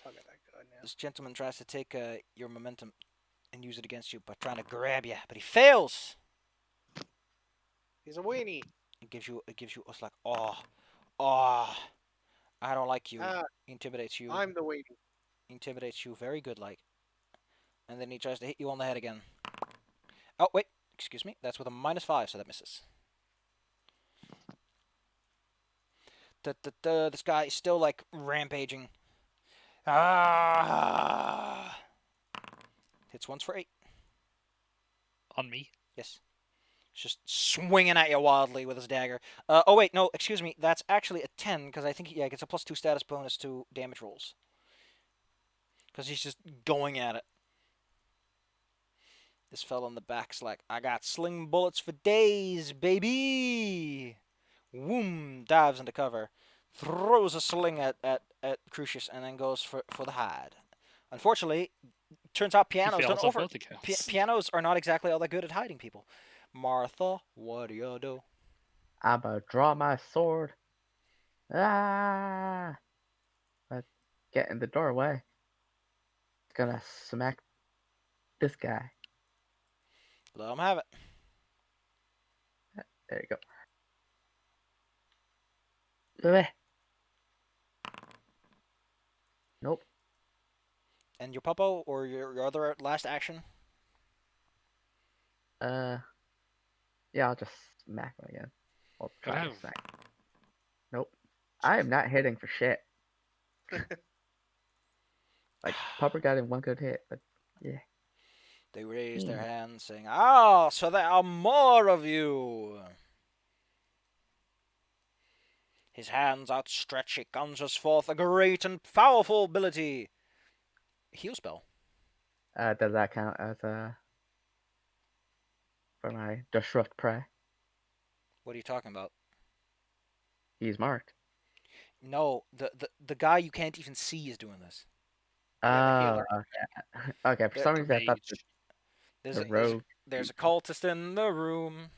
Target that guy now. This gentleman tries to take your momentum and use it against you by trying to grab you, but he fails. He's a weenie. It gives you us like, oh, I don't like you. Ah, Intimidates you. I'm the waiting. Intimidates you very good like. And then he tries to hit you on the head again. Oh, wait. Excuse me. That's with a -5, so that misses. This guy is still, like, rampaging. Ah! Hits once for 8. On me. Yes. He's just swinging at you wildly with his dagger. Oh, wait. No, excuse me. That's actually a 10, because I think, yeah, he gets a +2 status bonus to damage rolls. Because he's just going at it. This fellow in the back's like, I got sling bullets for days, baby! Whoom! Dives into cover. Throws a sling at Crucius and then goes for the hide. Unfortunately, turns out He pianos don't fails on over... both accounts. Pianos are not exactly all that good at hiding people. Martha, what do you do? I'm gonna draw my sword. Ah! But get in the doorway. Gonna smack this guy. Let him have it. There you go. Bleh. Nope. And your puppo, or your other last action? Yeah, I'll just smack him again. I'll But I try to have smack. Nope. I am not hitting for shit. Like, Pupper got in one good hit, but yeah. They raise their Hmm. hands, saying, "Ah, so there are more of you!" His hands outstretched, he conjures forth a great and powerful ability. Heal spell. Does that count as for my disrupt prey? What are you talking about? He's marked. No, the guy you can't even see is doing this. Yeah, the Oh, healer. okay. Okay, for There- some the reason I thought mage. There's the a rogue. there's a cultist in the room.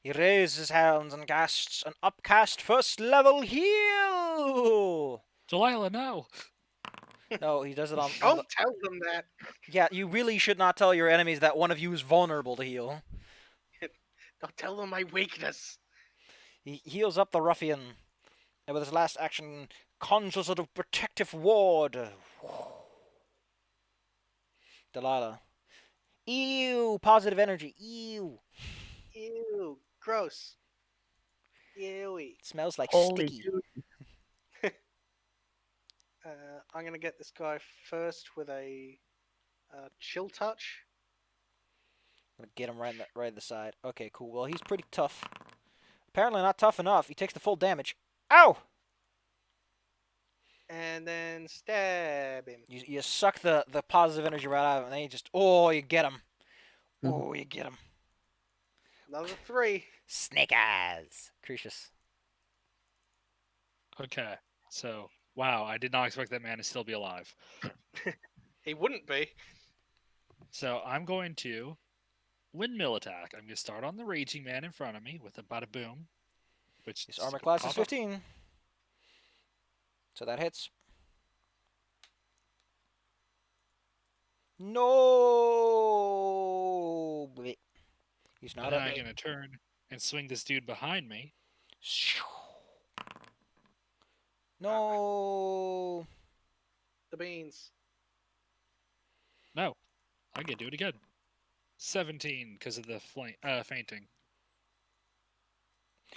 He raises his hands and casts an upcast first level heal. Delilah, no. No, he does it on the. Don't tell them that. Yeah, you really should not tell your enemies that one of you is vulnerable to heal. Don't tell them my weakness. He heals up the ruffian, and with his last action, conjures a protective ward. Delilah. Ew, positive energy. Ew. Ew, gross. Ewy. It smells like Holy sticky. dude. I'm gonna get this guy first with a chill touch. I'm gonna get him right in the side. Okay, cool. Well, he's pretty tough. Apparently not tough enough. He takes the full damage. Ow! And then stab him. You suck the positive energy right out of him, and then you just you get him. Oh, you get him. Another 3. Snake eyes. Crucius. Okay. So, wow, I did not expect that man to still be alive. He wouldn't be. So I'm going to windmill attack. I'm going to start on the raging man in front of me with a bada boom. Which His armor class is 15. So that hits. No! He's not And up. I'm going to turn and swing this dude behind me. No! The beans. No, I can do it again. 17 because of the fainting.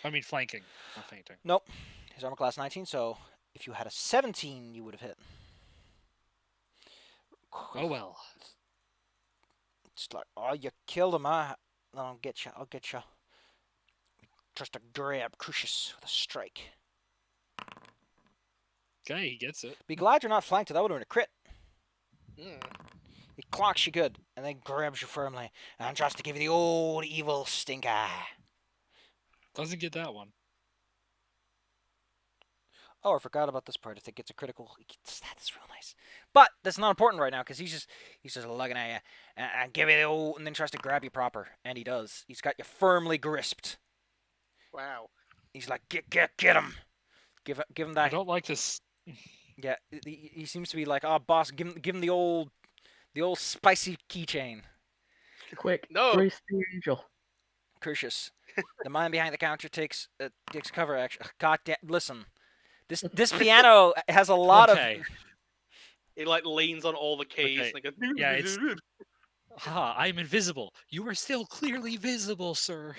I mean flanking, not fainting. Nope. His armor class 19, so if you had a 17, you would have hit. Oh well. It's like, oh, you killed him, huh? I'll get you. I'll get you. Just a grab Crucius with a strike. Okay, he gets it. Be glad you're not flanked. That would have been a crit. Mm. He clocks you good, and then grabs you firmly, and tries to give you the old evil stink eye. Doesn't get that one. Oh, I forgot about this part. If it gets a critical, that's real nice. But that's not important right now because he's just looking at you and give you the old, and then tries to grab you proper, and he does. He's got you firmly gripped. Wow. He's like, get him. Give him that. I don't like this. Yeah, he seems to be like, oh, boss, give him the old spicy keychain. Quick, No. grease the angel. Crucius. The man behind the counter takes cover action. God damn! Listen, this piano has a lot of. Okay. It like leans on all the keys. Okay. And it goes, Yeah, it's- Ha! I am invisible. You are still clearly visible, sir.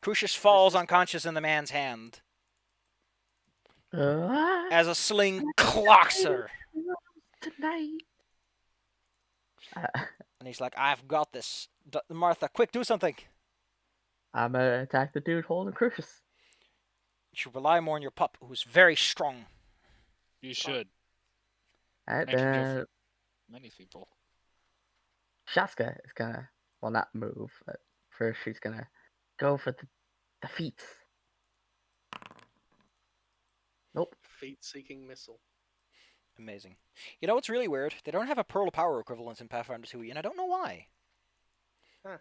Crucius falls is- unconscious in the man's hand Uh, as a sling clocks her, tonight. and he's like, "I've got this, Martha. Quick, do something." I'm gonna attack the dude holding Crucius. You should rely more on your pup, who's very strong. You should. Alright, Actually, go then for many people. Shaska is gonna, well, not move, but first she's gonna go for the feet. Nope. Feet-seeking missile. Amazing. You know what's really weird? They don't have a Pearl of Power equivalent in Pathfinder 2e, and I don't know why. Huh.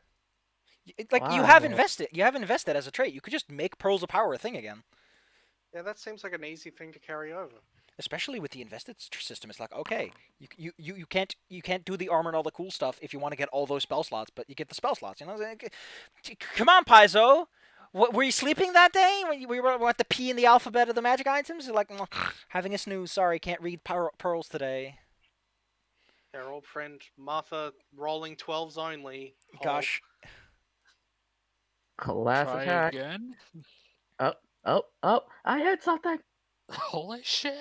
Like you Why? have invested as a trait. You could just make Pearls of Power a thing again. Yeah, that seems like an easy thing to carry over. Especially with the invested system, it's like, okay, you can't do the armor and all the cool stuff if you want to get all those spell slots, but you get the spell slots. You know, come on, Paizo. What, were you sleeping that day when we were at the P in the alphabet of the magic items? You're like, having a snooze. Sorry, can't read pearls today. Our old friend Martha rolling 12s only. Gosh, Last Try attack. again. Oh, I hit something. Holy shit!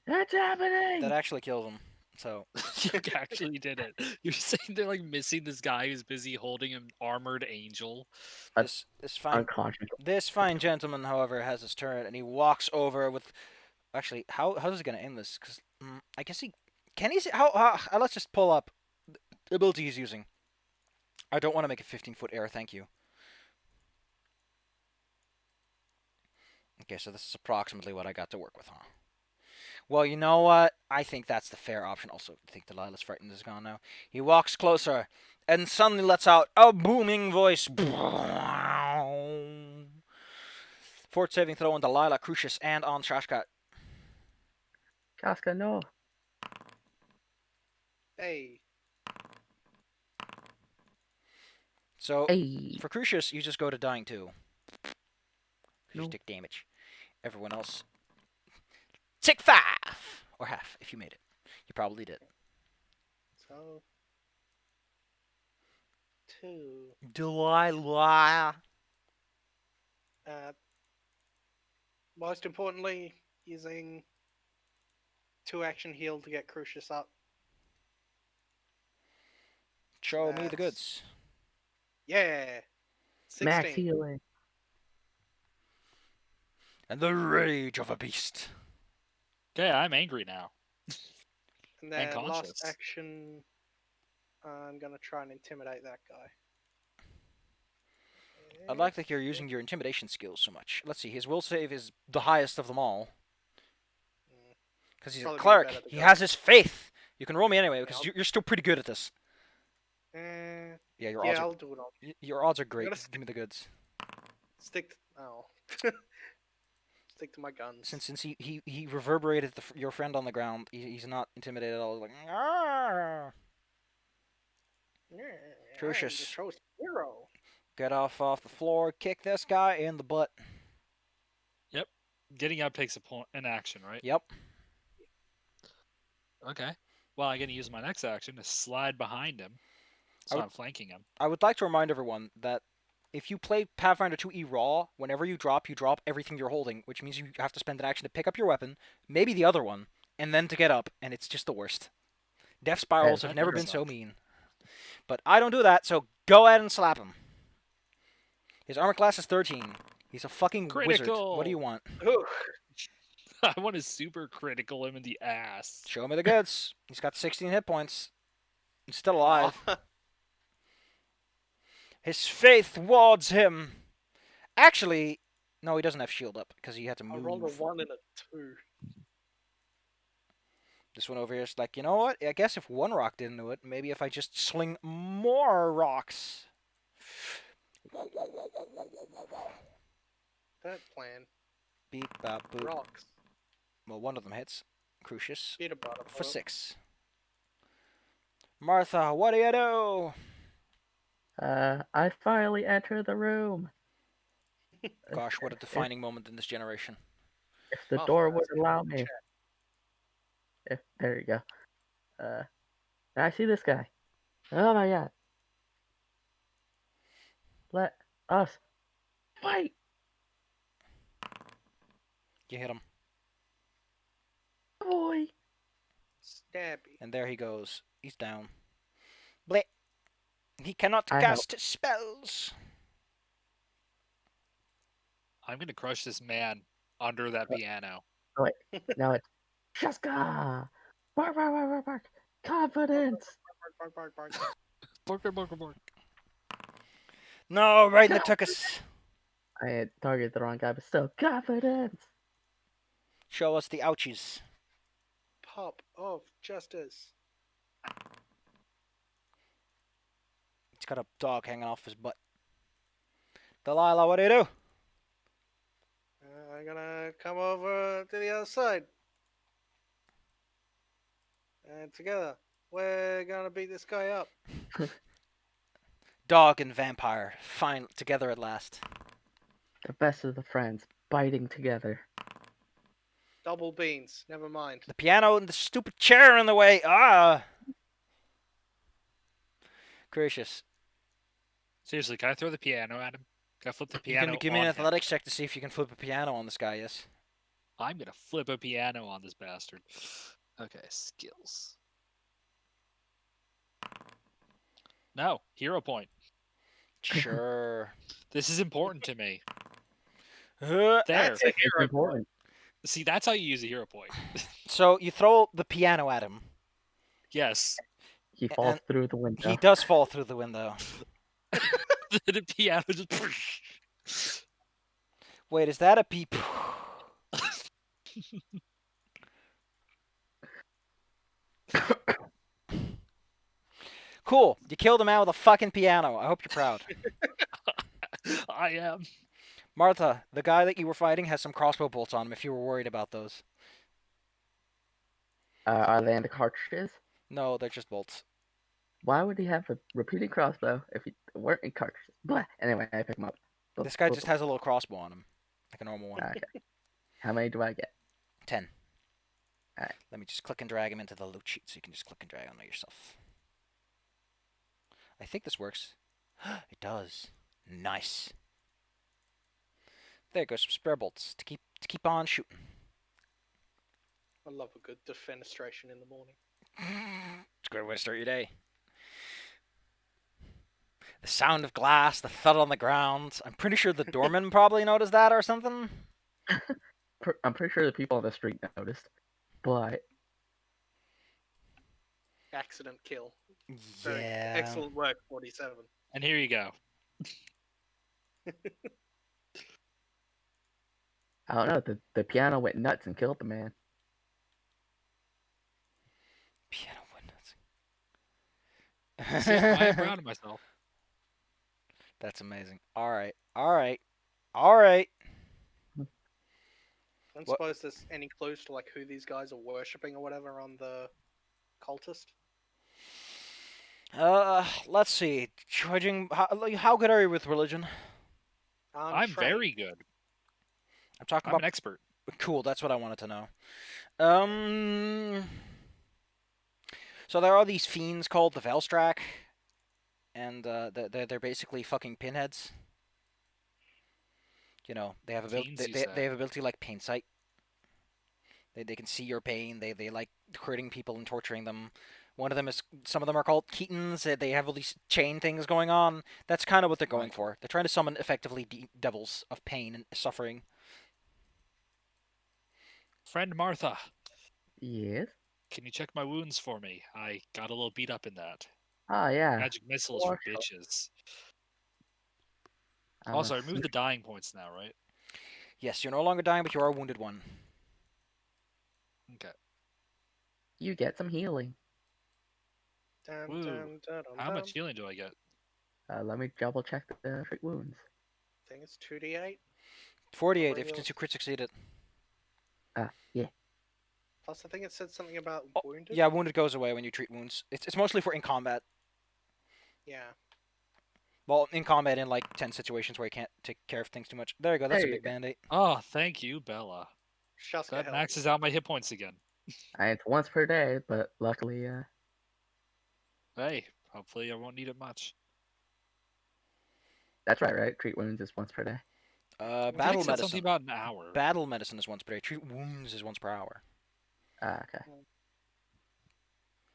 It's happening. that actually kills him. So You actually did it. You're saying they're like missing this guy who's busy holding an armored angel. this fine Unconscious. this fine gentleman, however, has his turn, and he walks over with. Actually, how is he gonna end this? Because I guess he can he see how let's just pull up the ability he's using. I don't want to make a 15-foot error. Thank you. Okay, so this is approximately what I got to work with, huh? Well, you know what? I think that's the fair option. Also, I think Delilah's frightened is gone now. He walks closer and suddenly lets out a booming voice. Fort saving throw on Delilah, Crucius, and on Shashkat. Shaska, no. Hey, So, Hey. for Crucius, you just go to dying too. You No. just take damage. Everyone else, take 5! Or half, if you made it. You probably did. so 2. Delilah. Most importantly, using 2 action heal to get Crucius up. Show me the That's- goods. Yeah. 16. Max healing. And the rage of a beast. Okay, I'm angry now. And then conscious. last action, I'm gonna try and intimidate that guy. I like that you're using your intimidation skills so much. Let's see, his will save is the highest of them all. Because he's a Probably be cleric. better to He go. has his faith. You can roll me anyway, because I'll- you're still pretty good at this. Yeah, Yeah, I'll do it on. your odds are great. gotta Give me the goods. Stick. Stick to my guns. Since he reverberated your friend on the ground, he's not intimidated at all. He's like, "Arr!" Yeah, Crucius. I'm the chosen hero. Get off the floor, kick this guy in the butt. Getting up takes an action, right? Yep. Okay. Well, I'm going to use my next action to slide behind him, so I'm flanking him. I would like to remind everyone that if you play Pathfinder 2e Raw, whenever you drop everything you're holding, which means you have to spend an action to pick up your weapon, maybe the other one, and then to get up, and it's just the worst. Death spirals have that never does been so suck. mean. But I don't do that, so go ahead and slap him. His armor class is 13. He's a fucking wizard. What do you Critical! want? Ooh, I want to super critical him in the ass. Show me the goods. He's got 16 hit points. He's still alive. His faith wards him. Actually, no, he doesn't have shield up because he had to I rolled a move. 1 and a 2. This one over here is like, you know what? I guess if one rock didn't do it, maybe if I just sling more rocks. That plan. Beep, bop, boop. Rocks. Well, one of them hits. Crucius Peter butter. for 6. Martha, what do you do? I finally enter the room. Gosh, what a If, defining moment in this generation. if the Martha door has would allow entered the me. chat. If there you go. I see this guy. Oh my god. Let us fight. You hit him. Boy. Stabby. And there he goes. He's down. Bleh. He cannot I help. cast spells. I'm gonna crush this man under that piano. Oh wait. Now it's Shaska. Bark, bark, bark, bark, bark. Confidence. Bark, bark, bark, Bark, bark, bark, bark. No, right in the tuchus. I had targeted the wrong guy, but still confidence. Show us the ouchies. Pop of justice. He's got a dog hanging off his butt. Delilah, what do you do? I'm gonna come over to the other side. And together, we're gonna beat this guy up. Dog and vampire, fine together at last. The best of the friends biting together. Double beans, never mind. The piano and the stupid chair in the way. Ah! Gracious. Seriously, can I throw the piano at him? Can I flip the You piano can give me on an him? athletics check to see if you can flip a piano on this guy, yes? I'm gonna flip a piano on this bastard. Okay, skills. No, hero point. Sure. This is important to me. Uh, There. That's a It's hero. important. See, that's how you use a hero point. so you throw the piano at him. Yes. He falls And through the window. He does fall through the window. The piano just. Wait, is that a peep? Cool. You killed a man with a fucking piano. I hope you're proud. I am. Martha, the guy that you were fighting has some crossbow bolts on him if you were worried about those. Are they in the cartridges? No, they're just bolts. Why would he have a repeating crossbow if he weren't in cartridges? Blah. Anyway, I pick him up. This guy just has a little crossbow on him. Like a normal one. Okay. How many do I get? 10. Alright. Let me just click and drag him into the loot sheet so you can just click and drag on it yourself. I think this works. It does. Nice. There goes some spare bolts to keep on shooting. I love a good defenestration in the morning. It's a great way to start your day. The sound of glass, the thud on the ground. I'm pretty sure the doorman probably noticed that or something. I'm pretty sure the people on the street noticed, but Accident kill. Very Yeah. excellent work, 47. And here you go. I don't know. The piano went nuts and killed the man. Piano See, I am windows. proud of myself. That's amazing. All right. All right. All right. I don't What- suppose there's any clues to like who these guys are worshipping or whatever on the cultist. Let's see. Judging how good are you with religion? I'm trained. very good. I'm talking I'm about an expert. cool. That's what I wanted to know. So there are these fiends called the Velstrak, and they're basically fucking pinheads. You know, they have Fiends, you they say? have ability like pain sight. They can see your pain. They like hurting people and torturing them. One of them is some of them are called Ketons. They have all these chain things going on. That's kind of what they're going Right. for. They're trying to summon effectively devils of pain and suffering. Friend Martha, Yes. can you check my wounds for me? I got a little beat up in that. Oh yeah. Magic missiles for Sure. bitches. I'm Also, I a removed the dying points now, right? Yes, you're no longer dying, but you are a wounded one. Okay. You get some healing. Dun, Woo. dun, dun, dun, How dun. much healing do I get? Let me double check the treat wounds. I think it's 2d8. 48 Nobody if else? you crit succeeded. Yeah. Plus, I think it said something about Oh, wounded. Yeah, wounded goes away when you treat wounds. It's mostly for in combat. Yeah. Well, in combat, in like 10 situations where you can't take care of things too much. There you go. That's a There you big go. band-aid. Oh, thank you, Bella. Shaska That help. maxes out my hit points again. It's once per day, but luckily, Hey, hopefully I won't need it much. that's right? Treat wounds is once per day. I think Battle it said something medicine. about an hour. Battle medicine is once per day. Treat wounds is once per hour. Okay.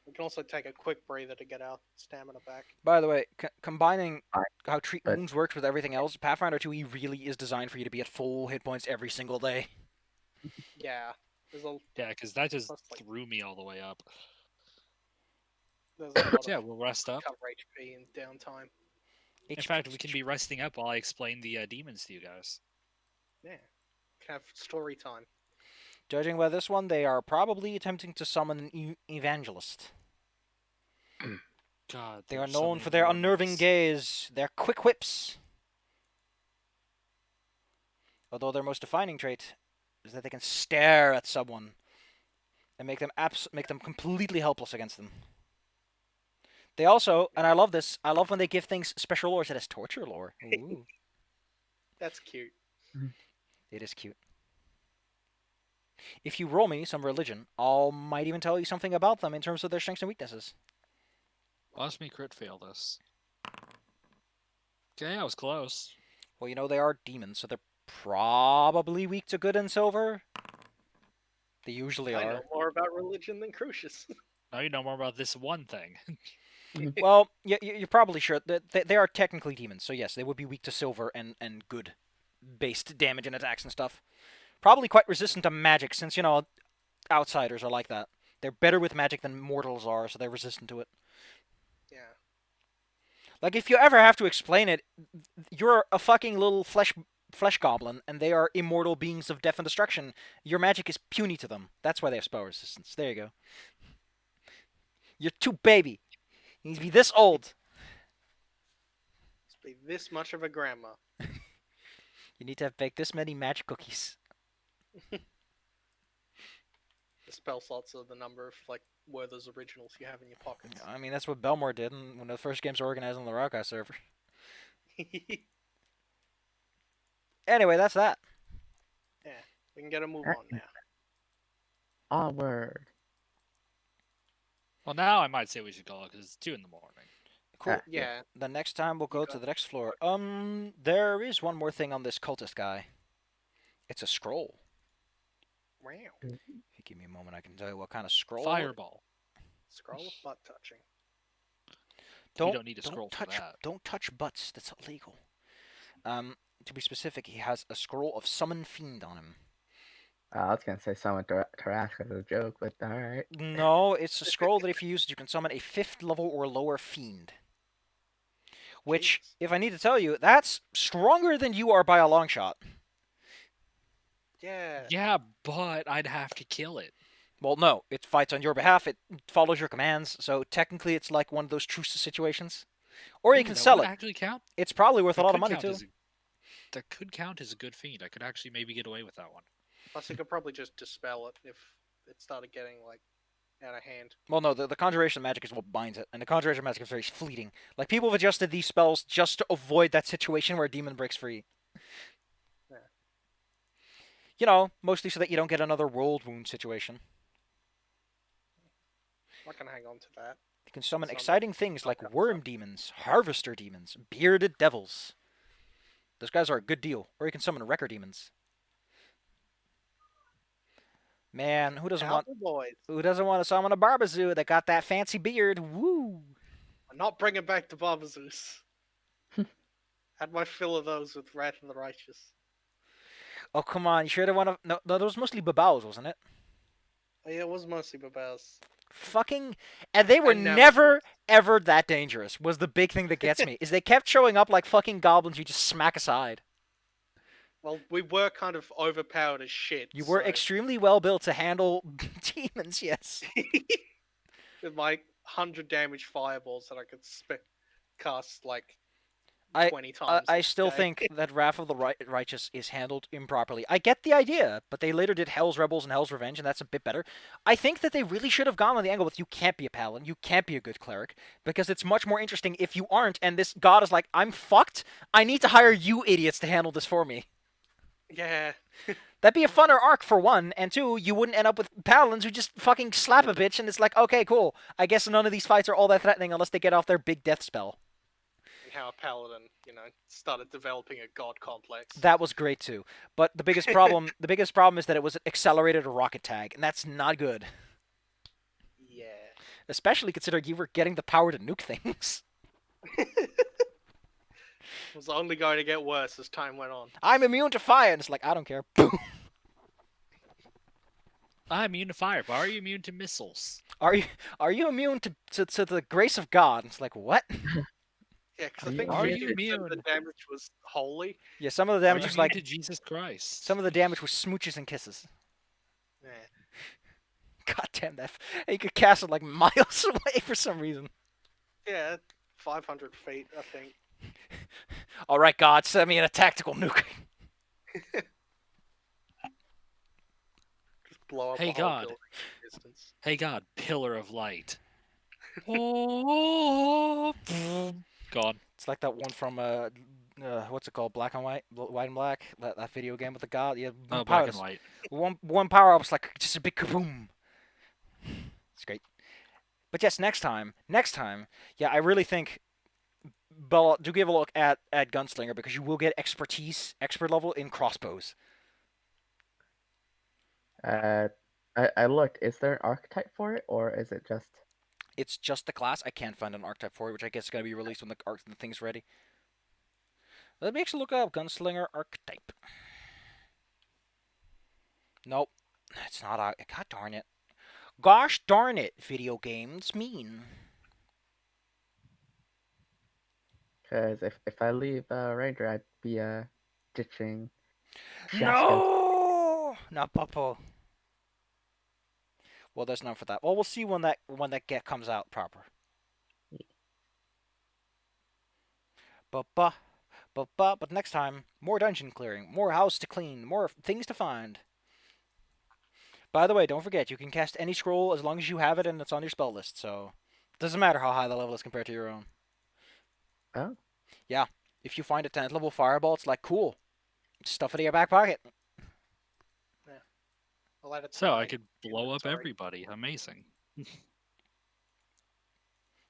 We can also take a quick breather to get our stamina back. By the way, combining Fine, how treat but- wounds works with everything else, Pathfinder 2e really is designed for you to be at full hit points every single day. Yeah. There's a Yeah, because that just Plus, like- threw me all the way up. there's a lot Yeah, of we'll rest up. cover HP and downtime. In fact, we can be resting up while I explain the demons to you guys. Yeah. Can have story time. Judging by this one, they are probably attempting to summon an evangelist. God, They are there's so known many for their unnerving Mormons. gaze, their quick whips. Although their most defining trait is that they can stare at someone and make them completely helpless against them. They also, and I love this, I love when they give things special lore. It has torture lore. Ooh, That's cute. it is cute. If you roll me some religion, I might even tell you something about them in terms of their strengths and weaknesses. Watch me crit fail this. Okay, I was close. Well, you know they are demons, so they're probably weak to good and silver. They usually I are. know more about religion than Crucius. Now you know more about this one thing. Well, you're probably sure that they are technically demons, so yes, they would be weak to silver and good based damage and attacks and stuff. Probably quite resistant to magic, since, you know, outsiders are like that. They're better with magic than mortals are, so they're resistant to it. Yeah. Like, if you ever have to explain it, you're a fucking little flesh goblin, and they are immortal beings of death and destruction. Your magic is puny to them. That's why they have spell resistance. There you go. You're too baby. You need to be this old. Must be this much of a grandma. You need to have baked this many magic cookies. The spell slots are the number of like Werther's originals you have in your pockets. I mean, that's what Belmore did when the first games were organized on the Rockai server. Anyway, that's that. We can get a move on now. Onward. Well, now I might say we should call it because it's 2 in the morning. Cool. Yeah. The next time we'll You go got to the next floor. There is one more thing on this cultist guy. It's a scroll. Wow. If you give me a moment, I can tell you what kind of scroll. Fireball. Scroll of butt touching. You don't need a scroll for touch. that. Don't touch butts. That's illegal. To be specific, he has a scroll of summon fiend on him. I was gonna say someone Tarrasque as a joke, but alright. No, it's a scroll that if you use it, you can summon a 5th level or lower fiend. Which, Jesus. if I need to tell you, that's stronger than you are by a long shot. Yeah. Yeah, but I'd have to kill it. Well, no, it fights on your behalf. It follows your commands. So technically, it's like one of those truce situations. Or you Ooh, can that sell would it. actually count. It's probably worth a That lot could of money count too. as that could count as a good fiend. I could actually maybe get away with that one. Plus, you could probably just dispel it if it started getting like out of hand. Well, no, the conjuration magic is what binds it, and the conjuration magic is very fleeting. Like, people have adjusted these spells just to avoid that situation where a demon breaks free. Yeah. You know, mostly so that you don't get another world wound situation. I can hang on to that. You can summon Sounds exciting things like okay. worm demons, harvester demons, bearded devils. Those guys are a good deal. Or you can summon wrecker demons. Man, who doesn't want Boys. to summon a Barbazoo that got that fancy beard? Woo! I'm not bringing back the Barbazoos. Had my fill of those with Rat and the Righteous. Oh, come on. You sure they want to... No, that was mostly Babaus, wasn't it? Oh, yeah, it was mostly Babas. Fucking... And they were never never, ever that dangerous, was the big thing that gets me. Is they kept showing up like fucking goblins you just smack aside. Well, we were kind of overpowered as shit. You were so- extremely well built to handle demons, yes. with my 100 damage fireballs that I could cast like I 20 times. I this still day. think that Wrath of the Righteous is handled improperly. I get the idea, but they later did Hell's Rebels and Hell's Revenge, and that's a bit better. I think that they really should have gone on the angle with you can't be a paladin, you can't be a good cleric, because it's much more interesting if you aren't, and this god is like, I'm fucked. I need to hire you idiots to handle this for me. Yeah. That'd be a funner arc for one, and two, you wouldn't end up with paladins who just fucking slap a bitch, and it's like, okay, cool. I guess none of these fights are all that threatening unless they get off their big death spell. And how a paladin, started developing a god complex. That was great too. But the biggest problem is that it was an accelerated rocket tag, and that's not good. Yeah. Especially considering you were getting the power to nuke things. It was only going to get worse as time went on. I'm immune to fire, and it's like I don't care. Boom. I'm immune to fire, but are you immune to missiles? Are you immune to the grace of God? It's like what? Yeah, because Are I you- think are 50% you of the immune? damage was holy. Yeah, some of the Are damage you was immune like to Jesus Christ? some of the damage was smooches and kisses. Yeah. God damn that! You could cast it like miles away for some reason. Yeah, 500 feet, I think. All right, God, send me in a tactical nuke. Just blow up Hey, a whole God. building in distance. Hey God, pillar of light. Oh, gone. It's like that one from what's it called? Black and White, White and Black. That video game with the god. Yeah, Oh, power black and to- white. One power up was like just a big kaboom. It's great. But yes, next time, yeah, I really think Bella do give a look at Gunslinger because you will get expert level in crossbows. I looked. Is there an archetype for it, or is it just? It's just the class. I can't find an archetype for it, which I guess is gonna be released when the thing's ready. Let me actually look up Gunslinger archetype. Nope, it's not. God darn it. Gosh darn it, video games mean. Because if I leave Ranger, I'd be ditching. No, not Popo. Well, there's none for that. Well, we'll see when that comes out proper. But next time, more dungeon clearing, more house to clean, more things to find. By the way, don't forget you can cast any scroll as long as you have it and it's on your spell list. So it doesn't matter how high the level is compared to your own. Oh. Yeah, if you find a 10th level fireball, it's like cool. Stuff it in your back pocket. I'll add it to So my I could blow up inventory. everybody. Amazing.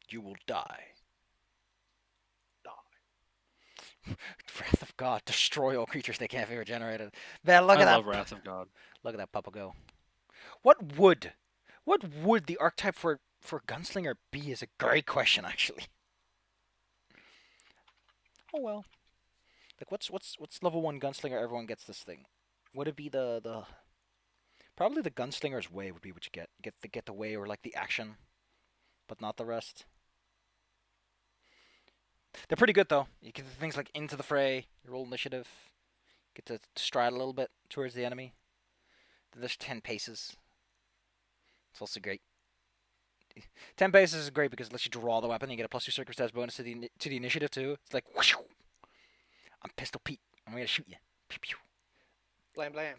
You will die. Die. Wrath of God, destroy all creatures that can't be regenerated. Man, look I at that. love Wrath of God. Look at that papa go. What would the archetype for Gunslinger be is a great question actually. Oh well. Like what's level 1 Gunslinger everyone gets this thing? Would it be the probably the Gunslinger's Way would be what you get. You get the way or like the action, but not the rest. They're pretty good though. You get things like Into the Fray, roll initiative, get to stride a little bit towards the enemy. Then there's 10 paces. It's also great. 10 paces is great because it lets you draw the weapon. You get a +2 circumstance bonus to the initiative too. It's like whoosh, I'm Pistol Pete. I'm gonna shoot you. Pew pew. Blam blam.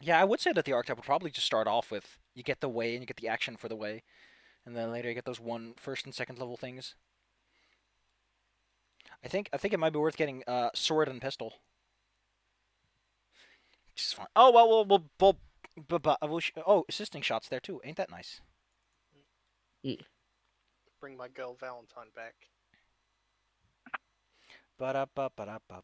Yeah, I would say that the archetype would probably just start off with you get the way and you get the action for the way, and then later you get those first and second level things. I think it might be worth getting sword and pistol. Which is fine. Oh well, assisting shots there too. Ain't that nice? Yeah. Bring my girl Valentine back. Ba-da-ba-ba-da-ba.